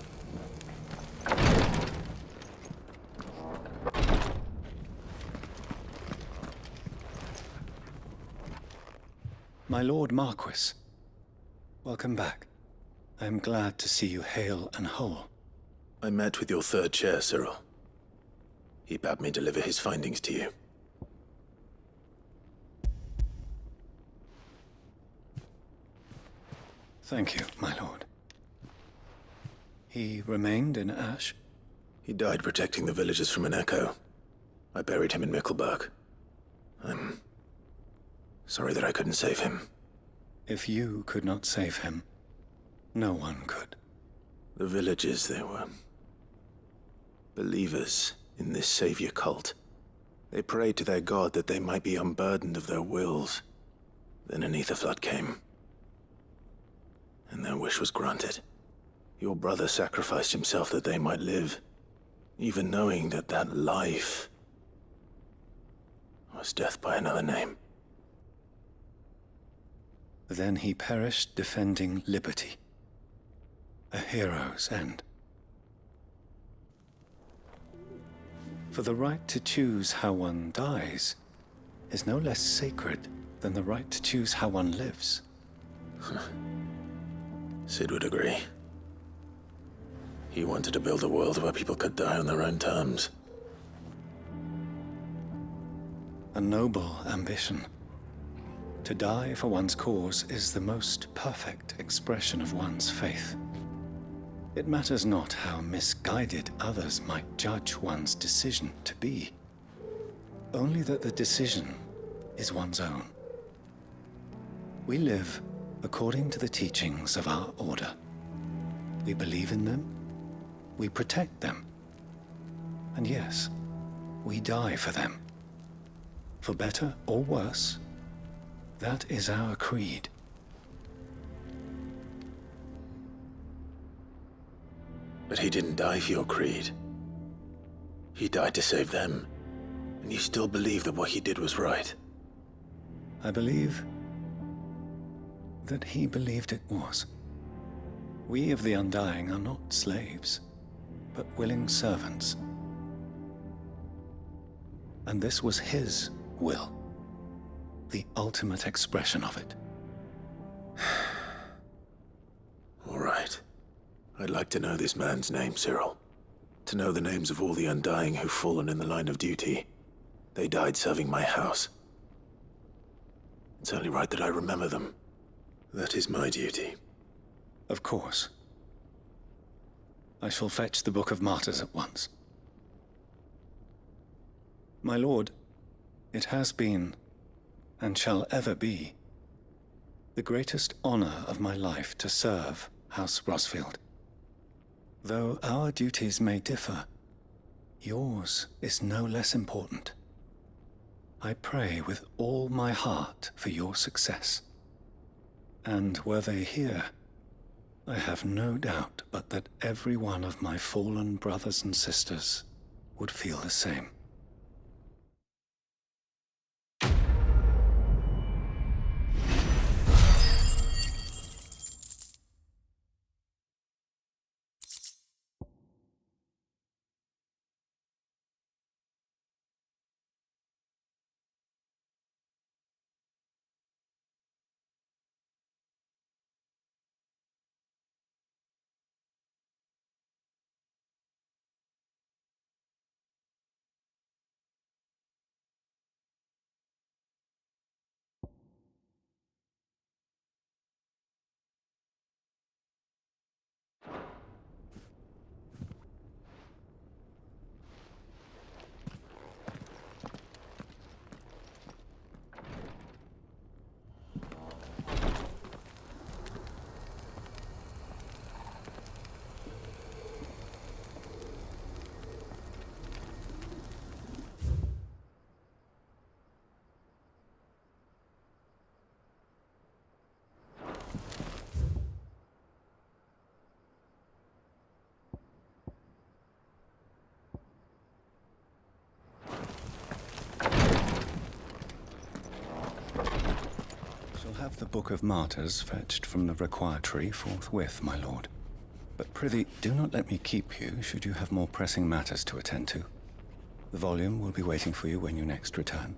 Speaker 14: My Lord Marquis, welcome back. I am glad to see you hale and whole.
Speaker 2: I met with your third chair, Cyril. He bade me deliver his findings to you.
Speaker 14: Thank you, my lord. He remained in Ash?
Speaker 2: He died protecting the villagers from an echo. I buried him in Mickelberg. I'm sorry that I couldn't save him.
Speaker 14: If you could not save him, no one could.
Speaker 2: The villagers, they were believers in this savior cult. They prayed to their god that they might be unburdened of their wills. Then an ether flood came, and their wish was granted. Your brother sacrificed himself that they might live, even knowing that that life was death by another name.
Speaker 14: Then he perished defending liberty. A hero's end. For the right to choose how one dies is no less sacred than the right to choose how one lives.
Speaker 2: Sid would agree. He wanted to build a world where people could die on their own terms.
Speaker 14: A noble ambition. To die for one's cause is the most perfect expression of one's faith. It matters not how misguided others might judge one's decision to be, only that the decision is one's own. We live according to the teachings of our order. We believe in them, we protect them, and yes, we die for them. For better or worse, that is our creed.
Speaker 2: But he didn't die for your creed. He died to save them. And you still believe that what he did was right?
Speaker 14: I believe that he believed it was. We of the Undying are not slaves, but willing servants. And this was his will, the ultimate expression of it.
Speaker 2: All right. I'd like to know this man's name, Cyril. To know the names of all the Undying who've fallen in the line of duty. They died serving my house. It's only right that I remember them. That is my duty.
Speaker 14: Of course. I shall fetch the Book of Martyrs at once. My lord, it has been, and shall ever be, the greatest honor of my life to serve House Rosfield. Though our duties may differ, yours is no less important. I pray with all my heart for your success. And were they here, I have no doubt but that every one of my fallen brothers and sisters would feel the same. Have the Book of Martyrs fetched from the requiratory forthwith, my lord. But prithee, do not let me keep you, should you have more pressing matters to attend to. The volume will be waiting for you when you next return.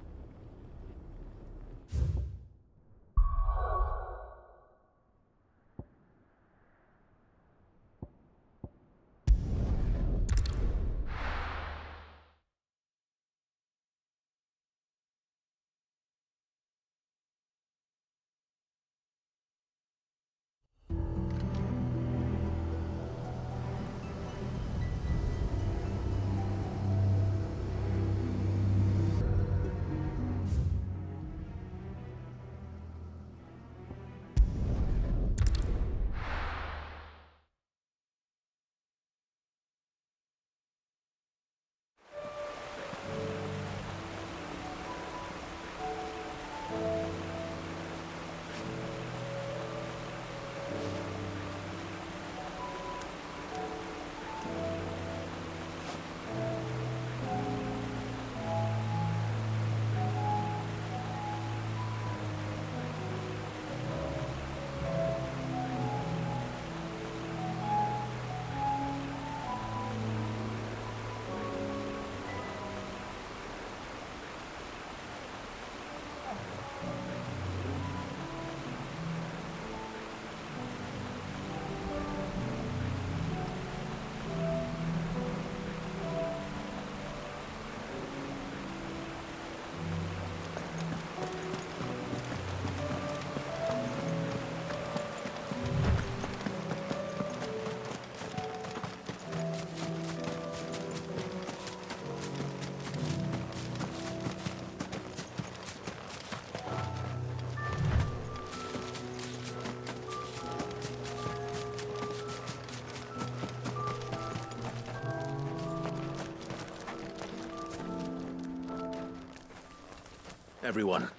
Speaker 2: Everyone.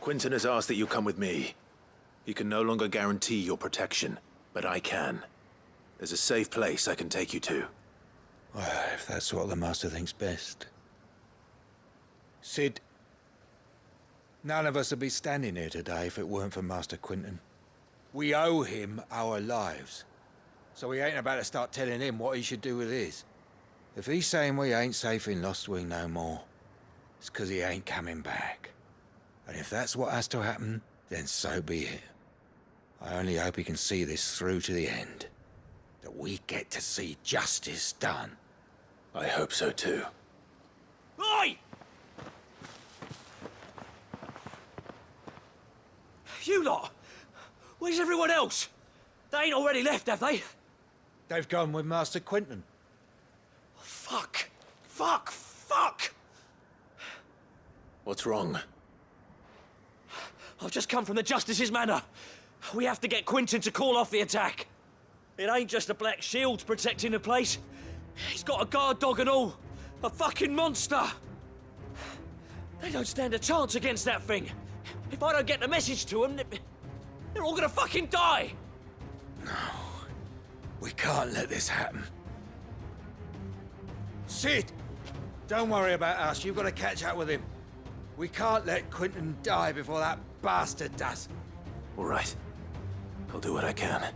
Speaker 2: Quentin has asked that you come with me. He can no longer guarantee your protection, but I can. There's a safe place I can take you to.
Speaker 20: Well, if that's what the Master thinks best. Sid, none of us would be standing here today if it weren't for Master Quentin. We owe him our lives. So we ain't about to start telling him what he should do with his. If he's saying we ain't safe in Lostwing no more, it's 'cause he ain't coming back. And if that's what has to happen, then so be it. I only hope he can see this through to the end. That we get to see justice done.
Speaker 2: I hope so too.
Speaker 6: Oi! You lot! Where's everyone else? They ain't already left, have they?
Speaker 20: They've gone with Master Quentin.
Speaker 6: Fuck! Fuck! Fuck!
Speaker 2: What's wrong?
Speaker 6: I've just come from the Justice's manor. We have to get Quentin to call off the attack. It ain't just a black shield protecting the place. He's got a guard dog and all. A fucking monster. They don't stand a chance against that thing. If I don't get the message to them, they're all gonna fucking die.
Speaker 20: No. We can't let this happen. Sid! Don't worry about us. You've got to catch up with him. We can't let Quentin die before that bastard does.
Speaker 2: All right. I'll do what I can.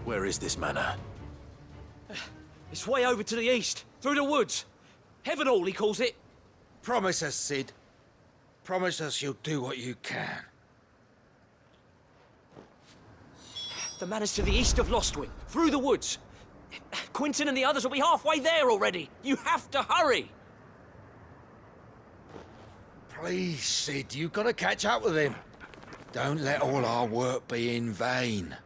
Speaker 2: Where is this manor?
Speaker 6: It's way over to the east, through the woods. Heaven Hall, he calls it.
Speaker 20: Promise us, Sid. Promise us you'll do what you can.
Speaker 6: The manor's to the east of Lostwing, through the woods. Quentin and the others will be halfway there already. You have to hurry.
Speaker 20: Please, Sid, you've got to catch up with him. Don't let all our work be in vain.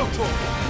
Speaker 1: Go, Torgal!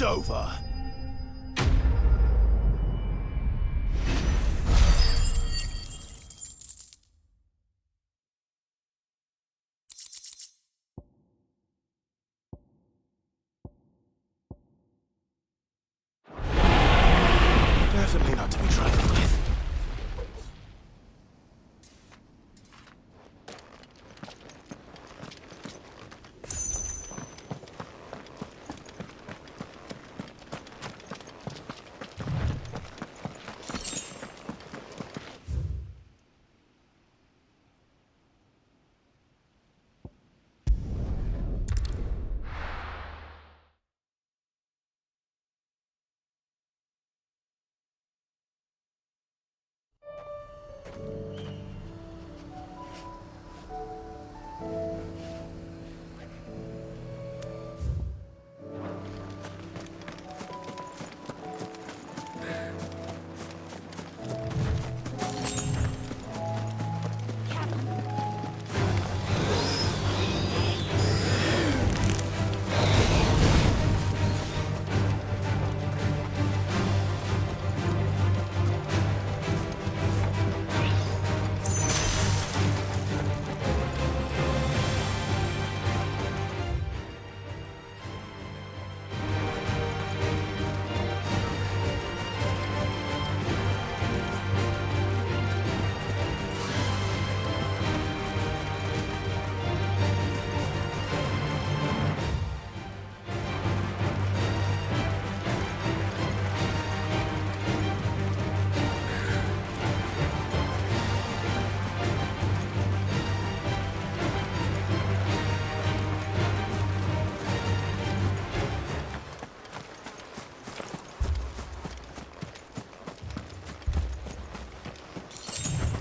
Speaker 1: Over. Definitely not to be trifled with.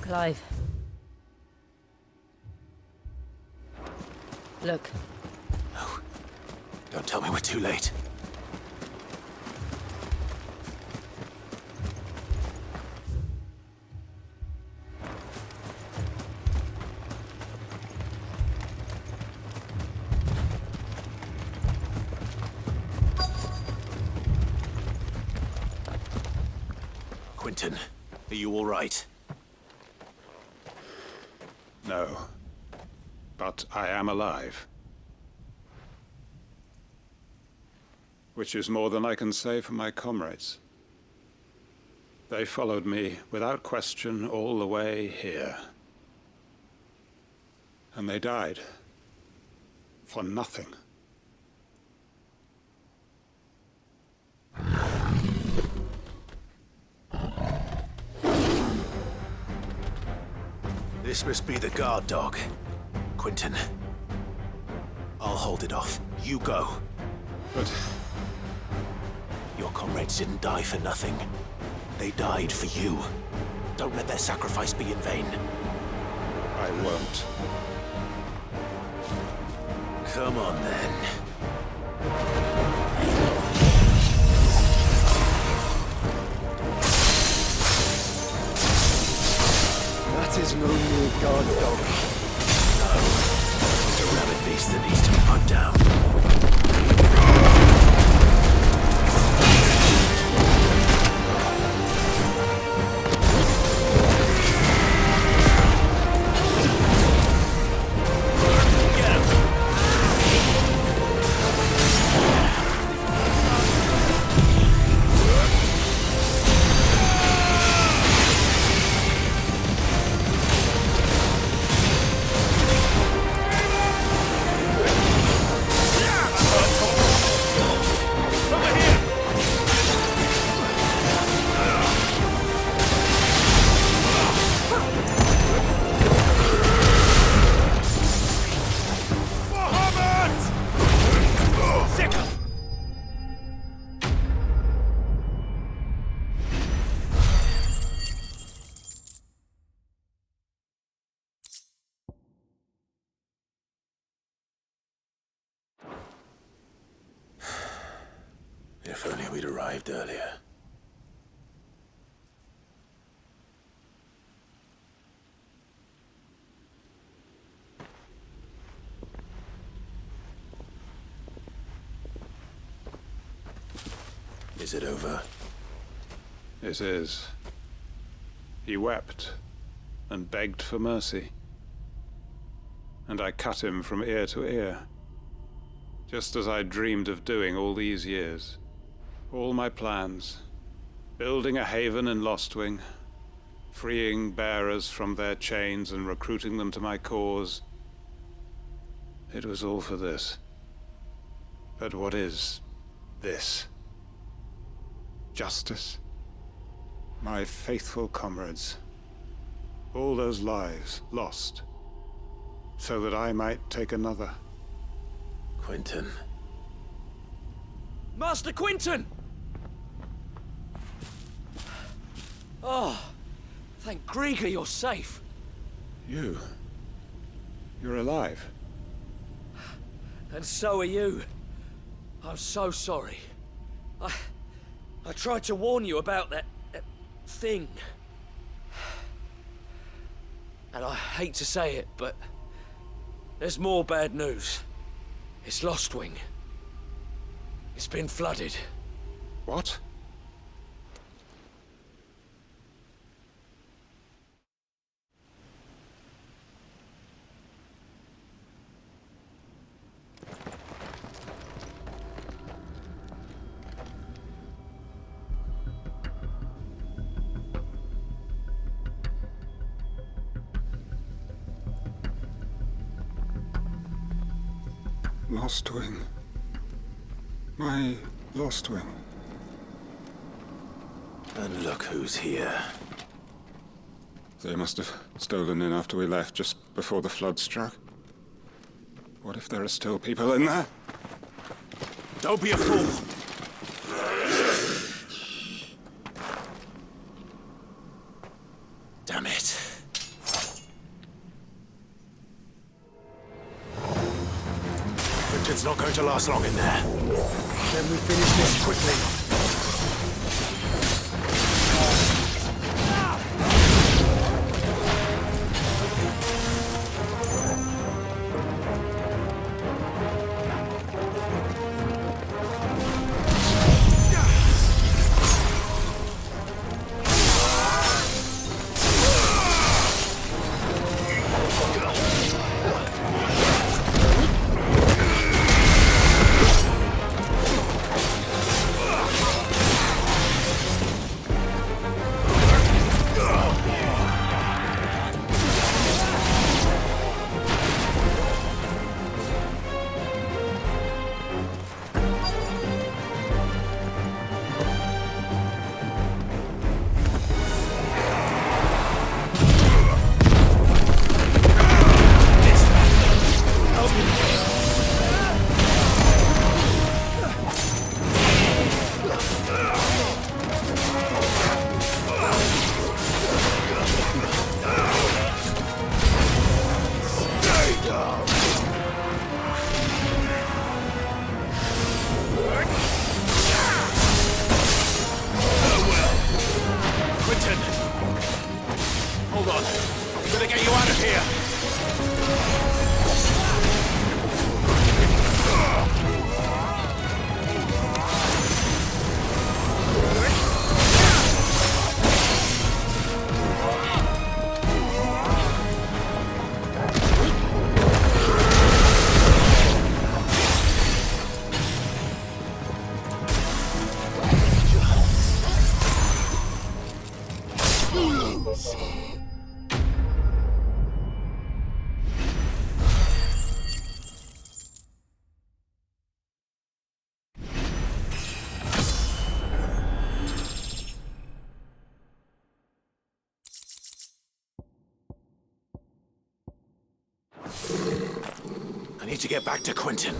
Speaker 18: Clive. Look.
Speaker 2: No. Don't tell me we're too late. Quentin, are you all right?
Speaker 11: No. But I am alive. Which is more than I can say for my comrades. They followed me without question all the way here. And they died. For nothing.
Speaker 2: This must be the guard dog. Quentin. I'll hold it off. You go.
Speaker 11: But...
Speaker 2: your comrades didn't die for nothing. They died for you. Don't let their sacrifice be in vain.
Speaker 11: I won't.
Speaker 2: Come on, then.
Speaker 22: That is no mere guard dog.
Speaker 2: No. It's a rabid beast that needs to be put down. Get him! we'd arrived earlier. Is it over?
Speaker 12: It is. He wept and begged for mercy. And I cut him from ear to ear, just as I dreamed of doing all these years. All my plans, building a haven in Lostwing, freeing bearers from their chains and recruiting them to my cause. It was all for this. But what is this? Justice? My faithful comrades. All those lives lost, so that I might take another.
Speaker 2: Quentin.
Speaker 6: Master Quentin! Oh, thank Grieger you're safe.
Speaker 12: You're alive.
Speaker 6: And so are you. I'm so sorry. I tried to warn you about that thing. And I hate to say it, but there's more bad news. It's Lostwing. It's been flooded.
Speaker 12: What? Lostwing. My Lostwing.
Speaker 2: And look who's here.
Speaker 12: They must have stolen in after we left, just before the flood struck. What if there are still people in there?
Speaker 2: Don't be a fool! Damn it. It's not going to last long in there. Then we finish this quickly. I need to get back to Quentin.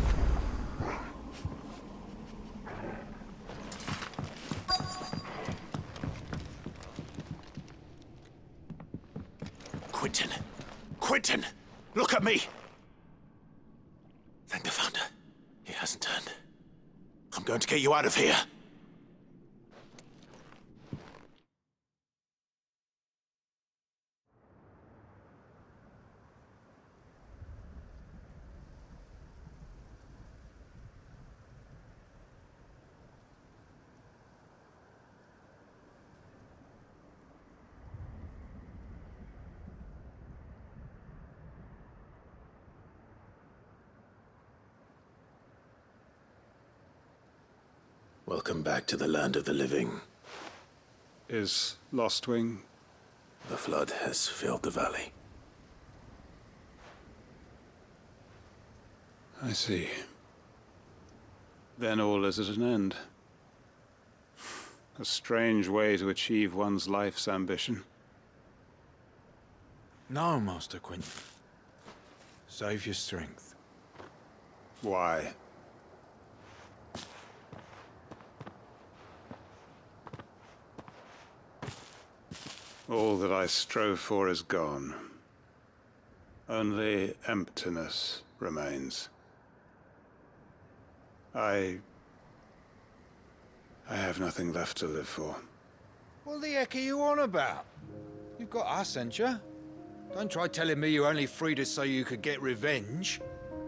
Speaker 2: Quentin! Quentin! Look at me! Thank the Founder. He hasn't turned. I'm going to get you out of here. Welcome back to the land of the living.
Speaker 12: Is Lostwing?
Speaker 2: The flood has filled the valley.
Speaker 12: I see. Then all is at an end. A strange way to achieve one's life's ambition.
Speaker 3: No, Master Quentin. Save your strength.
Speaker 12: Why? All that I strove for is gone. Only emptiness remains. I have nothing left to live for.
Speaker 3: What the heck are you on about? You've got us, ain't you? Don't try telling me you're only freed us so you could get revenge.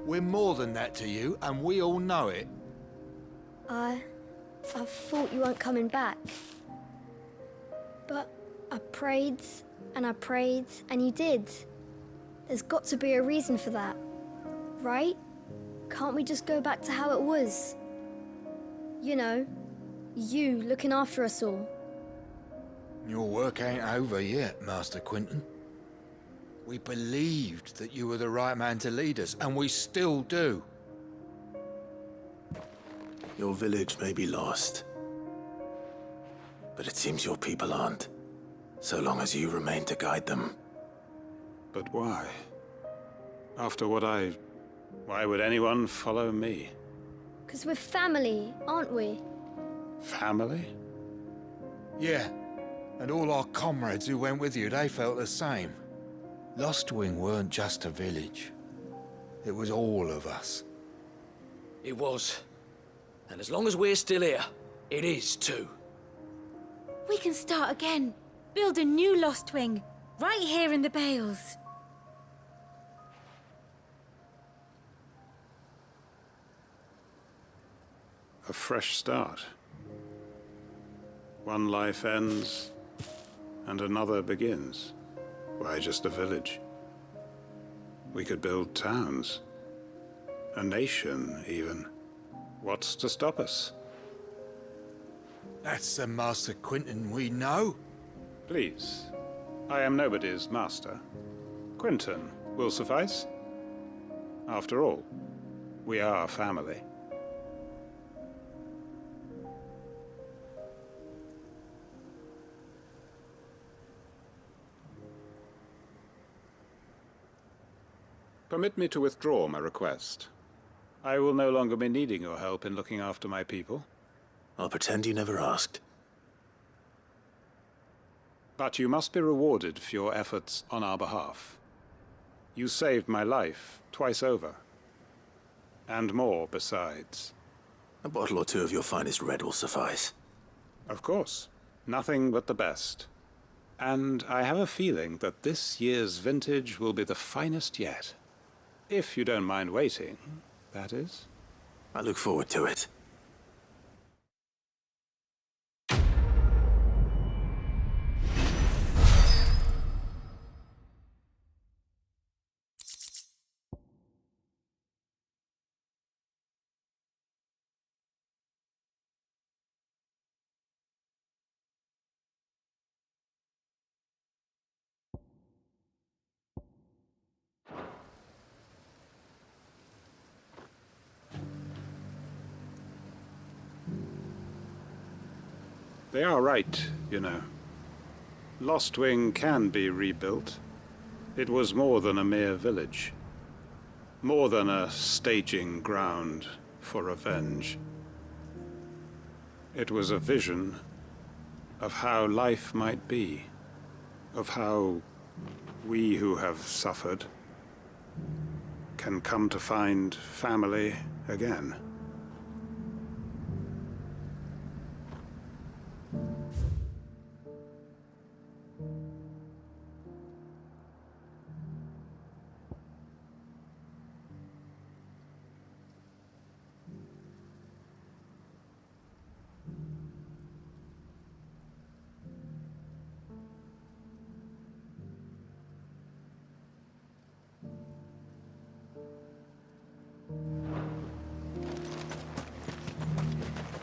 Speaker 3: We're more than that to you, and we all know it.
Speaker 9: I thought you weren't coming back. But I prayed, and you did. There's got to be a reason for that, right? Can't we just go back to how it was? You know, you looking after us all.
Speaker 3: Your work ain't over yet, Master Quentin. We believed that you were the right man to lead us, and we still do.
Speaker 2: Your village may be lost, but it seems your people aren't, so long as you remain to guide them.
Speaker 12: But why? After what why would anyone follow me?
Speaker 9: 'Cause we're family, aren't we?
Speaker 12: Family?
Speaker 3: Yeah, and all our comrades who went with you, they felt the same. Lostwing weren't just a village. It was all of us.
Speaker 6: It was. And as long as we're still here, it is too.
Speaker 15: We can start again. Build a new Lostwing, right here in the Bales.
Speaker 12: A fresh start. One life ends, and another begins. Why just a village? We could build towns. A nation, even. What's to stop us?
Speaker 3: That's the Master Quentin we know.
Speaker 12: Please. I am nobody's master. Quentin will suffice. After all, we are family. Permit me to withdraw my request. I will no longer be needing your help in looking after my people.
Speaker 2: I'll pretend you never asked.
Speaker 12: But you must be rewarded for your efforts on our behalf. You saved my life twice over. And more besides.
Speaker 2: A bottle or two of your finest red will suffice.
Speaker 12: Of course. Nothing but the best. And I have a feeling that this year's vintage will be the finest yet. If you don't mind waiting, that is.
Speaker 2: I look forward to it.
Speaker 12: They are right, you know. Lostwing can be rebuilt. It was more than a mere village. More than a staging ground for revenge. It was a vision of how life might be. Of how we who have suffered can come to find family again.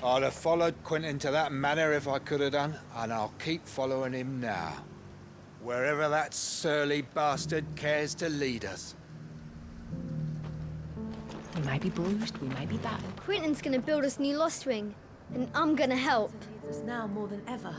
Speaker 3: I'd have followed Quentin to that manor if I could have done, and I'll keep following him now. Wherever that surly bastard cares to lead us.
Speaker 18: We may be bruised, we may be battered.
Speaker 9: Quentin's gonna build us new Lost Wing, and I'm gonna help.
Speaker 17: It needs us now more than ever.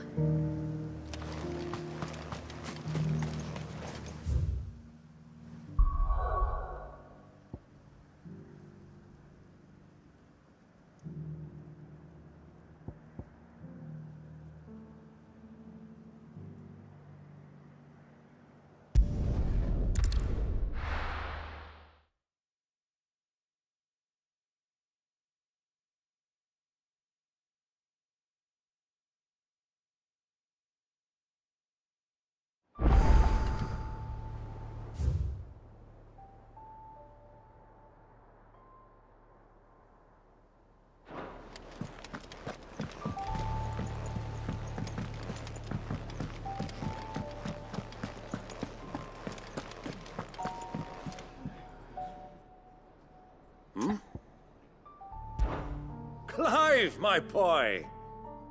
Speaker 5: Clive, my boy!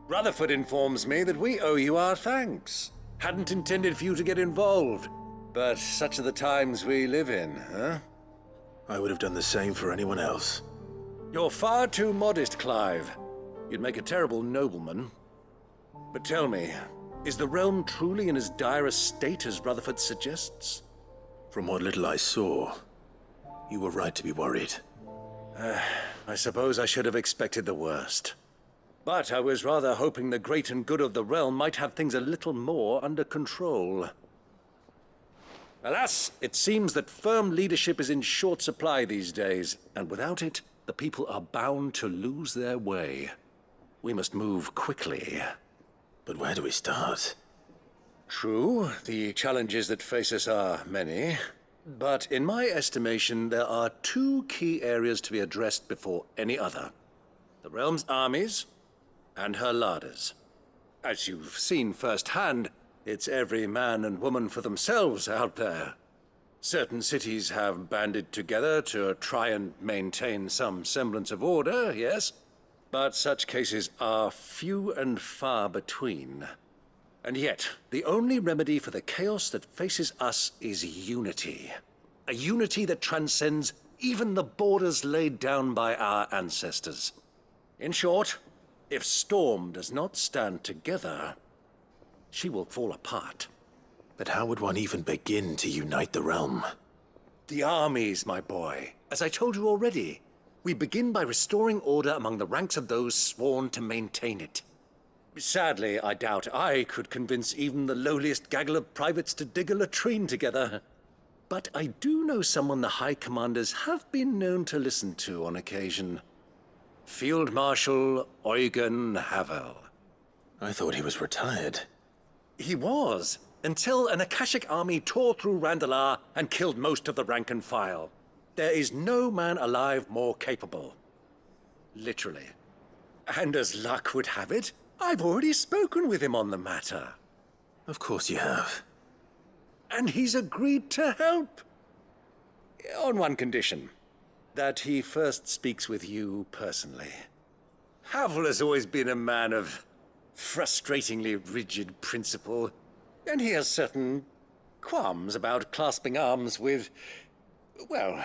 Speaker 5: Rutherford informs me that we owe you our thanks. Hadn't intended for you to get involved, but such are the times we live in, huh?
Speaker 2: I would have done the same for anyone else.
Speaker 5: You're far too modest, Clive. You'd make a terrible nobleman. But tell me, is the realm truly in as dire a state as Rutherford suggests?
Speaker 2: From what little I saw, you were right to be worried.
Speaker 5: I suppose I should have expected the worst. But I was rather hoping the great and good of the realm might have things a little more under control. Alas, it seems that firm leadership is in short supply these days, and without it, the people are bound to lose their way. We must move quickly.
Speaker 2: But where do we start?
Speaker 5: True, the challenges that face us are many. But in my estimation, there are two key areas to be addressed before any other. The realm's armies and her larders. As you've seen firsthand, it's every man and woman for themselves out there. Certain cities have banded together to try and maintain some semblance of order, yes, but such cases are few and far between. And yet, the only remedy for the chaos that faces us is unity. A unity that transcends even the borders laid down by our ancestors. In short, if Storm does not stand together, she will fall apart.
Speaker 2: But how would one even begin to unite the realm?
Speaker 5: The armies, my boy. As I told you already, we begin by restoring order among the ranks of those sworn to maintain it. Sadly, I doubt I could convince even the lowliest gaggle of privates to dig a latrine together. But I do know someone the High Commanders have been known to listen to on occasion. Field Marshal Eugen Havel.
Speaker 2: I thought he was retired.
Speaker 5: He was, until an Akashic army tore through Randalar and killed most of the rank and file. There is no man alive more capable. Literally. And as luck would have it, I've already spoken with him on the matter.
Speaker 2: Of course you have.
Speaker 5: And he's agreed to help. On one condition. That he first speaks with you personally. Havel has always been a man of frustratingly rigid principle, and he has certain qualms about clasping arms with, well,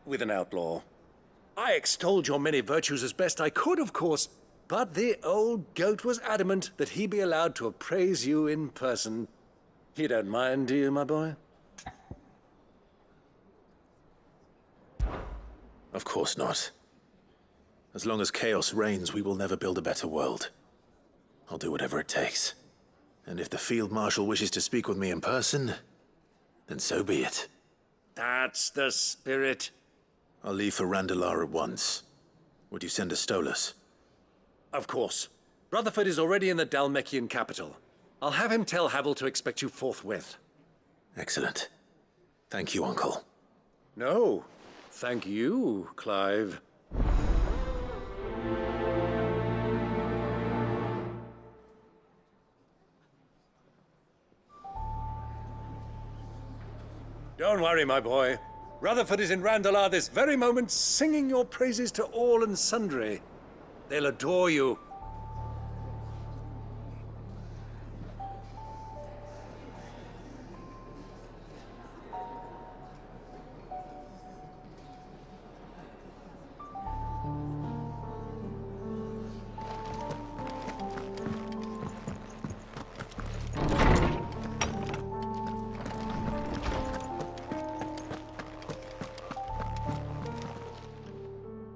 Speaker 5: with an outlaw. I extolled your many virtues as best I could, of course, but the old goat was adamant that he be allowed to appraise you in person. You don't mind, do you, my boy?
Speaker 2: Of course not. As long as chaos reigns, we will never build a better world. I'll do whatever it takes. And if the Field Marshal wishes to speak with me in person, then so be it.
Speaker 5: That's the spirit.
Speaker 2: I'll leave for Randalar at once. Would you send a Stolas?
Speaker 5: Of course. Rutherford is already in the Dalmekian capital. I'll have him tell Havel to expect you forthwith.
Speaker 2: Excellent. Thank you, Uncle.
Speaker 5: No, thank you, Clive. Don't worry, my boy. Rutherford is in Randalar this very moment, singing your praises to all and sundry. They'll adore you.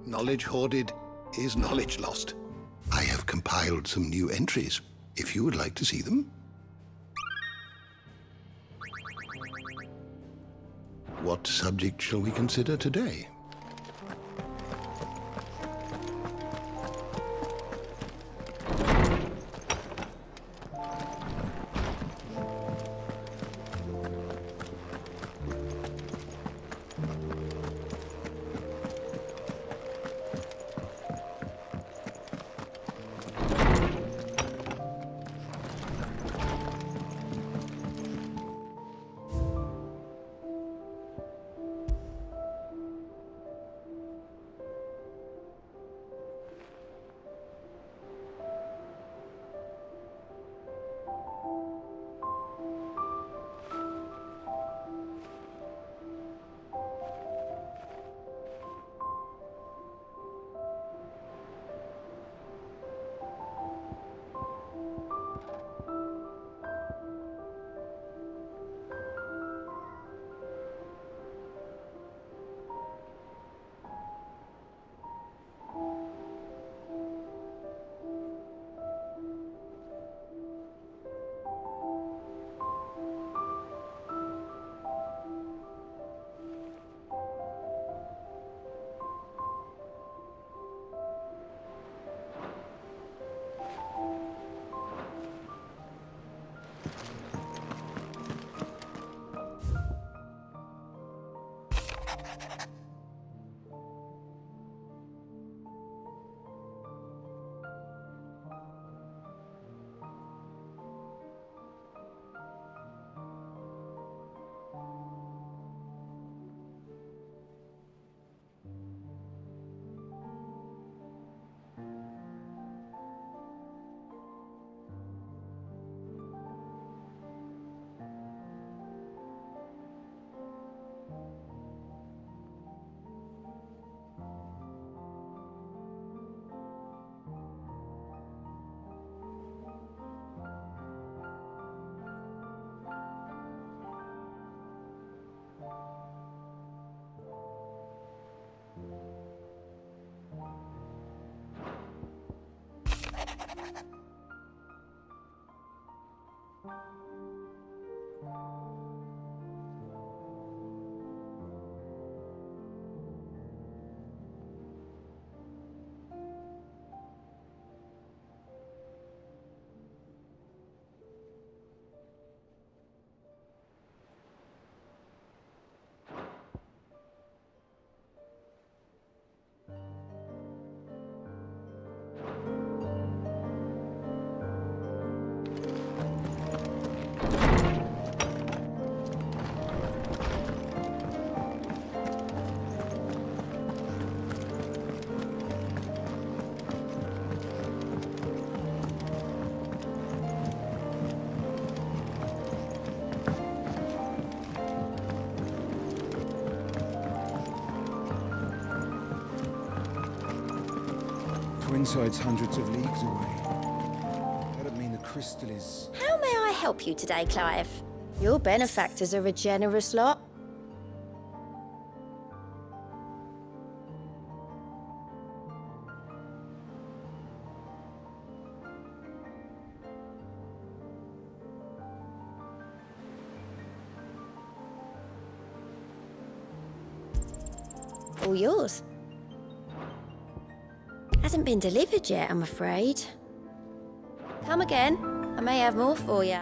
Speaker 10: Knowledge hoarded is knowledge lost. I have compiled some new entries, if you would like to see them. What subject shall we consider today?
Speaker 13: Twinside's hundreds of leagues away. That'd mean the crystal is...
Speaker 16: How may I help you today, Clive? Your benefactors are a generous lot. All yours. Hasn't been delivered yet, I'm afraid. Come again. I may have more for you.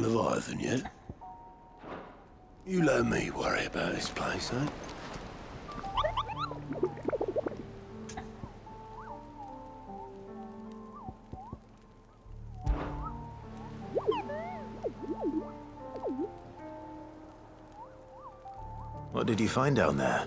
Speaker 2: Leviathan yet? You let me worry about this place, eh? What did you find down there?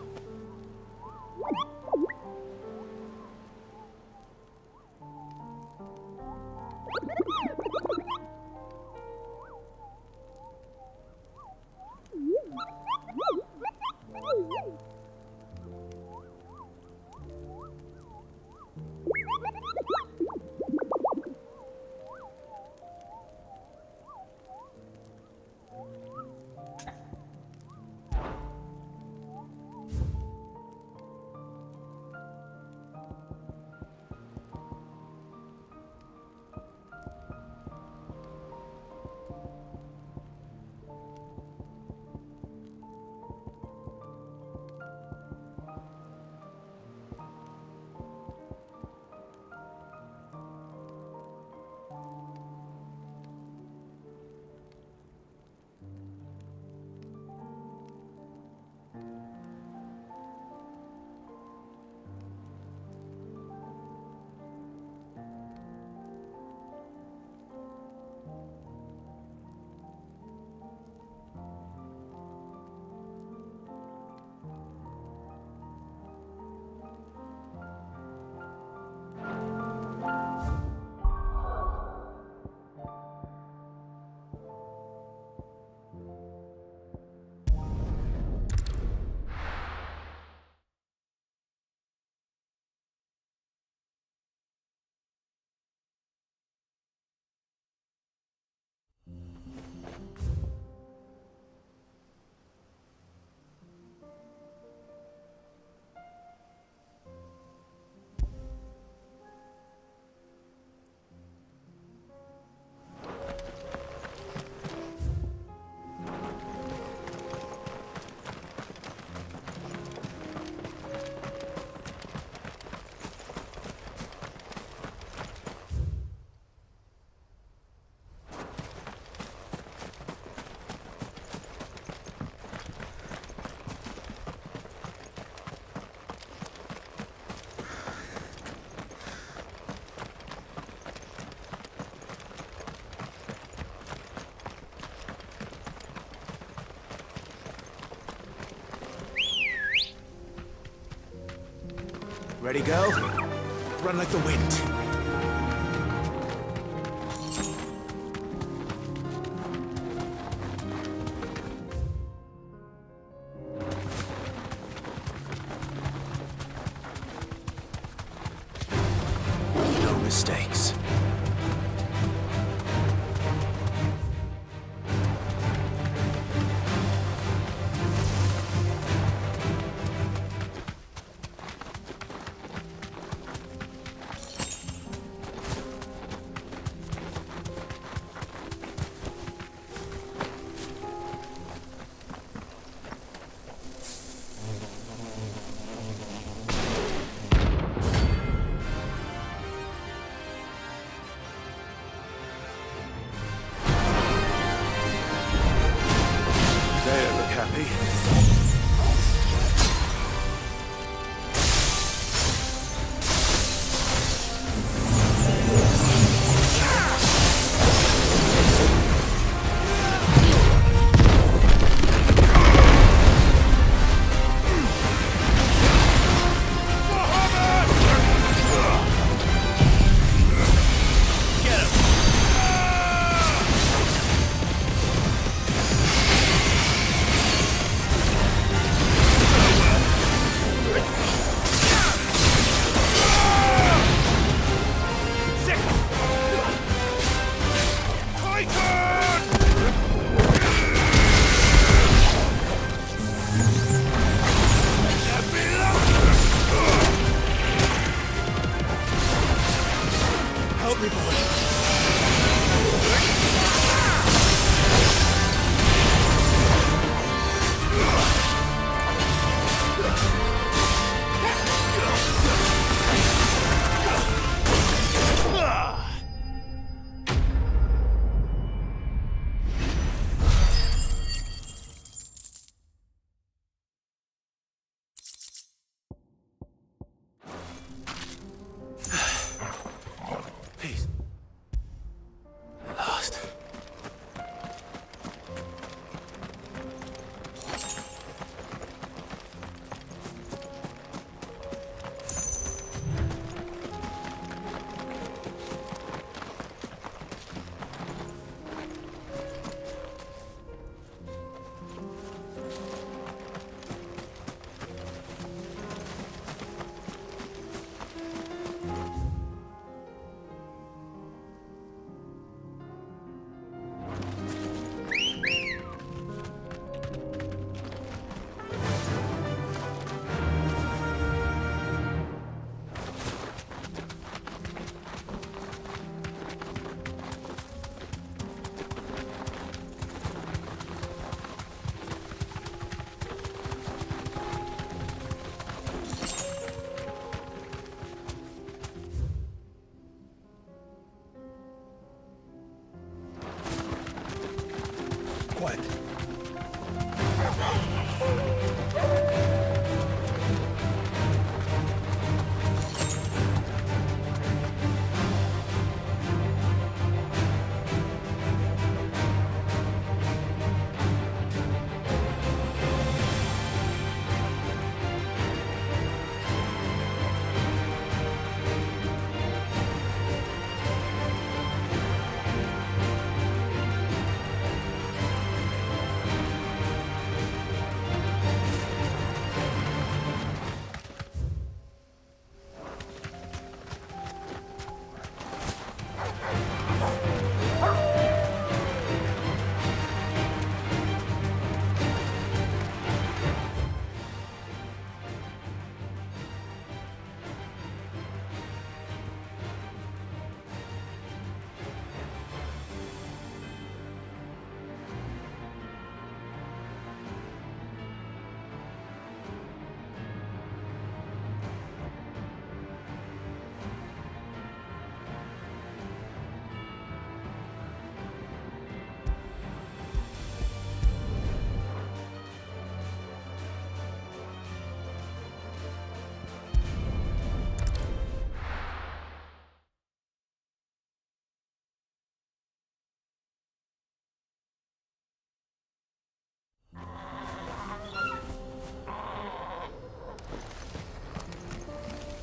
Speaker 1: Ready, go? Run like the wind.
Speaker 2: No mistakes.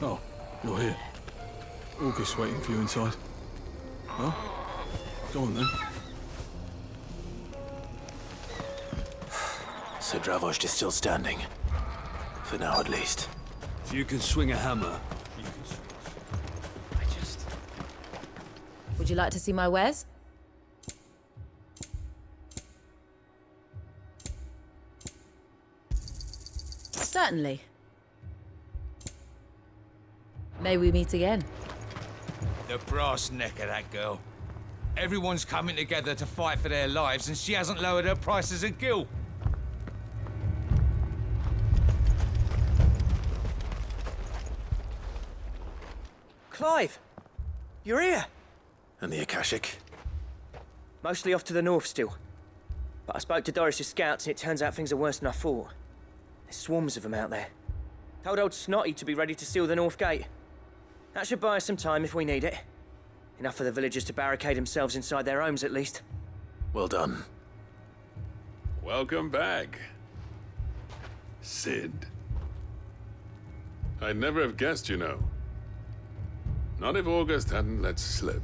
Speaker 11: Oh, you're here. August's waiting for you inside. Well, go on then.
Speaker 2: So Dravost is still standing. For now, at least.
Speaker 4: If you can swing a hammer,
Speaker 7: Would you like to see my wares? Certainly. May we meet again?
Speaker 24: The brass neck of that girl. Everyone's coming together to fight for their lives, and she hasn't lowered her prices a gill.
Speaker 6: Clive! You're here!
Speaker 2: And the Akashic?
Speaker 6: Mostly off to the north still. But I spoke to Doris's scouts and it turns out things are worse than I thought. There's swarms of them out there. Told old Snotty to be ready to seal the north gate. That should buy us some time if we need it. Enough for the villagers to barricade themselves inside their homes at least.
Speaker 2: Well done.
Speaker 11: Welcome back, Sid. I'd never have guessed, you know. Not if August hadn't let slip.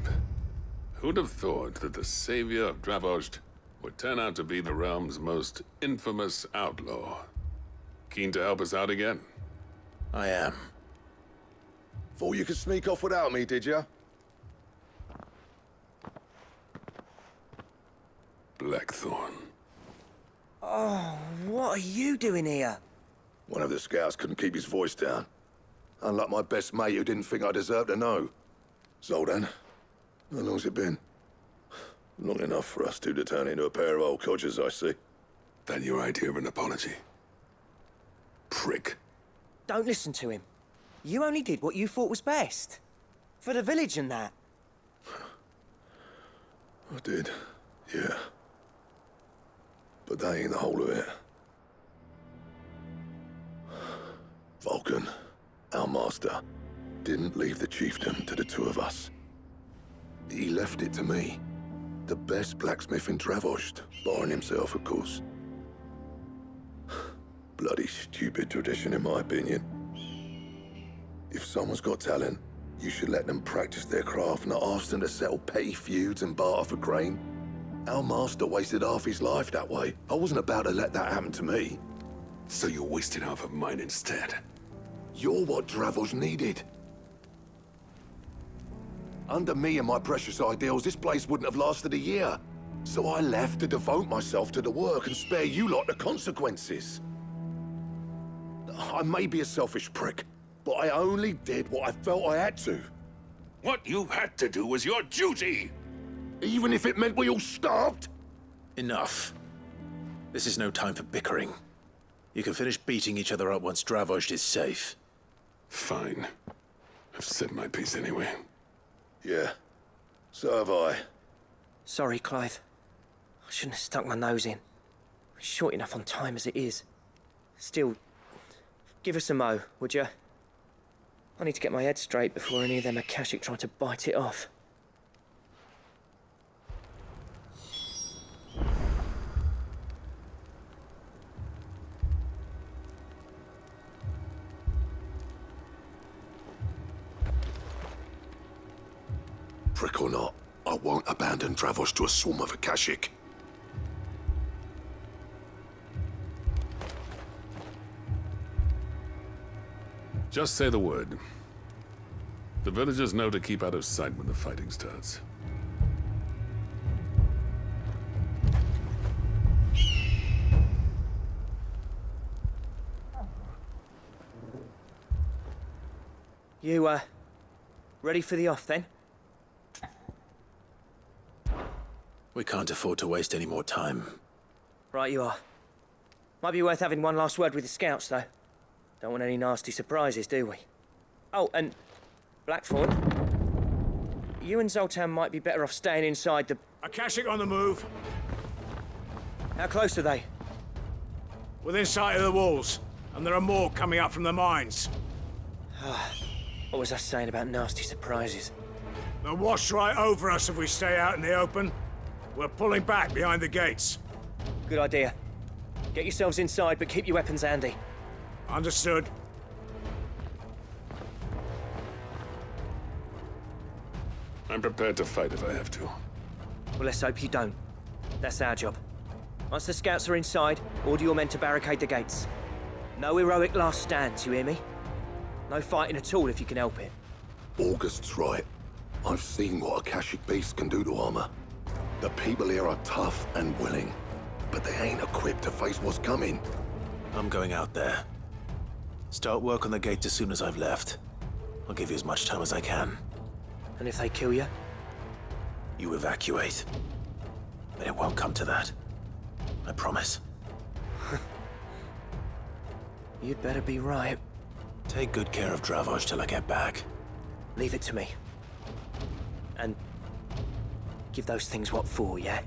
Speaker 11: Who'd have thought that the savior of Dravost would turn out to be the realm's most infamous outlaw? Keen to help us out again?
Speaker 2: I am.
Speaker 19: Thought you could sneak off without me, did you?
Speaker 11: Blackthorn.
Speaker 6: Oh, what are you doing here?
Speaker 19: One of the scouts couldn't keep his voice down. Unlike my best mate who didn't think I deserved to know. Zoldan, how long's it been? Long enough for us two to turn into a pair of old codgers, I see.
Speaker 11: That your idea of an apology? Prick.
Speaker 6: Don't listen to him. You only did what you thought was best. For the village and that.
Speaker 19: I did, yeah. But that ain't the whole of it. Vulcan, our master, didn't leave the chiefdom to the two of us. He left it to me. The best blacksmith in Dravost, barring himself, of course. Bloody stupid tradition, in my opinion. If someone's got talent, you should let them practice their craft, not ask them to settle petty feuds and barter for grain. Our master wasted half his life that way. I wasn't about to let that happen to me.
Speaker 11: So you wasted half of mine instead?
Speaker 19: You're what Dravost needed. Under me and my precious ideals, this place wouldn't have lasted a year. So I left to devote myself to the work and spare you lot the consequences. I may be a selfish prick, but I only did what I felt I had to.
Speaker 11: What you had to do was your duty!
Speaker 19: Even if it meant we all starved?
Speaker 2: Enough. This is no time for bickering. You can finish beating each other up once Dravost is safe.
Speaker 11: Fine. I've said my piece anyway.
Speaker 19: Yeah. So have I.
Speaker 6: Sorry, Clive. I shouldn't have stuck my nose in. We're short enough on time as it is. Still, give us a mo, would you? I need to get my head straight before any of them Akashic try to bite it off.
Speaker 19: Prick or not, I won't abandon Dravost to a swarm of Akashic.
Speaker 11: Just say the word. The villagers know to keep out of sight when the fighting starts.
Speaker 6: You, ready for the off, then?
Speaker 2: We can't afford to waste any more time.
Speaker 6: Right you are. Might be worth having one last word with the scouts, though. Don't want any nasty surprises, do we? Oh, and Blackthorn, you and Zoltan might be better off staying inside the...
Speaker 1: Akashic on the move.
Speaker 6: How close are they?
Speaker 1: Within sight of the walls, and there are more coming up from the mines.
Speaker 6: What was I saying about nasty surprises?
Speaker 1: They'll wash right over us if we stay out in the open. We're pulling back behind the gates.
Speaker 6: Good idea. Get yourselves inside, but keep your weapons handy.
Speaker 1: Understood.
Speaker 11: I'm prepared to fight if I have to.
Speaker 8: Well, let's hope you don't. That's our job. Once the scouts are inside, order your men to barricade the gates. No heroic last stands, you hear me? No fighting at all if you can help it.
Speaker 19: August's right. I've seen what Akashic beasts can do to armor. The people here are tough and willing, but they ain't equipped to face what's coming.
Speaker 2: I'm going out there. Start work on the gate as soon as I've left. I'll give you as much time as I can.
Speaker 8: And if they kill you?
Speaker 2: You evacuate. But it won't come to that. I promise.
Speaker 8: You'd better be right.
Speaker 2: Take good care of Dravoj till I get back.
Speaker 8: Leave it to me. And give those things what for, yeah?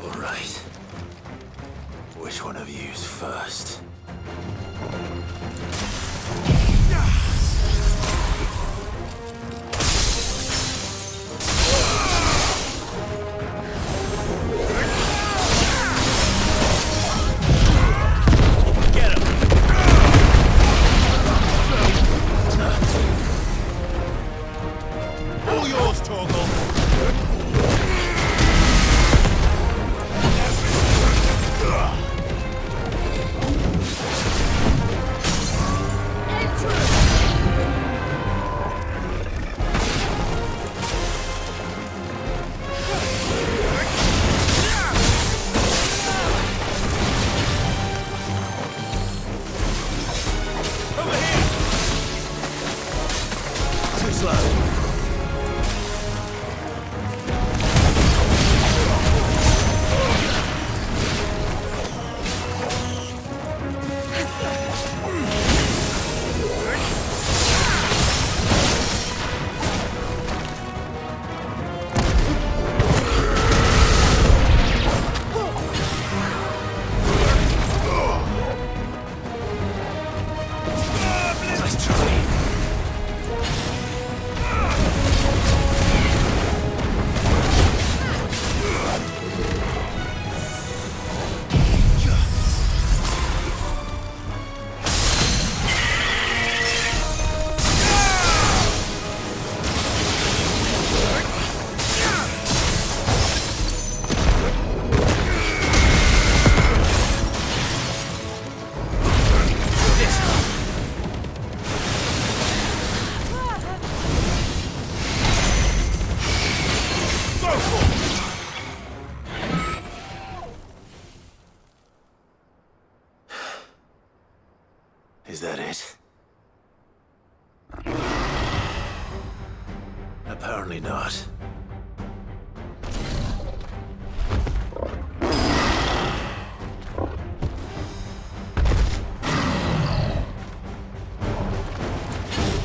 Speaker 2: All right. Which one of you's first? Is that it? Apparently not.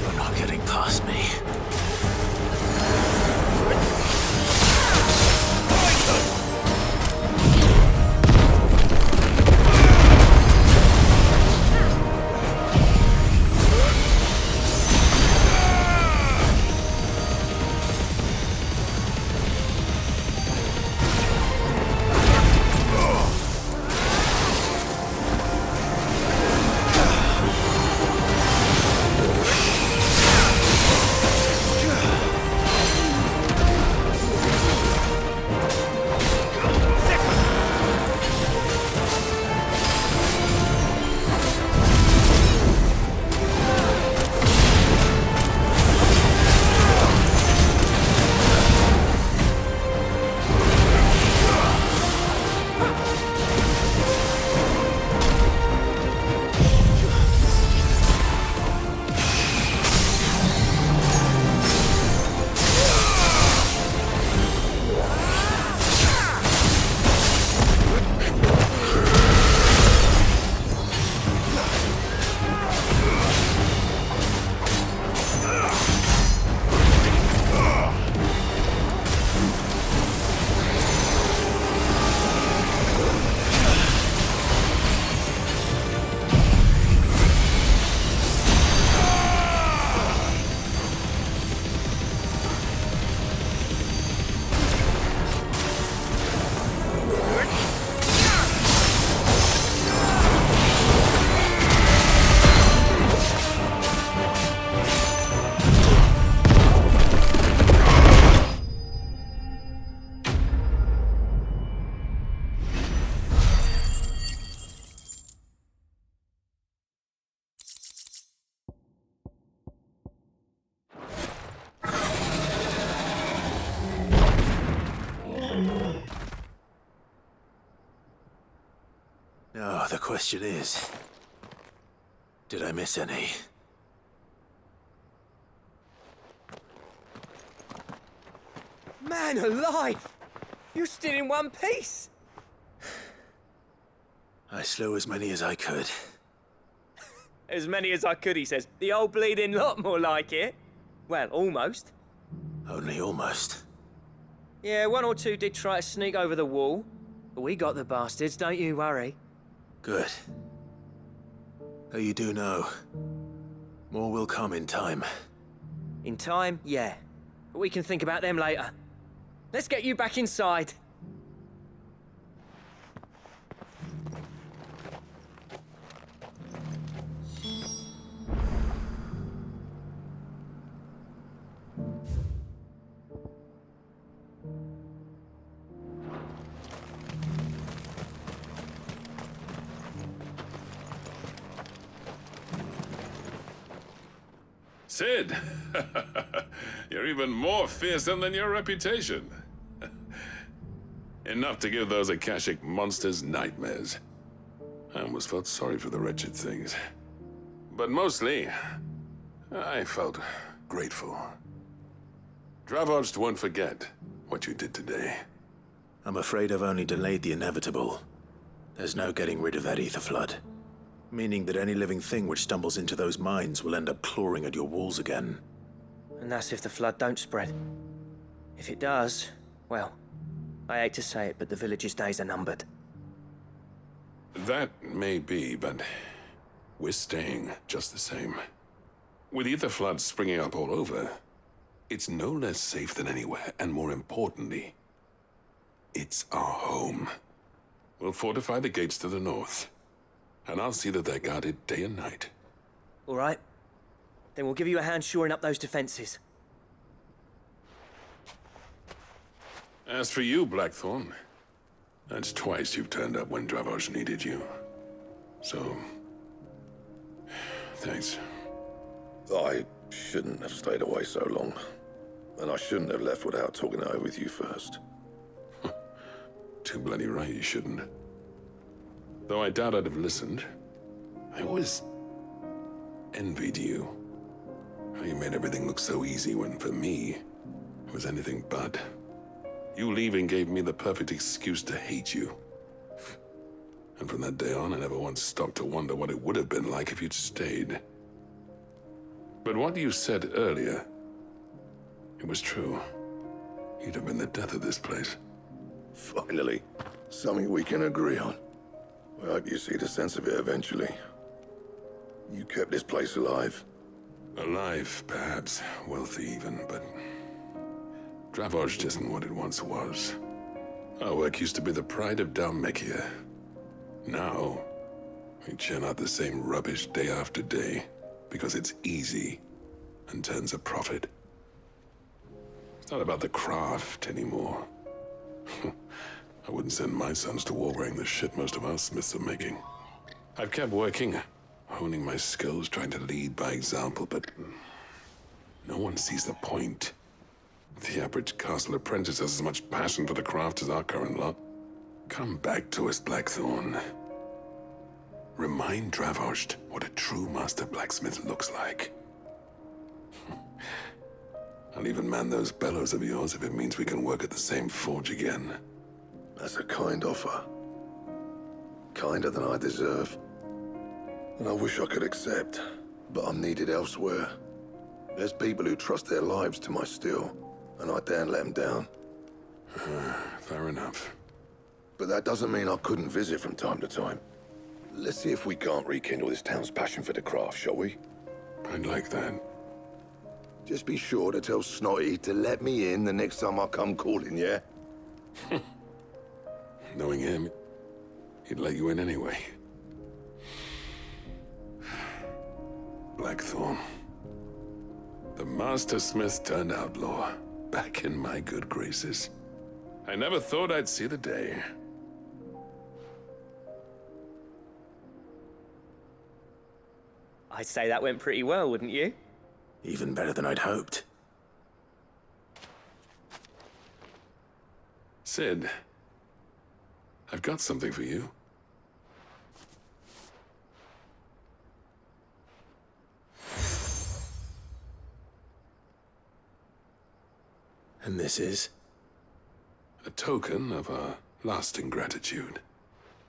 Speaker 2: You're not getting past me. No, the question is, did I miss any?
Speaker 8: Man alive! You're still in one piece!
Speaker 2: I slew as many as I could.
Speaker 8: As many as I could, he says. The old bleeding lot, more like it. Well, almost.
Speaker 2: Only almost.
Speaker 8: Yeah, one or two did try to sneak over the wall. But we got the bastards, don't you worry.
Speaker 2: Good. Though you do know, more will come in time.
Speaker 8: In time, yeah. But we can think about them later. Let's get you back inside.
Speaker 11: Sid! You're even more fearsome than your reputation. Enough to give those Akashic monsters nightmares. I almost felt sorry for the wretched things. But mostly, I felt grateful. Dravoged won't forget what you did today.
Speaker 2: I'm afraid I've only delayed the inevitable. There's no getting rid of that ether flood. Meaning that any living thing which stumbles into those mines will end up clawing at your walls again.
Speaker 8: And that's if the flood don't spread. If it does, well, I hate to say it, but the village's days are numbered.
Speaker 11: That may be, but we're staying just the same. With ether floods springing up all over, it's no less safe than anywhere, and more importantly, it's our home. We'll fortify the gates to the north, and I'll see that they're guarded day and night.
Speaker 8: All right. Then we'll give you a hand shoring up those defenses.
Speaker 11: As for you, Blackthorn, that's twice you've turned up when Dravos needed you. So, thanks.
Speaker 19: I shouldn't have stayed away so long. And I shouldn't have left without talking it over with you first.
Speaker 11: Too bloody right you shouldn't. Though I doubt I'd have listened. I always envied you. How you made everything look so easy when, for me, it was anything but. You leaving gave me the perfect excuse to hate you. And from that day on, I never once stopped to wonder what it would have been like if you'd stayed. But what you said earlier, it was true. You'd have been the death of this place.
Speaker 19: Finally, something we can agree on. I hope you see the sense of it eventually. You kept this place alive.
Speaker 11: Alive, perhaps. Wealthy even, but Dravoged isn't what it once was. Our work used to be the pride of Dalmekia. Now, we churn out the same rubbish day after day because it's easy and turns a profit. It's not about the craft anymore. I wouldn't send my sons to war wearing the shit most of our smiths are making. I've kept working, honing my skills, trying to lead by example, but no one sees the point. The average castle apprentice has as much passion for the craft as our current lot. Come back to us, Blackthorn. Remind Dravoged what a true master blacksmith looks like. I'll even man those bellows of yours if it means we can work at the same forge again.
Speaker 19: That's a kind offer. Kinder than I deserve. And I wish I could accept, but I'm needed elsewhere. There's people who trust their lives to my steel, and I daren't let them down.
Speaker 11: Fair enough.
Speaker 19: But that doesn't mean I couldn't visit from time to time. Let's see if we can't rekindle this town's passion for the craft, shall we?
Speaker 11: I'd like that.
Speaker 19: Just be sure to tell Snotty to let me in the next time I come calling, yeah?
Speaker 11: Knowing him, he'd let you in anyway. Blackthorn. The Master Smith turned outlaw, back in my good graces. I never thought I'd see the day.
Speaker 8: I'd say that went pretty well, wouldn't you?
Speaker 2: Even better than I'd hoped.
Speaker 11: Sid, I've got something for you.
Speaker 2: And this is?
Speaker 11: A token of our lasting gratitude.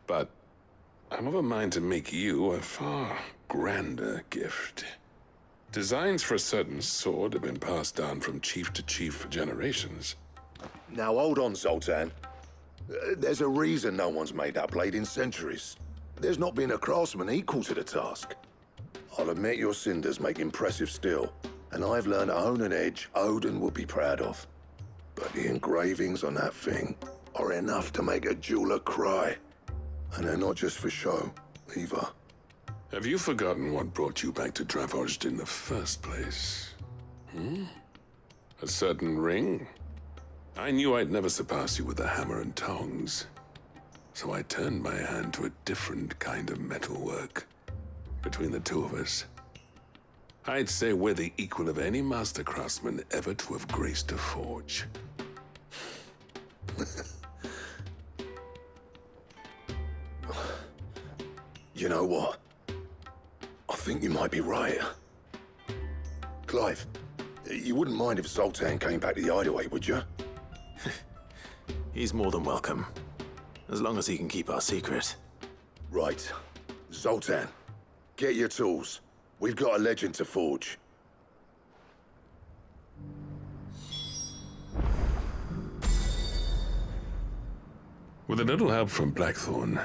Speaker 11: But I'm of a mind to make you a far grander gift. Designs for a certain sword have been passed down from chief to chief for generations.
Speaker 19: Now hold on, Zoltan. There's a reason no one's made that blade in centuries. There's not been a craftsman equal to the task. I'll admit your cinders make impressive steel, and I've learned to own an edge Odin would be proud of. But the engravings on that thing are enough to make a jeweler cry. And they're not just for show, either.
Speaker 11: Have you forgotten what brought you back to Dravozd in the first place? A certain ring? I knew I'd never surpass you with the hammer and tongs. So I turned my hand to a different kind of metalwork. Between the two of us, I'd say we're the equal of any master craftsman ever to have graced a forge.
Speaker 19: You know what? I think you might be right. Clive, you wouldn't mind if Zoltan came back to the Hideaway, would you?
Speaker 2: He's more than welcome. As long as he can keep our secret.
Speaker 19: Right. Zoltan, get your tools. We've got a legend to forge.
Speaker 11: With a little help from Blackthorn,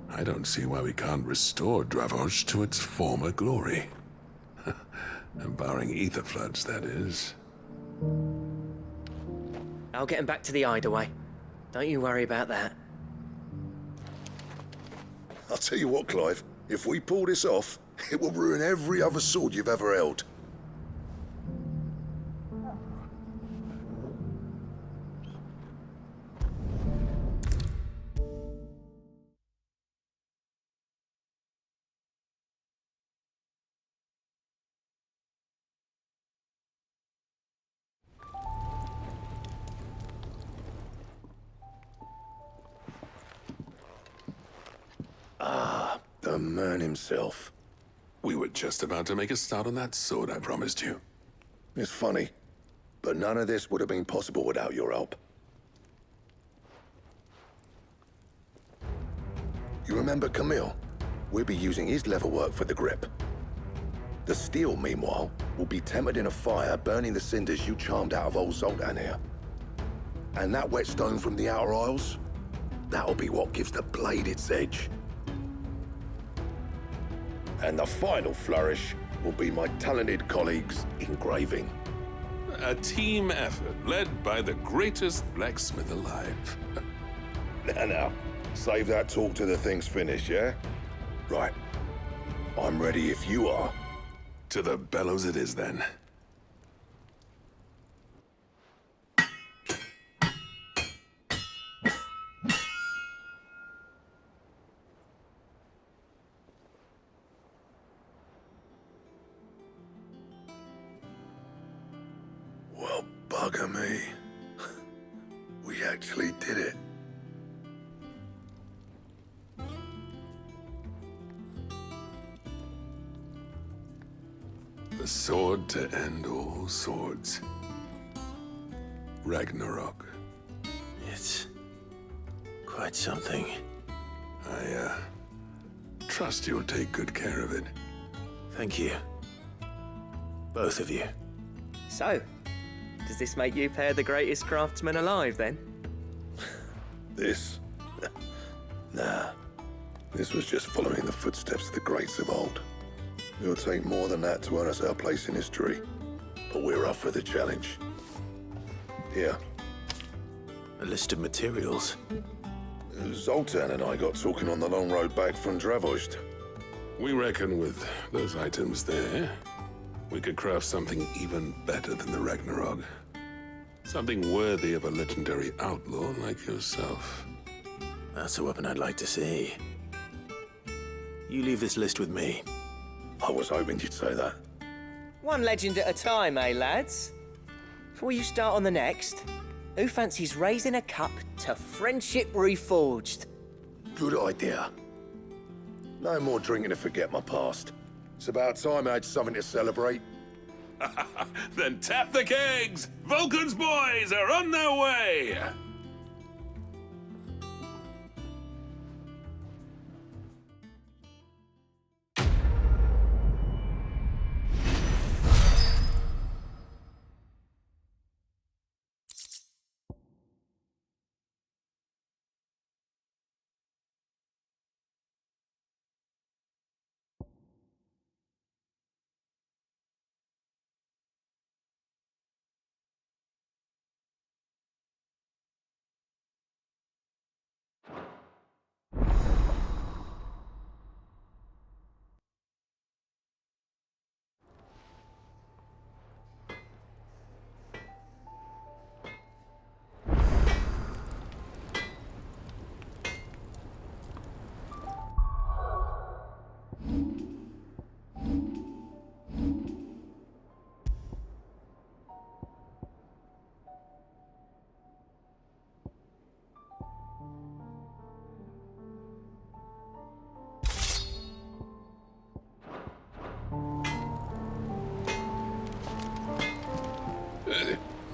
Speaker 11: I don't see why we can't restore Dravozd to its former glory. Barring ether floods, that is.
Speaker 8: I'll get him back to the Hideaway. Don't you worry about that.
Speaker 19: I'll tell you what, Clive. If we pull this off, it will ruin every other sword you've ever held. Ah, the man himself.
Speaker 11: We were just about to make a start on that sword I promised you.
Speaker 19: It's funny, but none of this would have been possible without your help. You remember Camille? We'll be using his leatherwork for the grip. The steel, meanwhile, will be tempered in a fire, burning the cinders you charmed out of old Zoltan here. And that whetstone from the Outer Isles, that'll be what gives the blade its edge. And the final flourish will be my talented colleagues' engraving.
Speaker 11: A team effort led by the greatest blacksmith alive.
Speaker 19: Now, save that talk till the thing's finished, yeah? Right. I'm ready if you are.
Speaker 11: To the bellows it is, then.
Speaker 19: Well, bugger me. We actually did it.
Speaker 11: The sword to end all swords. Ragnarok.
Speaker 2: It's quite something.
Speaker 11: I trust you'll take good care of it.
Speaker 2: Thank you. Both of you.
Speaker 8: So, does this make you pair the greatest craftsmen alive, then?
Speaker 19: This? Nah. This was just following the footsteps of the greats of old. It'll take more than that to earn us our place in history. But we're up for the challenge. Here.
Speaker 2: A list of materials.
Speaker 19: Zoltan and I got talking on the long road back from Dravozd.
Speaker 11: We reckon with those items there, we could craft something even better than the Ragnarok. Something worthy of a legendary outlaw like yourself.
Speaker 2: That's a weapon I'd like to see. You leave this list with me.
Speaker 19: I was hoping you'd say that.
Speaker 8: One legend at a time, eh, lads? Before you start on the next, who fancies raising a cup to friendship reforged?
Speaker 19: Good idea. No more drinking to forget my past. It's about time I had something to celebrate.
Speaker 11: Then tap the kegs! Vulcan's boys are on their way!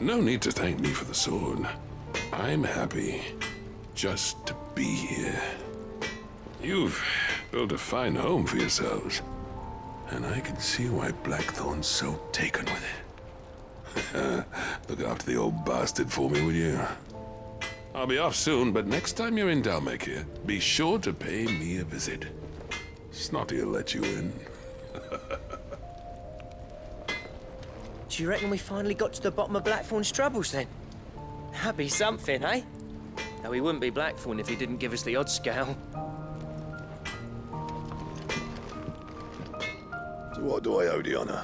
Speaker 11: No need to thank me for the sword. I'm happy just to be here. You've built a fine home for yourselves, and I can see why Blackthorn's so taken with it. Look after the old bastard for me, will you? I'll be off soon, but next time you're in Dalmacia, be sure to pay me a visit. Snotty'll let you in.
Speaker 8: Do you reckon we finally got to the bottom of Blackthorn's troubles then? That'd be something, eh? Though he wouldn't be Blackthorn if he didn't give us the odd scale.
Speaker 19: So what do I owe the honor?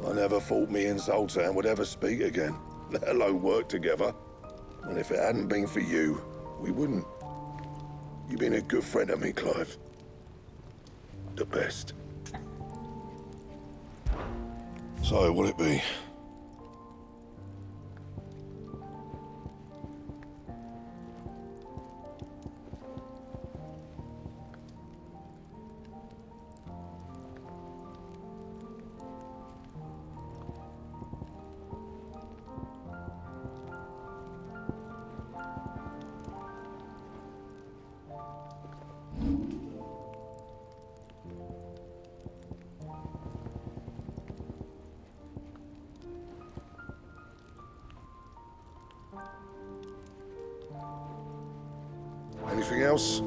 Speaker 19: I never thought me and Zoltan would ever speak again, let alone work together. And if it hadn't been for you, we wouldn't. You've been a good friend to me, Clive. The best. So, what'll it be? Anything else?